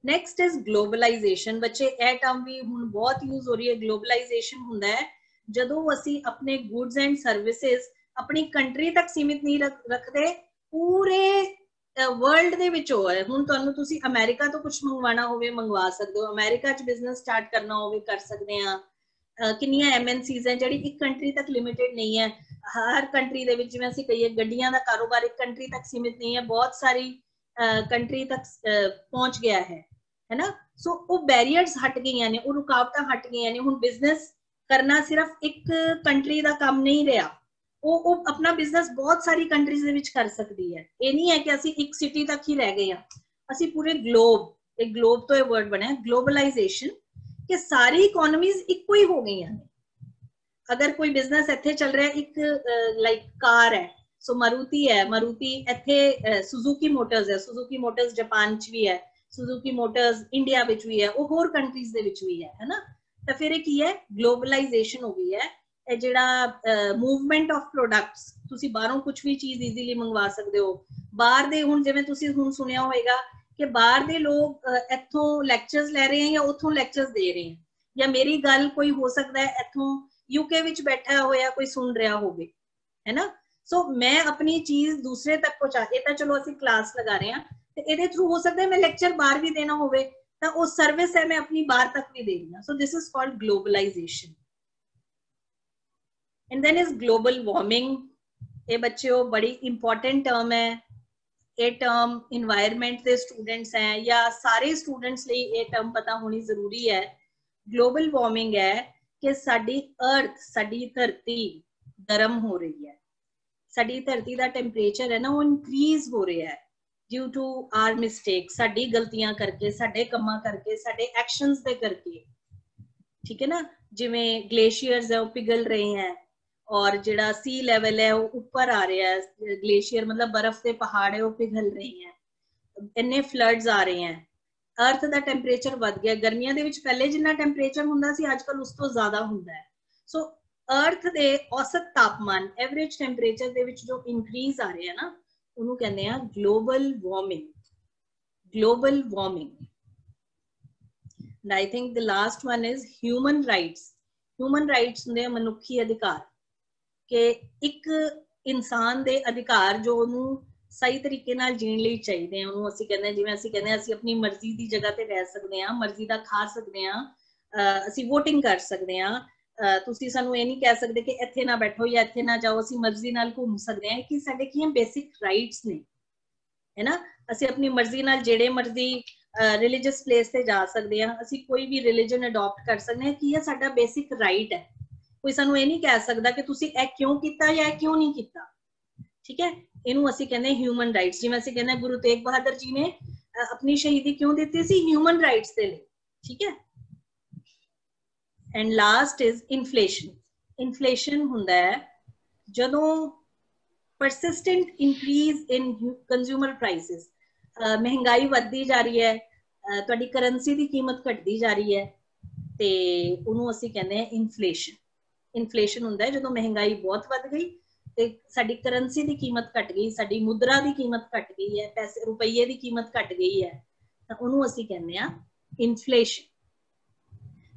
Next is globalisation. ਬੱਚੇ ਇਹ ਟਰਮ ਵੀ ਹੁਣ ਬਹੁਤ ਯੂਜ਼ ਹੋ ਰਹੀ ਹੈ। ਗਲੋਬਲਾਈਜੇਸ਼ਨ ਹੁੰਦਾ ਹੈ ਜਦੋਂ ਅਸੀਂ ਆਪਣੇ ਗੁੱਡਸ ਐਂਡ ਸਰਵਿਸਿਜ਼ ਆਪਣੀ ਕੰਟਰੀ ਤੱਕ ਸੀਮਿਤ ਨਹੀਂ ਰੱਖਦੇ, ਪੂਰੇ ਵਰਲਡ ਦੇ ਵਿੱਚ ਹੋ ਹੈ। ਹੁਣ ਤੁਹਾਨੂੰ ਤੁਸੀਂ ਅਮਰੀਕਾ ਤੋਂ ਕੁਝ ਮੰਗਵਾਉਣਾ ਹੋਵੇ, ਮੰਗਵਾ ਸਕਦੇ ਹੋ, ਅਮਰੀਕਾ 'ਚ ਬਿਜ਼ਨਸ ਸਟਾਰਟ ਕਰਨਾ ਹੋਵੇ, ਕਰ ਸਕਦੇ ਹਾਂ। ਕਿੰਨੀਆਂ MNCs ਹੈ ਜਿਹੜੀ ਇੱਕ ਕੰਟਰੀ ਤੱਕ ਲਿਮਿਟਡ ਨਹੀਂ ਹੈ, ਹਰ ਕੰਟਰੀ ਦੇ ਵਿੱਚ, ਜਿਵੇਂ ਅਸੀਂ ਕਹੀਏ ਗੱਡੀਆਂ ਦਾ ਕਾਰੋਬਾਰ ਇੱਕ ਕੰਟਰੀ ਤੱਕ ਸੀਮਿਤ ਨਹੀਂ ਹੈ, ਬਹੁਤ ਸਾਰੀ ਕੰਟਰੀ ਤੱਕ ਪਹੁੰਚ ਗਿਆ ਹੈ ਨਾ। ਸੋ ਉਹ ਬੈਰੀਅਰਸ ਹਟ ਗਈਆਂ ਨੇ, ਉਹ ਰੁਕਾਵਟਾਂ ਹਟ ਗਈਆਂ ਨੇ। ਹੁਣ ਬਿਜ਼ਨਸ ਕਰਨਾ ਸਿਰਫ ਇੱਕ ਕੰਟਰੀ ਦਾ ਕੰਮ ਨਹੀਂ ਰਿਹਾ, ਉਹ ਆਪਣਾ ਬਿਜ਼ਨਸ ਬਹੁਤ ਸਾਰੀ ਕੰਟਰੀਜ਼ ਦੇ ਵਿੱਚ ਕਰ ਸਕਦੀ ਹੈ। ਇਹ ਨਹੀਂ ਹੈ ਕਿ ਅਸੀਂ ਇੱਕ ਸਿਟੀ ਤੱਕ ਹੀ ਰਹਿ ਗਏ ਹਾਂ, ਅਸੀਂ ਪੂਰੇ ਗਲੋਬ, ਇਹ ਗਲੋਬ ਤੋਂ ਇਹ ਵਰਡ ਬਣਿਆ ਗਲੋਬਲਾਈਜੇਸ਼ਨ, ਕਿ ਸਾਰੀ ਇਕੋਨਮੀਜ਼ ਇੱਕੋ ਹੀ ਹੋ ਗਈਆਂ ਨੇ। ਅਗਰ ਕੋਈ ਬਿਜ਼ਨਸ ਇੱਥੇ ਚੱਲ ਰਿਹਾ, ਇੱਕ ਲਾਈਕ ਕਾਰ ਹੈ, ਸੋ ਮਾਰੂਤੀ ਹੈ, ਮਾਰੂਤੀ ਇੱਥੇ, ਸੁਜ਼ੂਕੀ ਮੋਟਰਸ ਹੈ, ਸੁਜ਼ੂਕੀ ਮੋਟਰਸ ਜਾਪਾਨ 'ਚ ਵੀ ਹੈ, ਸੁਜ਼ੂਕੀ ਮੋਟਰਸ ਇੰਡੀਆ ਵਿੱਚ ਵੀ ਹੈ, ਉਹ ਹੋਰ ਕੰਟਰੀਜ਼ ਦੇ ਵਿੱਚ ਵੀ ਹੈ ਨਾ। ਤਾਂ ਫਿਰ ਇਹ ਕੀ ਹੈ, ਗਲੋਬਲਾਈਜੇਸ਼ਨ ਹੋ ਗਈ ਹੈ। ਇਹ ਜਿਹੜਾ ਮੂਵਮੈਂਟ ਆਫ ਪ੍ਰੋਡਕਟਸ, ਤੁਸੀਂ ਬਾਹਰੋਂ ਕੁਝ ਵੀ ਚੀਜ਼ ਈਜ਼ੀਲੀ ਮੰਗਵਾ ਸਕਦੇ ਹੋ। ਬਾਹਰ ਦੇ, ਹੁਣ ਜਿਵੇਂ ਤੁਸੀਂ ਹੁਣ ਸੁਣਿਆ ਹੋਏਗਾ ਕਿ ਬਾਹਰ ਦੇ ਲੋਕ ਇੱਥੋਂ ਲੈਕਚਰਸ ਲੈ ਰਹੇ ਹੈ ਜਾਂ ਉੱਥੋਂ ਲੈਕਚਰਸ ਦੇ ਰਹੇ ਹੈ, ਜਾਂ ਮੇਰੀ ਗੱਲ ਕੋਈ ਹੋ ਸਕਦਾ ਹੈ ਇੱਥੋਂ UK ਵਿੱਚ ਬੈਠਾ ਹੋਇਆ ਕੋਈ ਸੁਣ ਰਿਹਾ ਹੋਵੇ, ਹੈ ਨਾ। ਸੋ ਮੈਂ ਆਪਣੀ ਚੀਜ਼ ਦੂਸਰੇ ਤੱਕ ਪਹੁੰਚਾ, ਇਹ ਤਾਂ ਚਲੋ ਅਸੀਂ ਕਲਾਸ ਲਗਾ ਰਹੇ ਹਾਂ, ਤੇ ਇਹਦੇ ਥਰੂ ਹੋ ਸਕਦਾ ਹੈ ਮੈਂ ਲੈਕਚਰ ਬਾਹਰ ਵੀ ਦੇਣਾ ਹੋਵੇ, ਤਾਂ ਉਹ ਸਰਵਿਸ ਹੈ ਮੈਂ ਆਪਣੀ ਬਾਹਰ ਤੱਕ ਵੀ ਦੇ ਰਹੀ ਹਾਂ। So this is called globalisation. And then is global warming. ਇਹ ਬੱਚਿਓ ਬੜੀ ਇੰਪੋਰਟੈਂਟ ਟਰਮ ਹੈ। ਇਹ ਟਰਮ ਇਨਵਾਇਰਨਮੈਂਟ ਦੇ ਸਟੂਡੈਂਟਸ ਹੈ ਜਾਂ ਸਾਰੇ ਸਟੂਡੈਂਟਸ ਲਈ ਇਹ ਟਰਮ ਪਤਾ ਹੋਣੀ ਜ਼ਰੂਰੀ ਹੈ। ਗਲੋਬਲ ਵਾਰਮਿੰਗ ਹੈ ਕਿ ਸਾਡੀ ਅਰਥ, ਸਾਡੀ ਧਰਤੀ ਗਰਮ ਹੋ ਰਹੀ ਹੈ, ਸਾਡੀ ਧਰਤੀ ਦਾ ਟੈਂਪਰੇਚਰ ਹੈ ਨਾ ਉਹ ਇਨਕਰੀਜ਼ ਹੋ ਰਿਹਾ ਹੈ ਡਿਊ ਟੂ ਆਰ ਮਿਸਟੇਕ, ਸਾਡੀ ਗਲਤੀਆਂ ਕਰਕੇ, ਸਾਡੇ ਕੰਮਾਂ ਕਰਕੇ, ਸਾਡੇ ਐਕਸ਼ਨਸ ਦੇ ਕਰਕੇ, ਠੀਕ ਹੈ ਨਾ। ਜਿਵੇਂ ਗਲੇਸ਼ੀਅਰਸ ਹੈ ਉਹ ਪਿਘਲ ਰਹੇ ਹੈ, ਔਰ ਜਿਹੜਾ ਸੀ ਲੈਵਲ ਹੈ ਉਹ ਉੱਪਰ ਆ ਰਿਹਾ ਹੈ, ਗਲੇਸ਼ੀਅਰ ਮਤਲਬ ਬਰਫ਼ ਦੇ ਪਹਾੜ ਹੈ ਉਹ ਪਿਘਲ ਰਹੇ ਹੈ, ਇੰਨੇ ਫਲੱਡਸ ਆ ਰਹੇ ਹੈ, ਅਰਥ ਦਾ ਟੈਂਪਰੇਚਰ ਵੱਧ ਗਿਆ। ਗਰਮੀਆਂ ਦੇ ਵਿੱਚ ਪਹਿਲੇ ਜਿੰਨਾ ਟੈਂਪਰੇਚਰ ਹੁੰਦਾ ਸੀ ਅੱਜ ਕੱਲ ਉਸ ਤੋਂ ਜ਼ਿਆਦਾ ਹੁੰਦਾ ਹੈ। ਸੋ ਅਰਥ ਦੇ ਔਸਤ ਤਾਪਮਾਨ, ਐਵਰੇਜ ਟੈਂਪਰੇਚਰ ਦੇ ਵਿੱਚ ਜੋ ਇਨਕਰੀਜ਼ ਆ ਰਿਹਾ ਨਾ, ਉਹਨੂੰ ਕਹਿੰਦੇ ਆ global warming. Global warming. And I think the last one is human rights. Human rights ਹੁੰਦੇ ਆ ਮਨੁੱਖੀ ਅਧਿਕਾਰ, ਕਿ ਇੱਕ ਇਨਸਾਨ ਦੇ ਅਧਿਕਾਰ ਜੋ ਉਹਨੂੰ ਸਹੀ ਤਰੀਕੇ ਨਾਲ ਜੀਣ ਲਈ ਚਾਹੀਦੇ ਆ, ਉਹਨੂੰ ਅਸੀਂ ਕਹਿੰਦੇ ਹਾਂ, ਜਿਵੇਂ ਅਸੀਂ ਕਹਿੰਦੇ ਹਾਂ ਅਸੀਂ ਆਪਣੀ ਮਰਜ਼ੀ ਦੀ ਜਗ੍ਹਾ ਤੇ ਰਹਿ ਸਕਦੇ ਹਾਂ, ਮਰਜ਼ੀ ਦਾ ਖਾ ਸਕਦੇ ਹਾਂ, ਅਸੀਂ VOTING ਕਰ ਸਕਦੇ ਹਾਂ, ਤੁਸੀਂ ਸਾਨੂੰ ਇਹ ਨਹੀਂ ਕਹਿ ਸਕਦੇ ਕਿ ਇੱਥੇ ਨਾ ਬੈਠੋ ਜਾਂ ਇੱਥੇ ਨਾ ਜਾਓ, ਅਸੀਂ ਮਰਜ਼ੀ ਨਾਲ ਘੁੰਮ ਸਕਦੇ ਹਾਂ, ਕਿ ਸਾਡੇ ਕੀ ਬੇਸਿਕ ਰਾਈਟਸ ਨੇ, ਹੈ ਨਾ। ਅਸੀਂ ਆਪਣੀ ਮਰਜ਼ੀ ਨਾਲ ਜਿਹੜੇ ਮਰਜ਼ੀ ਰਿਲੀਜੀਅਸ ਪਲੇਸ ਤੇ ਜਾ ਸਕਦੇ ਹਾਂ, ਅਸੀਂ ਕੋਈ ਵੀ ਰਿਲੀਜਨ ਅਡਾਪਟ ਕਰ ਸਕਦੇ ਹਾਂ, ਕੀ ਇਹ ਸਾਡਾ ਬੇਸਿਕ ਰਾਈਟ ਹੈ। ਕੋਈ ਸਾਨੂੰ ਇਹ ਨਹੀਂ ਕਹਿ ਸਕਦਾ ਕਿ ਤੁਸੀਂ ਇਹ ਕਿਉਂ ਕੀਤਾ ਜਾਂ ਇਹ ਕਿਉਂ ਨਹੀਂ ਕੀਤਾ, ਠੀਕ ਹੈ। ਇਹਨੂੰ ਅਸੀਂ ਕਹਿੰਦੇ ਹਿਊਮਨ ਰਾਈਟਸ। ਜਿਵੇਂ ਅਸੀਂ ਕਹਿੰਦੇ ਗੁਰੂ ਤੇਗ ਬਹਾਦਰ ਜੀ ਨੇ ਆਪਣੀ ਸ਼ਹੀਦੀ ਕਿਉਂ ਦਿੱਤੀ ਸੀ, ਹਿਊਮਨ ਰਾਈਟਸ ਦੇ ਲਈ, ਠੀਕ ਹੈ। And last is inflation. Inflation ਹੁੰਦਾ ਹੈ ਜਦੋਂ persistent increase in consumer prices, ਮਹਿੰਗਾਈ ਵੱਧਦੀ ਜਾ ਰਹੀ ਹੈ, ਤੁਹਾਡੀ ਕਰੰਸੀ ਦੀ ਕੀਮਤ ਘਟਦੀ ਜਾ ਰਹੀ ਹੈ, ਤੇ ਉਹਨੂੰ ਅਸੀਂ ਕਹਿੰਦੇ ਹਾਂ ਇਨਫਲੇਸ਼ਨ। ਇਨਫਲੇਸ਼ਨ ਹੁੰਦਾ ਹੈ ਜਦੋਂ ਮਹਿੰਗਾਈ ਬਹੁਤ ਵੱਧ ਗਈ ਤੇ ਸਾਡੀ ਕਰੰਸੀ ਦੀ ਕੀਮਤ ਘਟ ਗਈ, ਸਾਡੀ ਮੁਦਰਾ ਦੀ ਕੀਮਤ ਘਟ ਗਈ ਹੈ, ਪੈਸੇ ਰੁਪਈਏ ਦੀ ਕੀਮਤ ਘਟ ਗਈ ਹੈ, ਤਾਂ ਉਹਨੂੰ ਅਸੀਂ ਕਹਿੰਦੇ ਆ inflation.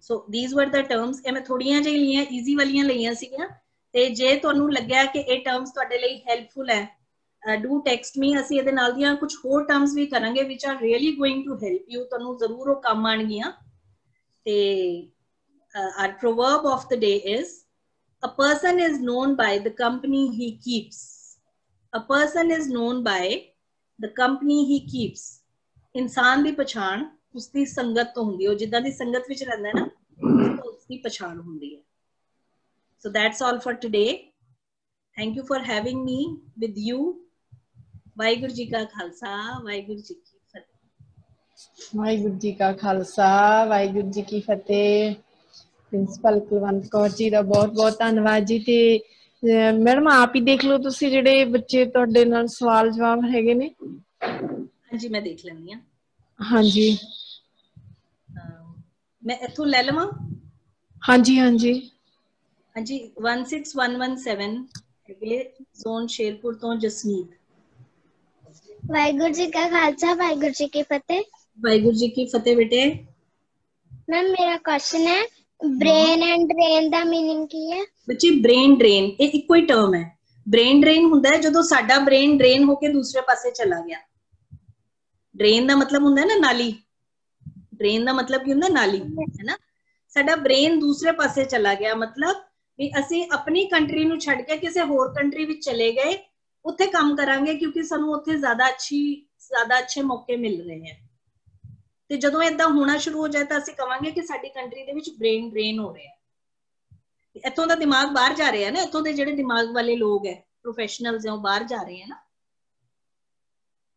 So these were the terms। ਇਹ ਮੈਂ ਥੋੜੀਆਂ ਜਿਹੀਆਂ ਲਈਆਂ, ਈਜ਼ੀ ਵਾਲੀਆਂ ਲਈਆਂ ਸੀਗੀਆਂ, ਤੇ ਜੇ ਤੁਹਾਨੂੰ ਲੱਗਿਆ ਕਿ ਇਹ ਟਰਮਸ ਤੁਹਾਡੇ ਲਈ ਹੈਲਪਫੁਲ ਹੈ, ਡੂ ਟੈਕਸਟ ਮੀ। ਅਸੀਂ ਇਹਦੇ ਨਾਲ ਦੀਆਂ ਕੁਝ ਹੋਰ ਟਰਮਸ ਵੀ ਕਰਾਂਗੇ which are really going to help you, ਤੁਹਾਨੂੰ ਜ਼ਰੂਰ ਉਹ ਕੰਮ ਆਣਗੀਆਂ। ਤੇ our proverb of the day is, a person is known by the company he keeps। A person is known by the company he keeps। ਇਨਸਾਨ ਦੀ ਪਛਾਣ ਉਸਦੀ ਸੰਗਤ ਤੋਂ ਹੁੰਦੀ ਹੈ, ਉਹ ਜਿੱਦਾਂ ਦੀ ਸੰਗਤ ਵਿੱਚ ਰਹਿੰਦਾ ਹੈ ਨਾ, ਉਸਦੀ ਪਛਾਣ ਹੁੰਦੀ ਹੈ। So that's all for today। Thank you for having me with you। Waheguru ji ਕਾ ਖਾਲਸਾ, ਵਾਹਿਗੁਰੂ ਜੀ ਕੀ ਫਤਿਹ। ਵਾਹਿਗੁਰੂ ਜੀ ਕਾ ਖਾਲਸਾ, ਵਾਹਿਗੁਰੂ ਜੀ ਕੀ ਫਤਿਹ। ਪ੍ਰਿੰਸੀਪਲ ਕੁਲਵੰਤ ਕੌਰ ਜੀ ਦਾ ਬਹੁਤ ਬਹੁਤ ਧੰਨਵਾਦ ਜੀ। ਤੇ ਮੈਡਮ ਆਪ ਹੀ ਦੇਖ ਲਓ ਤੁਸੀਂ ਜਿਹੜੇ ਬੱਚੇ ਤੁਹਾਡੇ ਨਾਲ ਸਵਾਲ ਜਵਾਬ ਹੈਗੇ ਨੇ। ਹਾਂਜੀ ਮੈਂ ਦੇਖ ਲੈਂਦੀ ਹਾਂ। ਹਾਂਜੀ ਮੈਂ ਇੱਥੋਂ ਲੈ ਲਵਾਂ। ਹਾਂਜੀ ਹਾਂਜੀ ਹਾਂਜੀ 16117 ਹੈਗੇ ਜ਼ੋਨ ਸ਼ੇਰਪੁਰ ਤੋਂ ਜਸਮੀਤ। ਵਾਹਿਗੁਰੂ ਜੀ ਕਾ ਖਾਲਸਾ, ਵਾਹਿਗੁਰੂ ਜੀ ਕੀ ਫਤਿਹ। ਵਾਹਿਗੁਰੂ ਜੀ ਕੀ ਫਤਿਹ ਬੇਟੇ। ਮੈਮ ਮੇਰਾ ਕੁਐਸਚਨ ਹੈ, ਬ੍ਰੇਨ ਐਂਡ ਡਰੇਨ ਦਾ ਮੀਨਿੰਗ ਕੀ ਹੈ? ਬੱਚੇ ਬ੍ਰੇਨ ਡਰੇਨ ਇਹ ਇੱਕੋ ਹੀ ਟਰਮ ਹੈ। ਬ੍ਰੇਨ ਡਰੇਨ ਹੁੰਦਾ ਹੈ ਜਦੋਂ ਸਾਡਾ ਬ੍ਰੇਨ ਡਰੇਨ ਹੋ ਕੇ ਦੂਸਰੇ ਪਾਸੇ ਚਲਾ ਗਿਆ। ਡਰੇਨ ਦਾ ਮਤਲਬ ਹੁੰਦਾ ਹੈ ਨਾ ਨਾਲੀ। ਡਰੇਨ ਦਾ ਮਤਲਬ ਕੀ ਹੁੰਦਾ? ਨਾਲੀ, ਹੈ ਨਾ। ਸਾਡਾ ਬ੍ਰੇਨ ਦੂਸਰੇ ਪਾਸੇ ਚਲਾ ਗਿਆ, ਮਤਲਬ ਵੀ ਅਸੀਂ ਆਪਣੀ ਕੰਟਰੀ ਨੂੰ ਛੱਡ ਕੇ ਕਿਸੇ ਹੋਰ ਕੰਟਰੀ ਵਿੱਚ ਚਲੇ ਗਏ, ਉੱਥੇ ਕੰਮ ਕਰਾਂਗੇ ਕਿਉਂਕਿ ਸਾਨੂੰ ਉੱਥੇ ਜ਼ਿਆਦਾ ਅੱਛੇ ਮੌਕੇ ਮਿਲ ਰਹੇ ਹੈ। ਤੇ ਜਦੋਂ ਏਦਾਂ ਹੋਣਾ ਸ਼ੁਰੂ ਹੋ ਜਾਏ ਤਾਂ ਅਸੀਂ ਕਵਾਂਗੇ ਕਿ ਸਾਡੀ ਕੰਟਰੀ ਦੇ ਵਿੱਚ ਬ੍ਰੇਨ ਡਰੇਨ ਹੋ ਰਿਹਾ। ਇੱਥੋਂ ਦਾ ਦਿਮਾਗ ਬਾਹਰ ਜਾ ਰਿਹਾ ਨਾ, ਇੱਥੋਂ ਦੇ ਜਿਹੜੇ ਦਿਮਾਗ ਵਾਲੇ ਲੋਕ ਹੈ, ਪ੍ਰੋਫੈਸ਼ਨਲਸ ਹੈ, ਉਹ ਬਾਹਰ ਜਾ ਰਹੇ ਹੈ ਨਾ।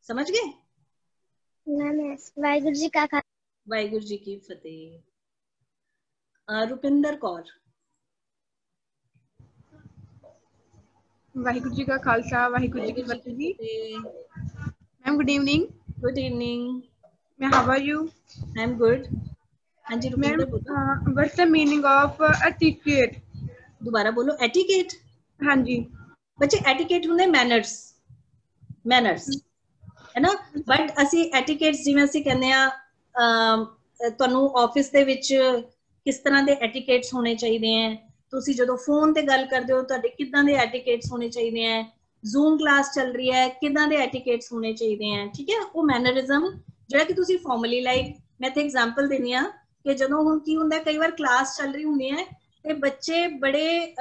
ਸਮਝ ਗਏ? ਵਾਹਿਗੁਰੂ ਜੀ ਕਾ ਖਾਲਸਾ, ਵਾਹਿਗੁਰੂ ਜੀ ਕੀ ਫਤਿਹ। ਰੁਪਿੰਦਰ ਕੌਰ। ਵਾਹਿਗੁਰੂ ਜੀ ਕਾ ਖਾਲਸਾ, ਵਾਹਿਗੁਰੂ ਜੀ ਕੀ ਫਤਿਹ ਜੀ। Ma'am good evening. Good evening. ਮੈਂ how are you? I am good. ਹਾਂਜੀ ਰੁਪਿੰਦਰ ਬੋਲੋ। What's the meaning of etiquette? ਦੁਬਾਰਾ ਬੋਲੋ। ਐਟੀਕੇਟ? ਹਾਂਜੀ ਬੱਚੇ ਐਟੀਕੇਟ ਹੁੰਦੇ ਮੈਨਰਸ, ਹੈ ਨਾ। ਬਟ ਅਸੀਂ ਐਟੀਕੇਟਸ ਜਿਵੇਂ ਅਸੀਂ ਕਹਿੰਦੇ ਆ, ਤੁਹਾਨੂੰ ਆਫਿਸ ਦੇ ਵਿੱਚ ਕਿਸ ਤਰ੍ਹਾਂ ਦੇ ਐਟੀਕੇਟਸ ਹੋਣੇ ਚਾਹੀਦੇ ਹੈ, ਤੁਸੀਂ ਜਦੋਂ ਫੋਨ ਤੇ ਗੱਲ ਕਰਦੇ ਹੋ ਤੁਹਾਡੇ ਕਿੱਦਾਂ ਦੇ ਐਟੀਕੇਟਸ ਹੋਣੇ ਚਾਹੀਦੇ ਹੈ, ਜ਼ੂਮ ਕਲਾਸ ਚੱਲ ਰਹੀ ਹੈ ਕਿੱਦਾਂ ਦੇ ਐਟੀਕੇਟਸ ਹੋਣੇ ਚਾਹੀਦੇ ਹੈ, ਠੀਕ ਹੈ। ਉਹ ਮੈਨਰਿਜ਼ਮ ਜਿਹੜਾ ਕਿ ਤੁਸੀਂ ਫਾਰਮਲੀ, ਲਾਈਕ ਮੈਂ ਤੇ ਐਗਜ਼ਾਮਪਲ ਦਿੰਦੀ ਹਾਂ ਕਿ ਜਦੋਂ ਹੁਣ ਕੀ ਹੁੰਦਾ, ਕਈ ਵਾਰ ਕਲਾਸ ਚੱਲ ਰਹੀ ਹੁੰਦੀ ਹੈ ਤੇ ਬੱਚੇ ਬੜੇ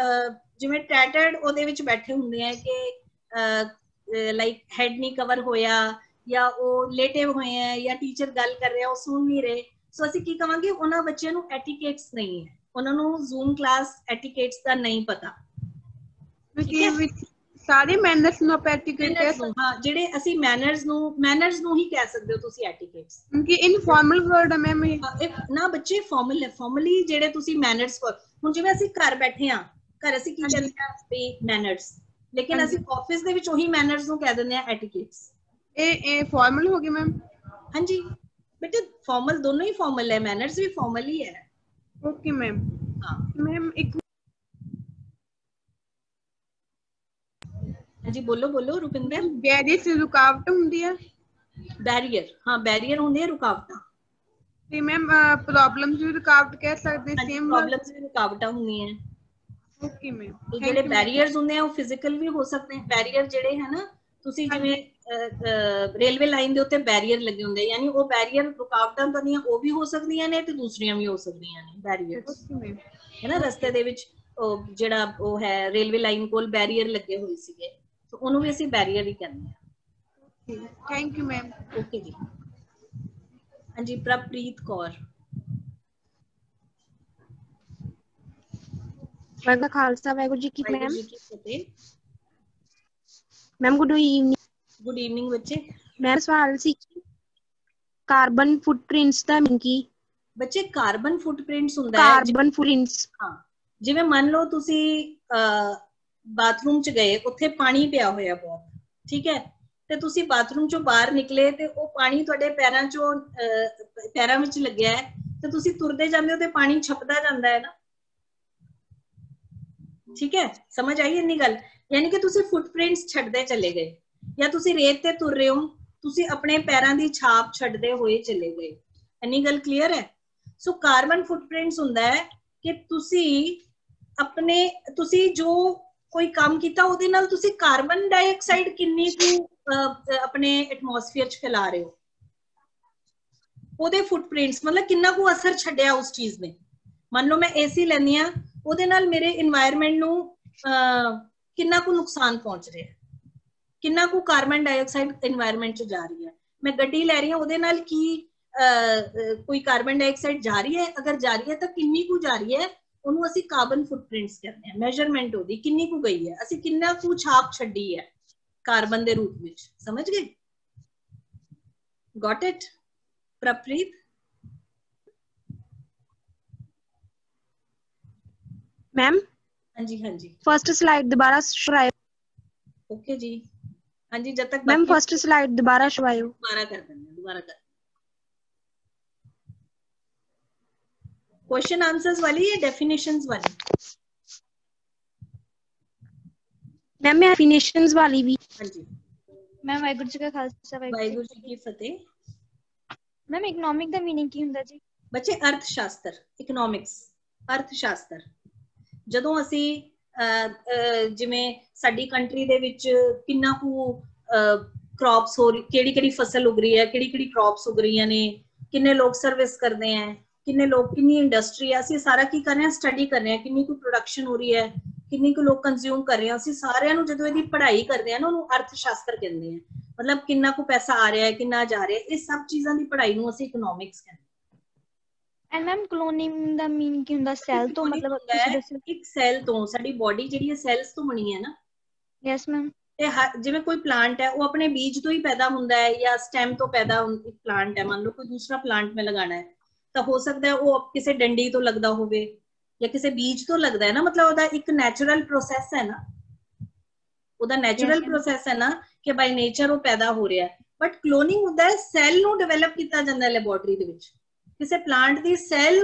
ਜਿਵੇਂ ਟੈਟਰਡ ਉਹਦੇ ਵਿੱਚ ਬੈਠੇ ਹੁੰਦੇ ਆ ਕਿ ਲਾਈਕ ਹੈਡ ਨਹੀਂ ਕਵਰ ਹੋਇਆ, ਜਾਂ ਉਹ ਲੇਟੇ ਹੋਏ ਹੈ, ਜਾਂ ਟੀਚਰ ਗੱਲ ਕਰ ਰਿਹਾ ਉਹ ਸੁਣ ਨਹੀਂ ਰਹੇ। ਸੋ ਅਸੀਂ ਕੀ ਕਵਾਂਗੇ, ਉਹਨਾਂ ਬੱਚਿਆਂ ਨੂੰ ਐਟੀਕੇਟਸ ਨਹੀਂ ਹੈ, ਉਹਨਾਂ ਨੂੰ ਜ਼ੂਮ ਕਲਾਸ ਐਟੀਕੇਟਸ ਦਾ ਨਹੀਂ ਪਤਾ। ਸਾਰੇ ਮੈਨਰਸ ਨੂੰ ਆਪਾਂ ਐਟੀਕੇਟ ਕਹਿ ਸਕਦੇ ਹਾਂ, ਜਿਹੜੇ ਅਸੀਂ ਮੈਨਰਸ ਨੂੰ ਹੀ ਕਹਿ ਸਕਦੇ ਹੋ ਤੁਸੀਂ ਐਟੀਕੇਟਸ। ਕਿਉਂਕਿ ਇਨਫਾਰਮਲ ਵਰਡ ਹੈ ਮੈਮ ਇਹ। ਨਾ ਬੱਚੇ ਫਾਰਮਲ ਹੈ। ਫਾਰਮਲੀ ਜਿਹੜੇ ਤੁਸੀਂ ਮੈਨਰਸ, ਹੁਣ ਜਿਵੇਂ ਅਸੀਂ ਘਰ ਬੈਠੇ ਹਾਂ, ਘਰ ਅਸੀਂ ਕੀ ਕਹਿੰਦੇ ਆ ਵੀ ਮੈਨਰਸ, ਲੇਕਿਨ ਅਸੀਂ ਆਫਿਸ ਦੇ ਵਿੱਚ ਉਹੀ ਮੈਨਰਸ ਨੂੰ ਕਹਿ ਦਿੰਦੇ ਆ ਐਟੀਕੇਟਸ। ਇਹ ਫਾਰਮਲ ਹੋ ਗਈ ਮੈਮ। ਹਾਂਜੀ ਬੇਟੇ ਫਾਰਮਲ ਦੋਨੋਂ ਹੀ ਫਾਰਮਲ ਹੈ, ਮੈਨਰਸ ਵੀ ਫਾਰਮਲ ਹੀ ਹੈ। Okay ma'am. ਹਾਂ ਮੈਮ ਇੱਕ ਹਾਂਜੀ ਬੋਲੋ ਰੁਪਿੰਦਰ। ਬੈਰੀਅਰ ਚ ਰੁਕਾਵਟ ਹੁੰਦੀ ਹੈ। ਬੈਰੀਅਰ, ਹਾਂ ਬੈਰੀਅਰ ਹੁੰਦੇ ਆ, ਰੁਕਾਵਟਾਂ। ਤੇ ਮੈਮ ਪ੍ਰੋਬਲਮਸ ਵੀ ਰੁਕਾਵਟ ਕਹਿ ਸਕਦੇ ਹਾਂ। ਸੇਮ ਪ੍ਰੋਬਲਮਸ ਵੀ ਰੁਕਾਵਟਾਂ ਹੁੰਦੀਆਂ। Okay ma'am. ਤੇ ਜਿਹੜੇ ਬੈਰੀਅਰਸ ਹੁੰਦੇ ਆ ਉਹ ਫਿਜ਼ੀਕਲ ਵੀ ਹੋ ਸਕਦੇ ਆ। ਬੈਰੀਅਰ ਜਿਹੜੇ ਹੈ ਨਾ, ਤੁਸੀਂ ਜਿਵੇਂ ਰੇਲਵੇ ਲਾਈਨ ਦੇ ਉੱਤੇ ਬੈਰੀਅਰ ਲੱਗੇ ਹੁੰਦੇ, ਯਾਨੀ ਉਹ ਬੈਰੀਅਰ ਰੁਕਾਵਟਾਂ ਤੁਹਾਡੀਆਂ ਉਹ ਵੀ ਹੋ ਸਕਦੀਆਂ ਨੇ ਤੇ ਦੂਸਰੀਆਂ ਵੀ ਹੋ ਸਕਦੀਆਂ ਨੇ ਬੈਰੀਅਰਸ, ਹੈ ਨਾ। ਰਸਤੇ ਦੇ ਵਿੱਚ ਉਹ ਜਿਹੜਾ ਉਹ ਹੈ ਰੇਲਵੇ ਲਾਈਨ ਕੋਲ ਬੈਰੀਅਰ ਲੱਗੇ ਹੋਏ ਸੀਗੇ, ਤਾਂ ਉਹਨੂੰ ਵੀ ਅਸੀਂ ਬੈਰੀਅਰ ਹੀ ਕਹਿੰਦੇ ਆ। Thank you ma'am. ਓਕੇ ਜੀ। ਹਾਂਜੀ ਪ੍ਰਭਪ੍ਰੀਤ ਕੌਰ। ਵਾਹਿਗੁਰੂ ਦਾ ਖਾਲਸਾ, ਵਾਹਿਗੁਰੂ ਜੀ ਕੀ ਵਾਹਿਗੁਰੂ ਜੀ ਕੀ ਫਤਿਹ। Ma'am good evening. Good evening ਬੱਚੇ। ਮੈਮ ਸਵਾਲ ਸੀ ਕਾਰਬਨ ਫੁੱਟਪ੍ਰਿੰਟਸ ਦਾ ਮੀਨਿੰਗ ਕੀ? ਬੱਚੇ ਕਾਰਬਨ ਫੁੱਟਪ੍ਰਿੰਟਸ ਹੁੰਦਾ ਹੈ, ਕਾਰਬਨ ਫੁੱਟਪ੍ਰਿੰਟਸ, ਹਾਂ ਜਿਵੇਂ ਮੰਨ ਲਓ ਤੁਸੀਂ ਬਾਥਰੂਮ ਚ ਗਏ, ਉੱਥੇ ਪਾਣੀ ਪਿਆ ਹੋਇਆ ਬਹੁਤ, ਠੀਕ ਹੈ, ਤੇ ਤੁਸੀਂ ਬਾਥਰੂਮ ਚੋਂ ਬਾਹਰ ਨਿਕਲੇ ਤੇ ਉਹ ਪਾਣੀ ਤੁਹਾਡੇ ਪੈਰਾਂ ਵਿੱਚ ਲੱਗਿਆ ਹੈ, ਤੇ ਤੁਸੀਂ ਤੁਰਦੇ ਜਾਂਦੇ ਹੋ ਤੇ ਪਾਣੀ ਛਪਦਾ ਜਾਂਦਾ ਹੈ ਨਾ, ਠੀਕ ਹੈ। ਸਮਝ ਆਈ ਇੰਨੀ ਗੱਲ? ਯਾਨੀ ਕਿ ਤੁਸੀਂ ਫੁੱਟਪ੍ਰਿੰਟਸ ਛੱਡਦੇ ਚਲੇ ਗਏ, ਜਾਂ ਤੁਸੀਂ ਰੇਤ ਤੇ ਤੁਰ ਰਹੇ ਹੋ, ਤੁਸੀਂ ਆਪਣੇ ਪੈਰਾਂ ਦੀ ਛਾਪ ਛੱਡਦੇ ਹੋਏ ਚਲੇ ਗਏ। ਇੰਨੀ ਗੱਲ ਕਲੀਅਰ ਹੈ? ਸੋ ਕਾਰਬਨ ਫੁੱਟਪ੍ਰਿੰਟਸ ਹੁੰਦਾ ਹੈ ਕਿ ਤੁਸੀਂ ਜੋ ਕੋਈ ਕੰਮ ਕੀਤਾ ਉਹਦੇ ਨਾਲ ਤੁਸੀਂ ਕਾਰਬਨ ਡਾਈਆਕਸਾਈਡ ਕਿੰਨੀ ਕੁ ਆਪਣੇ ਐਟਮੋਸਫੀਅਰ 'ਚ ਫੈਲਾ ਰਹੇ ਹੋ, ਉਹਦੇ ਫੁੱਟਪ੍ਰਿੰਟਸ ਮਤਲਬ ਕਿੰਨਾ ਕੁ ਅਸਰ ਛੱਡਿਆ ਉਸ ਚੀਜ਼ ਨੇ। ਮੰਨ ਲਓ ਮੈਂ ਏਸੀ ਲੈਂਦੀ ਹਾਂ, ਉਹਦੇ ਨਾਲ ਮੇਰੇ ਇਨਵਾਇਰਨਮੈਂਟ ਨੂੰ ਕਿੰਨਾ ਕੁ ਨੁਕਸਾਨ ਪਹੁੰਚ ਰਿਹਾ, ਕਿੰਨਾ ਕੁ ਕਾਰਬਨ ਡਾਈਆਕਸਾਈਡ ਇਨਵਾਇਰਨਮੈਂਟ 'ਚ ਜਾ ਰਹੀ ਹੈ। ਮੈਂ ਗੱਡੀ ਲੈ ਰਹੀ ਹਾਂ, ਉਹਦੇ ਨਾਲ ਕੀ ਕੋਈ ਕਾਰਬਨ ਡਾਈਆਕਸਾਈਡ ਜਾ ਰਹੀ ਹੈ? ਅਗਰ ਜਾ ਰਹੀ ਹੈ ਤਾਂ ਕਿੰਨੀ ਕੁ ਜਾ ਰਹੀ ਹੈ, ਉਹਨੂੰ ਅਸੀਂ ਕਾਰਬਨ ਫੁੱਟਪ੍ਰਿੰਟਸ ਕਹਿੰਦੇ ਹਾਂ। ਮੈਜ਼ਰਮੈਂਟ ਉਹਦੀ ਕਿੰਨੀ ਕੁ ਗਈ ਹੈ, ਅਸੀਂ ਕਿੰਨਾ ਕੁ ਛਾਪ ਛੱਡੀ ਹੈ ਕਾਰਬਨ ਦੇ ਰੂਪ ਵਿੱਚ। ਸਮਝ ਗਏ? Got it ਪ੍ਰਪ੍ਰੀਤ? मैम ਹਾਂਜੀ ਹਾਂਜੀ फर्स्ट स्लाइड दोबारा शरायो। ओके जी। हाँ जी, जब तक मैम फर्स्ट स्लाइड दोबारा शरायो। दोबारा कर देंगे, दोबारा कर। क्वेश्चन आंसर्स वाली या डेफिनेशंस वाली? मैम मैं डेफिनेशंस वाली भी। हाँ जी मैम वाहिगुरू जी का खालसा वाहिगुरू जी की फतेह। मैम इकोनॉमिक दा मीनिंग की हुंदा जी? बच्चे अर्थशास्त्र, इकोनॉमिक्स, अर्थशास्त्र। ਜਦੋਂ ਅਸੀਂ ਜਿਵੇਂ ਸਾਡੀ ਕੰਟਰੀ ਦੇ ਵਿੱਚ ਕਿੰਨਾ ਕੁ ਕ੍ਰੌਪਸ ਹੋ ਰਹੀ, ਕਿਹੜੀ ਫਸਲ ਉਗ ਰਹੀ ਹੈ, ਕਿਹੜੀ ਕ੍ਰੌਪਸ ਉਗ ਰਹੀਆਂ ਨੇ, ਕਿੰਨੇ ਲੋਕ ਸਰਵਿਸ ਕਰਦੇ ਹੈ, ਕਿੰਨੇ ਲੋਕ, ਕਿੰਨੀ ਇੰਡਸਟਰੀ ਹੈ, ਅਸੀਂ ਸਾਰਾ ਕੀ ਕਰ ਰਹੇ ਹਾਂ, ਸਟੱਡੀ ਕਰ ਰਹੇ ਹਾਂ, ਕਿੰਨੀ ਕੁ ਪ੍ਰੋਡਕਸ਼ਨ ਹੋ ਰਹੀ ਹੈ, ਕਿੰਨੀ ਕੁ ਲੋਕ ਕੰਜ਼ਿਊਮ ਕਰ ਰਹੇ ਹਾਂ। ਅਸੀਂ ਸਾਰਿਆਂ ਨੂੰ ਜਦੋਂ ਇਹਦੀ ਪੜ੍ਹਾਈ ਕਰਦੇ ਹਾਂ ਨਾ, ਉਹਨੂੰ ਅਰਥਸ਼ਾਸਤਰ ਕਹਿੰਦੇ ਆ। ਮਤਲਬ ਕਿੰਨਾ ਕੁ ਪੈਸਾ ਆ ਰਿਹਾ ਹੈ, ਕਿੰਨਾ ਜਾ ਰਿਹਾ ਹੈ, ਇਹ ਸਭ ਚੀਜ਼ਾਂ ਦੀ ਪੜ੍ਹਾਈ ਨੂੰ ਅਸੀਂ ਇਕਨੋਮਿਕਸ ਕਹਿੰਦੇ ਹਾਂ। ਐਂਡ ਮੈਮ ਕਲੋਨਿੰਗ ਦਾ ਮੀਨ ਕੀ ਹੁੰਦਾ? ਸੈਲ ਤੋਂ ਮਤਲਬ ਤੁਸੀਂ ਦੱਸੋ। ਇੱਕ ਸੈਲ ਤੋਂ, ਸਾਡੀ ਬਾਡੀ ਜਿਹੜੀ ਹੈ ਸੈਲਸ ਤੋਂ ਬਣੀ ਹੈ ਨਾ। Yes ma'am. ਤੇ ਜਿਵੇਂ ਕੋਈ ਪਲਾਂਟ ਹੈ, ਉਹ ਆਪਣੇ ਬੀਜ ਤੋਂ ਹੀ ਪੈਦਾ ਹੁੰਦਾ ਹੈ ਜਾਂ ਸਟੈਮ ਤੋਂ ਪੈਦਾ ਹੁੰਦਾ। ਇੱਕ ਪਲਾਂਟ ਹੈ, ਮੰਨ ਲਓ ਕੋਈ ਦੂਸਰਾ ਪਲਾਂਟ ਮੈਂ ਲਗਾਣਾ ਹੈ, ਤਾਂ ਹੋ ਸਕਦਾ ਹੈ ਉਹ ਕਿਸੇ ਡੰਡੀ ਤੋਂ ਲੱਗਦਾ ਹੋਵੇ ਜਾਂ ਕਿਸੇ ਬੀਜ ਤੋਂ ਲੱਗਦਾ ਹੈ ਨਾ। ਮਤਲਬ ਉਹਦਾ ਇੱਕ ਨੈਚੁਰਲ ਪ੍ਰੋਸੈਸ ਹੈ ਨਾ, ਉਹਦਾ ਨੈਚੁਰਲ ਪ੍ਰੋਸੈਸ ਹੈ ਨਾ ਕਿ ਬਾਈ ਨੇਚਰ ਉਹ ਪੈਦਾ ਹੋ ਰਿਹਾ। ਬਟ ਕਲੋਨਿੰਗ ਹੁੰਦਾ ਹੈ ਸੈਲ ਨੂੰ ਡਿਵੈਲਪ ਕੀਤਾ ਜਾਂਦਾ ਲੈਬੋਰਟਰੀ ਦੇ ਵਿੱਚ। ਕਿਸੇ ਪਲਾਂਟ ਦੀ ਸੈਲ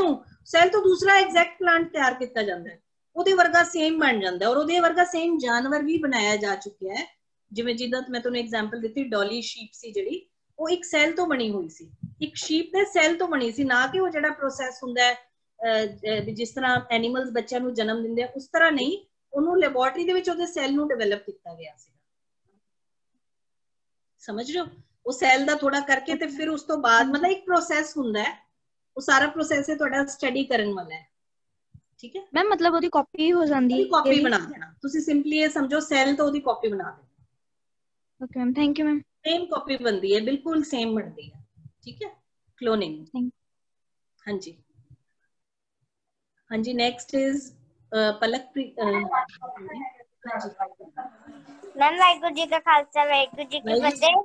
ਤੋਂ ਦੂਸਰਾ ਐਗਜ਼ੈਕਟ ਪਲਾਂਟ ਤਿਆਰ ਕੀਤਾ ਜਾਂਦਾ ਹੈ, ਉਹਦੇ ਵਰਗਾ ਸੇਮ ਬਣ ਜਾਂਦਾ, ਔਰ ਉਹਦੇ ਵਰਗਾ ਸੇਮ ਜਾਨਵਰ ਵੀ ਬਣਾਇਆ ਜਾ ਚੁੱਕਿਆ ਹੈ। ਜਿਵੇਂ ਜਿੱਦਾਂ ਮੈਂ ਤੁਹਾਨੂੰ ਐਗਜ਼ਾਮਪਲ ਦਿੱਤੀ, ਡੋਲੀ ਸ਼ੀਪ ਸੀ ਜਿਹੜੀ, ਉਹ ਇੱਕ ਸੈਲ ਤੋਂ ਬਣੀ ਹੋਈ ਸੀ, ਇੱਕ ਸ਼ੀਪ ਦੇ ਸੈਲ ਤੋਂ ਬਣੀ ਸੀ, ਨਾ ਕਿ ਉਹ ਜਿਹੜਾ ਪ੍ਰੋਸੈਸ ਹੁੰਦਾ ਹੈ ਜਿਸ ਤਰ੍ਹਾਂ ਐਨੀਮਲਸ ਬੱਚਿਆਂ ਨੂੰ ਜਨਮ ਦਿੰਦੇ ਆ ਉਸ ਤਰ੍ਹਾਂ ਨਹੀਂ, ਉਹਨੂੰ ਲੈਬੋਰਟਰੀ ਦੇ ਵਿੱਚ ਉਹਦੇ ਸੈਲ ਨੂੰ ਡਿਵੈਲਪ ਕੀਤਾ ਗਿਆ ਸੀ। ਸਮਝ ਰਹੇ ਹੋ? ਉਹ ਸੈਲ ਦਾ ਥੋੜਾ ਕਰਕੇ ਤੇ ਫਿਰ ਉਸ ਤੋਂ ਬਾਅਦ ਮਤਲਬ ਇੱਕ ਪ੍ਰੋਸੈਸ ਹੁੰਦਾ ਹੈ, ਉਹ ਸਾਰਾ ਪ੍ਰੋਸੈਸ ਹੈ ਤੁਹਾਡਾ ਸਟੱਡੀ ਕਰਨ ਵਾਲਾ ਹੈ। ਠੀਕ ਹੈ ਮੈਮ, ਮਤਲਬ ਉਹਦੀ ਕਾਪੀ ਹੋ ਜਾਂਦੀ ਹੈ? ਕਾਪੀ ਬਣਾ ਦੇਣਾ ਤੁਸੀਂ, ਸਿੰਪਲੀ ਇਹ ਸਮਝੋ ਸੈਲ ਤੋਂ ਉਹਦੀ ਕਾਪੀ ਬਣਾ ਦੇਣਾ। Okay ma'am, thank you ma'am. Same copy ਬਣਦੀ ਹੈ, ਬਿਲਕੁਲ ਸੇਮ ਬਣਦੀ ਹੈ। ਠੀਕ ਹੈ, ਕਲੋਨਿੰਗ। ਹਾਂਜੀ ਹਾਂਜੀ, next is Palak. Ma'am Waheguru ji का खालसा वाहिगुरू जी की फतेह।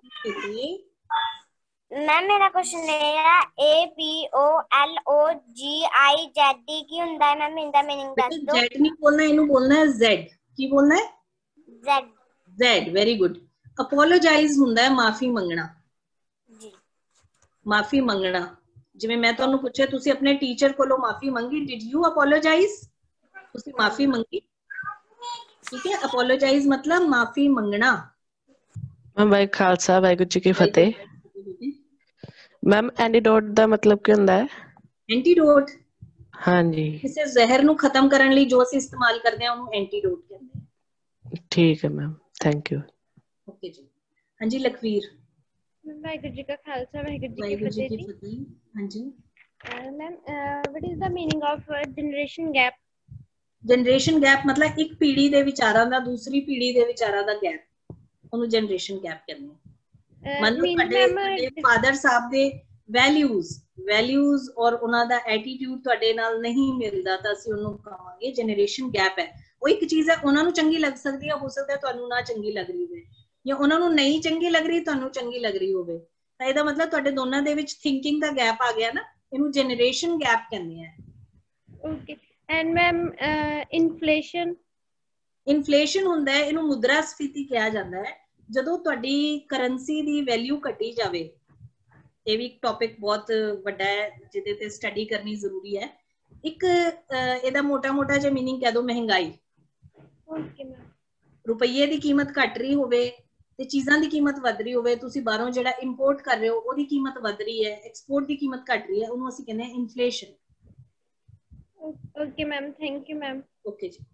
मैम मेरा क्वेश्चन है APOLOGIZD की हुंदा है? मैम इनका मीनिंग दस दो। जेड नहीं बोलना, इन्हों बोलना है जेड। की बोलना है? Z. Z, very good. Apologise हुंदा है माफी मंगना जी। माफी मंगना। जिवें मैं तुहानू पूछे तुसी अपने टीचर कोलों माफी मंगी, डिड यू अपोलोजाइज? तुसी माफी मंगी, ठीक है। अपोलोजाइज मतलब माफी मंगना। मैम भाई खालसा वाहिगुरू जी की फतेह। मैम एंटीडोट दा मतलब की हुंदा है? एंटीडोट, हाँ जी, किसी जहर नू खत्म करने लई जो असीं इस्तेमाल करदे हां ओनू एंटीडोट कहंदे हैं। ठीक है मैम, थैंक यू। ओके जी। हाँ जी लखवीर। वाहिगुरू जी का खालसा वाहिगुरू जी की फतेह। हाँ जी ma'am, what is the meaning of generation gap? Generation gap मतलब एक पीढ़ी दे विचारां दा दूसरी पीढ़ी दे विचारां दा गैप, ਉਹਨੂੰ ਜਨਰੇਸ਼ਨ ਗੈਪ ਕਹਿੰਦੇ ਆ। ਮੰਨ ਲਓ ਤੁਹਾਡੇ ਫਾਦਰ ਸਾਹਿਬ ਦੇ ਵੈਲਿਊਜ਼ ਔਰ ਉਹਨਾਂ ਦਾ ਐਟੀਟਿਊਡ ਤੁਹਾਡੇ ਨਾਲ ਨਹੀਂ ਮਿਲਦਾ, ਤਾਂ ਅਸੀਂ ਉਹਨੂੰ ਕਹਾਂਗੇ ਜਨਰੇਸ਼ਨ ਗੈਪ ਹੈ। ਉਹ ਇੱਕ ਚੀਜ਼ ਹੈ, ਉਹਨਾਂ ਨੂੰ ਚੰਗੀ ਲੱਗ ਸਕਦੀ ਹੈ, ਹੋ ਸਕਦਾ ਤੁਹਾਨੂੰ ਨਾ ਚੰਗੀ ਲੱਗ ਰਹੀ ਹੋਵੇ, ਜਾਂ ਉਹਨਾਂ ਨੂੰ ਨਹੀਂ ਚੰਗੀ ਲੱਗ ਰਹੀ ਤੁਹਾਨੂੰ ਚੰਗੀ ਲੱਗ ਰਹੀ ਹੋਵੇ, ਤਾਂ ਇਹਦਾ ਮਤਲਬ ਤੁਹਾਡੇ ਦੋਨਾਂ ਦੇ ਵਿੱਚ ਥਿੰਕਿੰਗ ਦਾ ਗੈਪ ਆ ਗਿਆ ਨਾ, ਇਹਨੂੰ ਜਨਰੇਸ਼ਨ ਗੈਪ ਕਹਿੰਦੇ ਆ। ਓਕੇ। ਐਂਡ ਮੈਮ ਇਨਫਲੇਸ਼ਨ ਹੁੰਦਾ ਹੈ, ਇਹਨੂੰ ਮੁਦਰਾ ਸਫੀਤੀ ਕਿਹਾ ਜਾਂਦਾ ਹੈ। ਜਦੋਂ ਤੁਹਾਡੀ ਕਰੰਸੀ ਦੀ ਵੈਲਿਊ ਘਟੀ ਜਾਵੇ, ਇਹ ਵੀ ਇੱਕ ਟੌਪਿਕ ਬਹੁਤ ਵੱਡਾ ਹੈ ਜਿਹਦੇ ਤੇ ਸਟੱਡੀ ਕਰਨੀ ਜ਼ਰੂਰੀ ਹੈ। ਇੱਕ ਇਹਦਾ ਮੋਟਾ ਜਿਹਾ ਮੀਨਿੰਗ ਕਹਿ ਦੋ, ਮਹਿੰਗਾਈ। Okay ma'am. ਰੁਪਈਏ ਦੀ ਕੀਮਤ ਘਟ ਰਹੀ ਹੋਵੇ ਤੇ ਚੀਜ਼ਾਂ ਦੀ ਕੀਮਤ ਵਧ ਰਹੀ ਹੋਵੇ, ਤੁਸੀਂ ਬਾਹਰੋਂ ਜਿਹੜਾ ਇੰਪੋਰਟ ਕਰ ਰਹੇ ਹੋ ਉਹਦੀ ਕੀਮਤ ਵਧ ਰਹੀ ਹੈ, ਐਕਸਪੋਰਟ ਦੀ ਕੀਮਤ ਘਟ ਰਹੀ ਹੈ, ਉਹਨੂੰ ਅਸੀਂ ਕਹਿੰਦੇ ਹਾਂ inflation. Okay ma'am, thank you ma'am. Okay ਜੀ।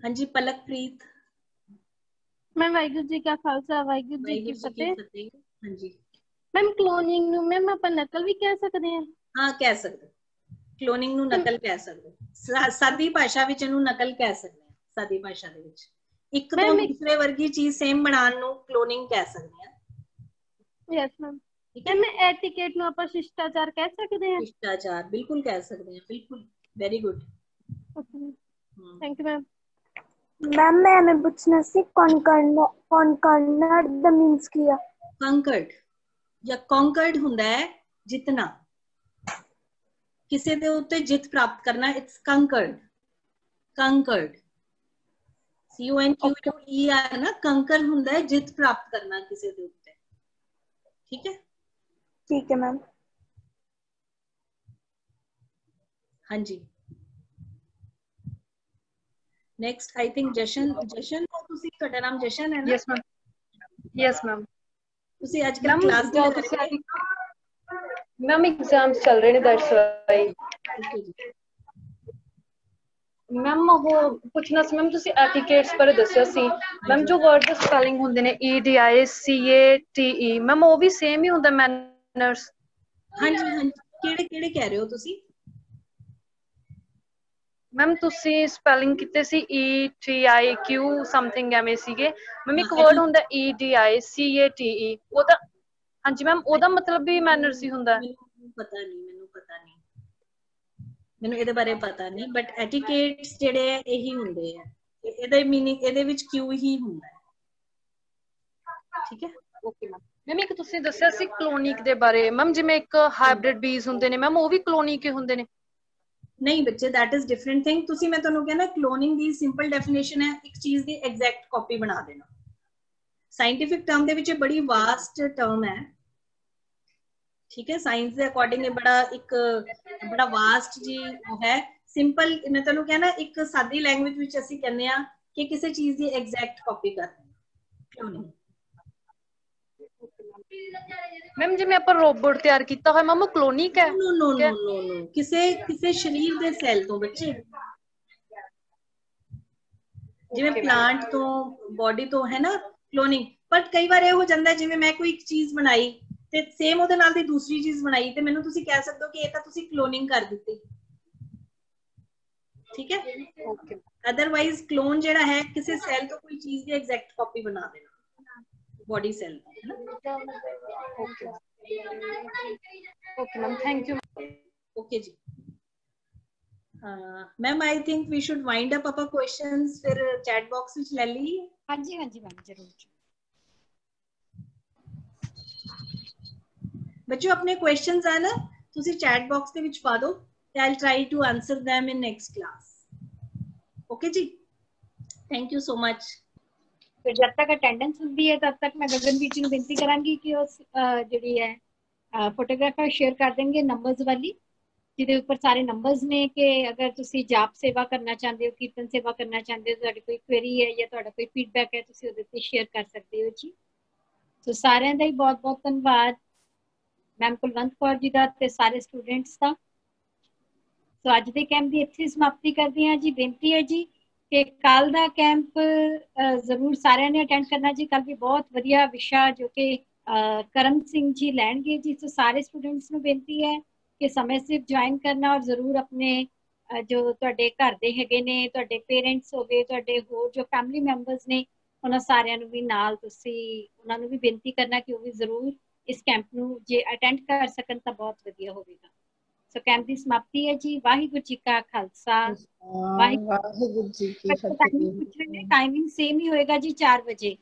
ਹਾਂਜੀ ਪਲਕਪ੍ਰੀਤ। ਮੈਮ ਵਾਹਿਗੁਰੂ ਜੀ ਕਾ ਖਾਲਸਾ ਵਾਹਿਗੁਰੂ ਜੀ ਕੀ ਫਤਿਹ। ਹਾਂਜੀ ਮੈਮ ਕਲੋਨਿੰਗ ਨੂੰ ਮੈਮ ਆਪਾਂ ਨਕਲ ਵੀ ਕਹਿ ਸਕਦੇ ਹਾਂ? ਹਾਂ ਕਹਿ ਸਕਦੇ, ਕਲੋਨਿੰਗ ਨੂੰ ਨਕਲ ਕਹਿ ਸਕਦੇ, ਸਾਦੀ ਭਾਸ਼ਾ ਵਿੱਚ ਇਹਨੂੰ ਨਕਲ ਕਹਿ ਸਕਦੇ ਹਾਂ। ਸਾਦੀ ਭਾਸ਼ਾ ਦੇ ਵਿੱਚ ਇੱਕ ਤੋਂ ਦੂਸਰੇ ਵਰਗੀ ਚੀਜ਼ ਸੇਮ ਬਣਾਉਣ ਨੂੰ ਕਲੋਨਿੰਗ ਕਹਿ ਸਕਦੇ ਹਾਂ। Yes ma'am. ਮੈਮ ਐਟੀਕੇਟ ਨੂੰ ਆਪਾਂ ਸ਼ਿਸ਼ਟਾਚਾਰ ਕਹਿ ਸਕਦੇ ਹਾਂ? ਸ਼ਿਸ਼ਟਾਚਾਰ ਬਿਲਕੁਲ ਕਹਿ ਸਕਦੇ ਹਾਂ, ਬਿਲਕੁਲ, very good. Thank you ma'am. Ma'am मैं पूछना सी कॉन्कर्ड द मीन्स किया। कंकर्ड या कॉन्कर्ड ਹੁੰਦਾ ਹੈ ਜਿੱਤਣਾ, ਕਿਸੇ ਦੇ ਉੱਤੇ ਜਿੱਤ ਪ੍ਰਾਪਤ ਕਰਨਾ, ਇਟਸ ਕੰਕਰਡ। ਕੰਕਰਡ CONQUER ਨਾ, ਕੰਕਰ ਹੁੰਦਾ ਹੈ ਜਿੱਤ ਪ੍ਰਾਪਤ ਕਰਨਾ ਕਿਸੇ ਦੇ ਉੱਤੇ। ਠੀਕ ਹੈ? ठीक है मैम। हाँ जी नेक्स्ट आई थिंक जशन। जशन ਤੁਸੀਂ, ਤੁਹਾਡਾ ਨਾਮ ਜਸ਼ਨ ਹੈ ਨਾ? Yes ma'am. Yes ma'am. ਤੁਸੀਂ ਅੱਜ ਕੱਲ ਕਲਾਸ ਨਹੀਂ ਕਰ ਰਹੇ? ਮੈਮ ਐਗਜ਼ਾਮਸ ਚੱਲ ਰਹੇ ਨੇ, ਦੈਟਸ ਵਾਈ। ਮੈਮ ਉਹ ਪੁੱਛਣਾ ਸੀ ਮੈਮ, ਤੁਸੀਂ ਐਟੀਕੇਟਸ ਬਾਰੇ ਦੱਸਿਆ ਸੀ ਮੈਮ, ਜੋ ਵਰਡ ਦੇ ਸਪੈਲਿੰਗ ਹੁੰਦੇ ਨੇ EDICATE, ਮੈਮ ਉਹ ਵੀ ਸੇਮ ਹੀ ਹੁੰਦਾ ਮੈਨਰਸ? ਹਾਂਜੀ ਹਾਂਜੀ, ਕਿਹੜੇ ਕਿਹੜੇ ਕਹਿ ਰਹੇ ਹੋ ਤੁਸੀਂ? ਮੈਮ ਤੁਸੀਂ ਸਪੈਲਿੰਗ ਕੀਤੇ ਸੀ ETIQ ਸਮਥਿੰਗ ਐਵੇਂ ਸੀਗੇ ਮੈਮ। ਇੱਕ ਵਰਡ ਹੁੰਦਾ EDICATE, ਉਹਦਾ ਹਾਂਜੀ ਮੈਮ, ਉਹਦਾ ਮਤਲਬ ਵੀ ਮੈਨਰਸ ਹੀ ਹੁੰਦਾ? ਪਤਾ ਨਹੀਂ, ਮੈਨੂੰ ਪਤਾ ਨਹੀਂ, ਮੈਨੂੰ ਇਹਦੇ ਬਾਰੇ ਪਤਾ ਨਹੀਂ, ਬਟ ਐਟੀਕੇਟਸ ਜਿਹੜੇ ਆ ਇਹੀ ਹੁੰਦੇ ਆ, ਇਹਦਾ ਮੀਨਿੰਗ ਇਹਦੇ ਵਿੱਚ ਕਿਉਂ ਹੀ ਹੁੰਦਾ ਹੈ। ਠੀਕ ਹੈ? Okay ma'am. ਮੈਮ ਇੱਕ ਤੁਸੀਂ ਦੱਸਿਆ ਸੀ ਕਲੋਨਿਕ ਦੇ ਬਾਰੇ ਮੈਮ, ਜਿਵੇਂ ਇੱਕ ਹਾਈਬ੍ਰਿਡ ਬੀਜ਼ ਹੁੰਦੇ ਨੇ ਮੈਮ, ਉਹ ਵੀ ਕਲੋਨਿਕ ਹੀ ਹੁੰਦੇ ਨੇ? ਨਹੀਂ ਬੱਚੇ, that is different thing। ਤੁਸੀਂ, ਮੈਂ ਤੁਹਾਨੂੰ ਕਹਿੰਦਾ ਕਲੋਨਿੰਗ ਦੀ ਸਿੰਪਲ ਡੈਫੀਨੇਸ਼ਨ ਹੈ ਇੱਕ ਚੀਜ਼ ਦੀ ਐਗਜ਼ੈਕਟ ਕਾਪੀ ਬਣਾ ਦੇਣਾ। ਸਾਇੰਟਿਫਿਕ ਟਰਮ ਦੇ ਵਿੱਚ ਬੜੀ ਵਾਸਟ ਟਰਮ ਹੈ। ਠੀਕ ਹੈ? ਸਾਇੰਸ ਦੇ ਅਕੋਰਡਿੰਗ ਇਹ ਬੜਾ ਵਾਸਟ ਜੀ ਉਹ ਹੈ। ਸਿੰਪਲ ਮੈਂ ਤੁਹਾਨੂੰ ਕਹਿੰਦਾ ਇੱਕ ਸਾਦੀ ਲੈਂਗੁਏਜ ਵਿੱਚ ਅਸੀਂ ਕਹਿੰਦੇ ਆ ਕਿ ਕਿਸੇ ਚੀਜ਼ ਦੀ ਐਗਜ਼ੈਕਟ ਕਾਪੀ ਕਰਨੀ ਕਲੋਨਿੰਗ। ਮੈਮ ਜਿਵੇਂ ਆਪਾਂ ਰੋਬੋਟ ਤਿਆਰ ਕੀਤਾ ਹੋਇਆ ਮੈਮ, ਉਹ ਕਲੋਨਿਕ ਹੈ? ਨੋ ਨੋ ਨੋ ਨੋ ਨੋ, ਕਿਸੇ ਸਰੀਰ ਦੇ ਸੈੱਲ ਤੋਂ ਬੱਚੇ, ਜਿਵੇਂ ਪਲਾਂਟ ਤੋਂ, ਬੋਡੀ ਤੋਂ, ਹੈ ਨਾ ਕਲੋਨਿੰਗ। ਬਟ ਕਈ ਵਾਰ ਇਹ ਹੋ ਜਾਂਦਾ ਜਿਵੇਂ ਮੈਂ ਕੋਈ ਇੱਕ ਚੀਜ਼ ਬਣਾਈ ਤੇ ਸੇਮ ਉਹਦੇ ਨਾਲ ਦੀ ਦੂਸਰੀ ਚੀਜ਼ ਬਣਾਈ, ਤੇ ਮੈਨੂੰ ਤੁਸੀਂ ਕਹਿ ਸਕਦੇ ਹੋ ਕਿ ਇਹ ਤਾਂ ਤੁਸੀਂ ਕਲੋਨਿੰਗ ਕਰ ਦਿੱਤੀ। ਠੀਕ ਹੈ? ਓਕੇ। ਅਦਰਵਾਈਜ਼ ਕਲੋਨ ਜਿਹੜਾ ਹੈ ਕਿਸੇ ਸੈੱਲ ਤੋਂ ਕੋਈ ਚੀਜ਼ ਦੀ ਐਗਜ਼ੈਕਟ ਕਾਪੀ ਬਣਾ ਦੇਣਾ, ਬੋਡੀ ਸੈੱਲ ਦਾ, ਹੈ ਨਾ? Okay okay ma'am, thank you. Okay ਜੀ। Ma'am I think we should wind up ਆਪਾਂ ਕੁਐਸਚਨਸ ਫਿਰ ਚੈਟ ਬਾਕਸ ਵਿੱਚ ਲੈ ਲਈਏ। ਹਾਂਜੀ ਹਾਂਜੀ ਮੈਮ ਜ਼ਰੂਰ। ਬੱਚਿਓ ਆਪਣੇ ਕੁਐਸਚਨਸ ਆ ਨਾ ਤੁਸੀਂ ਚੈਟ ਬਾਕਸ ਦੇ ਵਿੱਚ ਪਾ ਦਿਓ ਤੇ I'll try to answer them in next class। Okay ਜੀ, ਥੈਂਕ ਯੂ ਸੋ ਮਚ। ਫਿਰ ਜਦ ਤੱਕ ਅਟੈਂਡੈਂਸ ਹੁੰਦੀ ਹੈ ਤਦ ਤੱਕ ਮੈਂ ਗਗਨਵੀਰ ਜੀ ਨੂੰ ਬੇਨਤੀ ਕਰਾਂਗੀ ਕਿ ਉਹ ਜਿਹੜੀ ਹੈ ਫੋਟੋਗ੍ਰਾਫਰ ਸ਼ੇਅਰ ਕਰ ਦੇਣਗੇ ਨੰਬਰਸ ਵਾਲੀ, ਜਿਹਦੇ ਉੱਪਰ ਸਾਰੇ ਨੰਬਰਸ ਨੇ, ਕਿ ਅਗਰ ਤੁਸੀਂ ਜਾਪ ਸੇਵਾ ਕਰਨਾ ਚਾਹੁੰਦੇ ਹੋ, ਕੀਰਤਨ ਸੇਵਾ ਕਰਨਾ ਚਾਹੁੰਦੇ ਹੋ, ਤੁਹਾਡੀ ਕੋਈ ਕੁਐਰੀ ਹੈ ਜਾਂ ਤੁਹਾਡਾ ਕੋਈ ਫੀਡਬੈਕ ਹੈ, ਤੁਸੀਂ ਉਹਦੇ ਤੇ ਸ਼ੇਅਰ ਕਰ ਸਕਦੇ ਹੋ ਜੀ। ਸੋ ਸਾਰਿਆਂ ਦਾ ਹੀ ਬਹੁਤ ਬਹੁਤ ਧੰਨਵਾਦ, ਮੈਮ ਕੁਲਵੰਤ ਕੌਰ ਜੀ ਦਾ ਤੇ ਸਾਰੇ ਸਟੂਡੈਂਟਸ ਦਾ। ਸੋ ਅੱਜ ਦੇ ਕੈਂਪ ਦੀ ਇੱਥੇ ਸਮਾਪਤੀ ਕਰਦੇ ਹਾਂ ਜੀ। ਬੇਨਤੀ ਹੈ ਜੀ ਕਿ ਕੱਲ ਦਾ ਕੈਂਪ ਜ਼ਰੂਰ ਸਾਰਿਆਂ ਨੇ ਅਟੈਂਡ ਕਰਨਾ ਜੀ। ਕੱਲ ਵੀ ਬਹੁਤ ਵਧੀਆ ਵਿਸ਼ਾ ਜੋ ਕਿ ਕਰਮ ਸਿੰਘ ਜੀ ਲੈਣਗੇ ਜੀ। ਸੋ ਸਾਰੇ ਸਟੂਡੈਂਟਸ ਨੂੰ ਬੇਨਤੀ ਹੈ ਕਿ ਸਮੇਂ ਸਿਰ ਜੁਆਇਨ ਕਰਨਾ, ਔਰ ਜ਼ਰੂਰ ਆਪਣੇ ਜੋ ਤੁਹਾਡੇ ਘਰ ਦੇ ਹੈਗੇ ਨੇ, ਤੁਹਾਡੇ ਪੇਰੈਂਟਸ ਹੋ ਗਏ, ਤੁਹਾਡੇ ਹੋਰ ਜੋ ਫੈਮਿਲੀ ਮੈਂਬਰਸ ਨੇ, ਉਹਨਾਂ ਸਾਰਿਆਂ ਨੂੰ ਵੀ ਨਾਲ ਤੁਸੀਂ ਉਹਨਾਂ ਨੂੰ ਵੀ ਬੇਨਤੀ ਕਰਨਾ ਕਿ ਉਹ ਵੀ ਜ਼ਰੂਰ ਇਸ ਕੈਂਪ ਨੂੰ ਜੇ ਅਟੈਂਡ ਕਰ ਸਕਣ ਤਾਂ ਬਹੁਤ ਵਧੀਆ ਹੋਵੇਗਾ। ਸੋ ਕੈਂਪ ਦੀ ਸਮਾਪਤੀ ਹੈ ਜੀ। ਵਾਹਿਗੁਰੂ ਜੀ ਕਾ ਖਾਲਸਾ, ਵਾਹਿਗੁਰੂ ਜੀ ਕੀ ਫਤਿਹ। ਟਾਈਮਿੰਗ ਸੇਮ ਹੀ ਹੋਏਗਾ ਜੀ, 4 ਵਜੇ।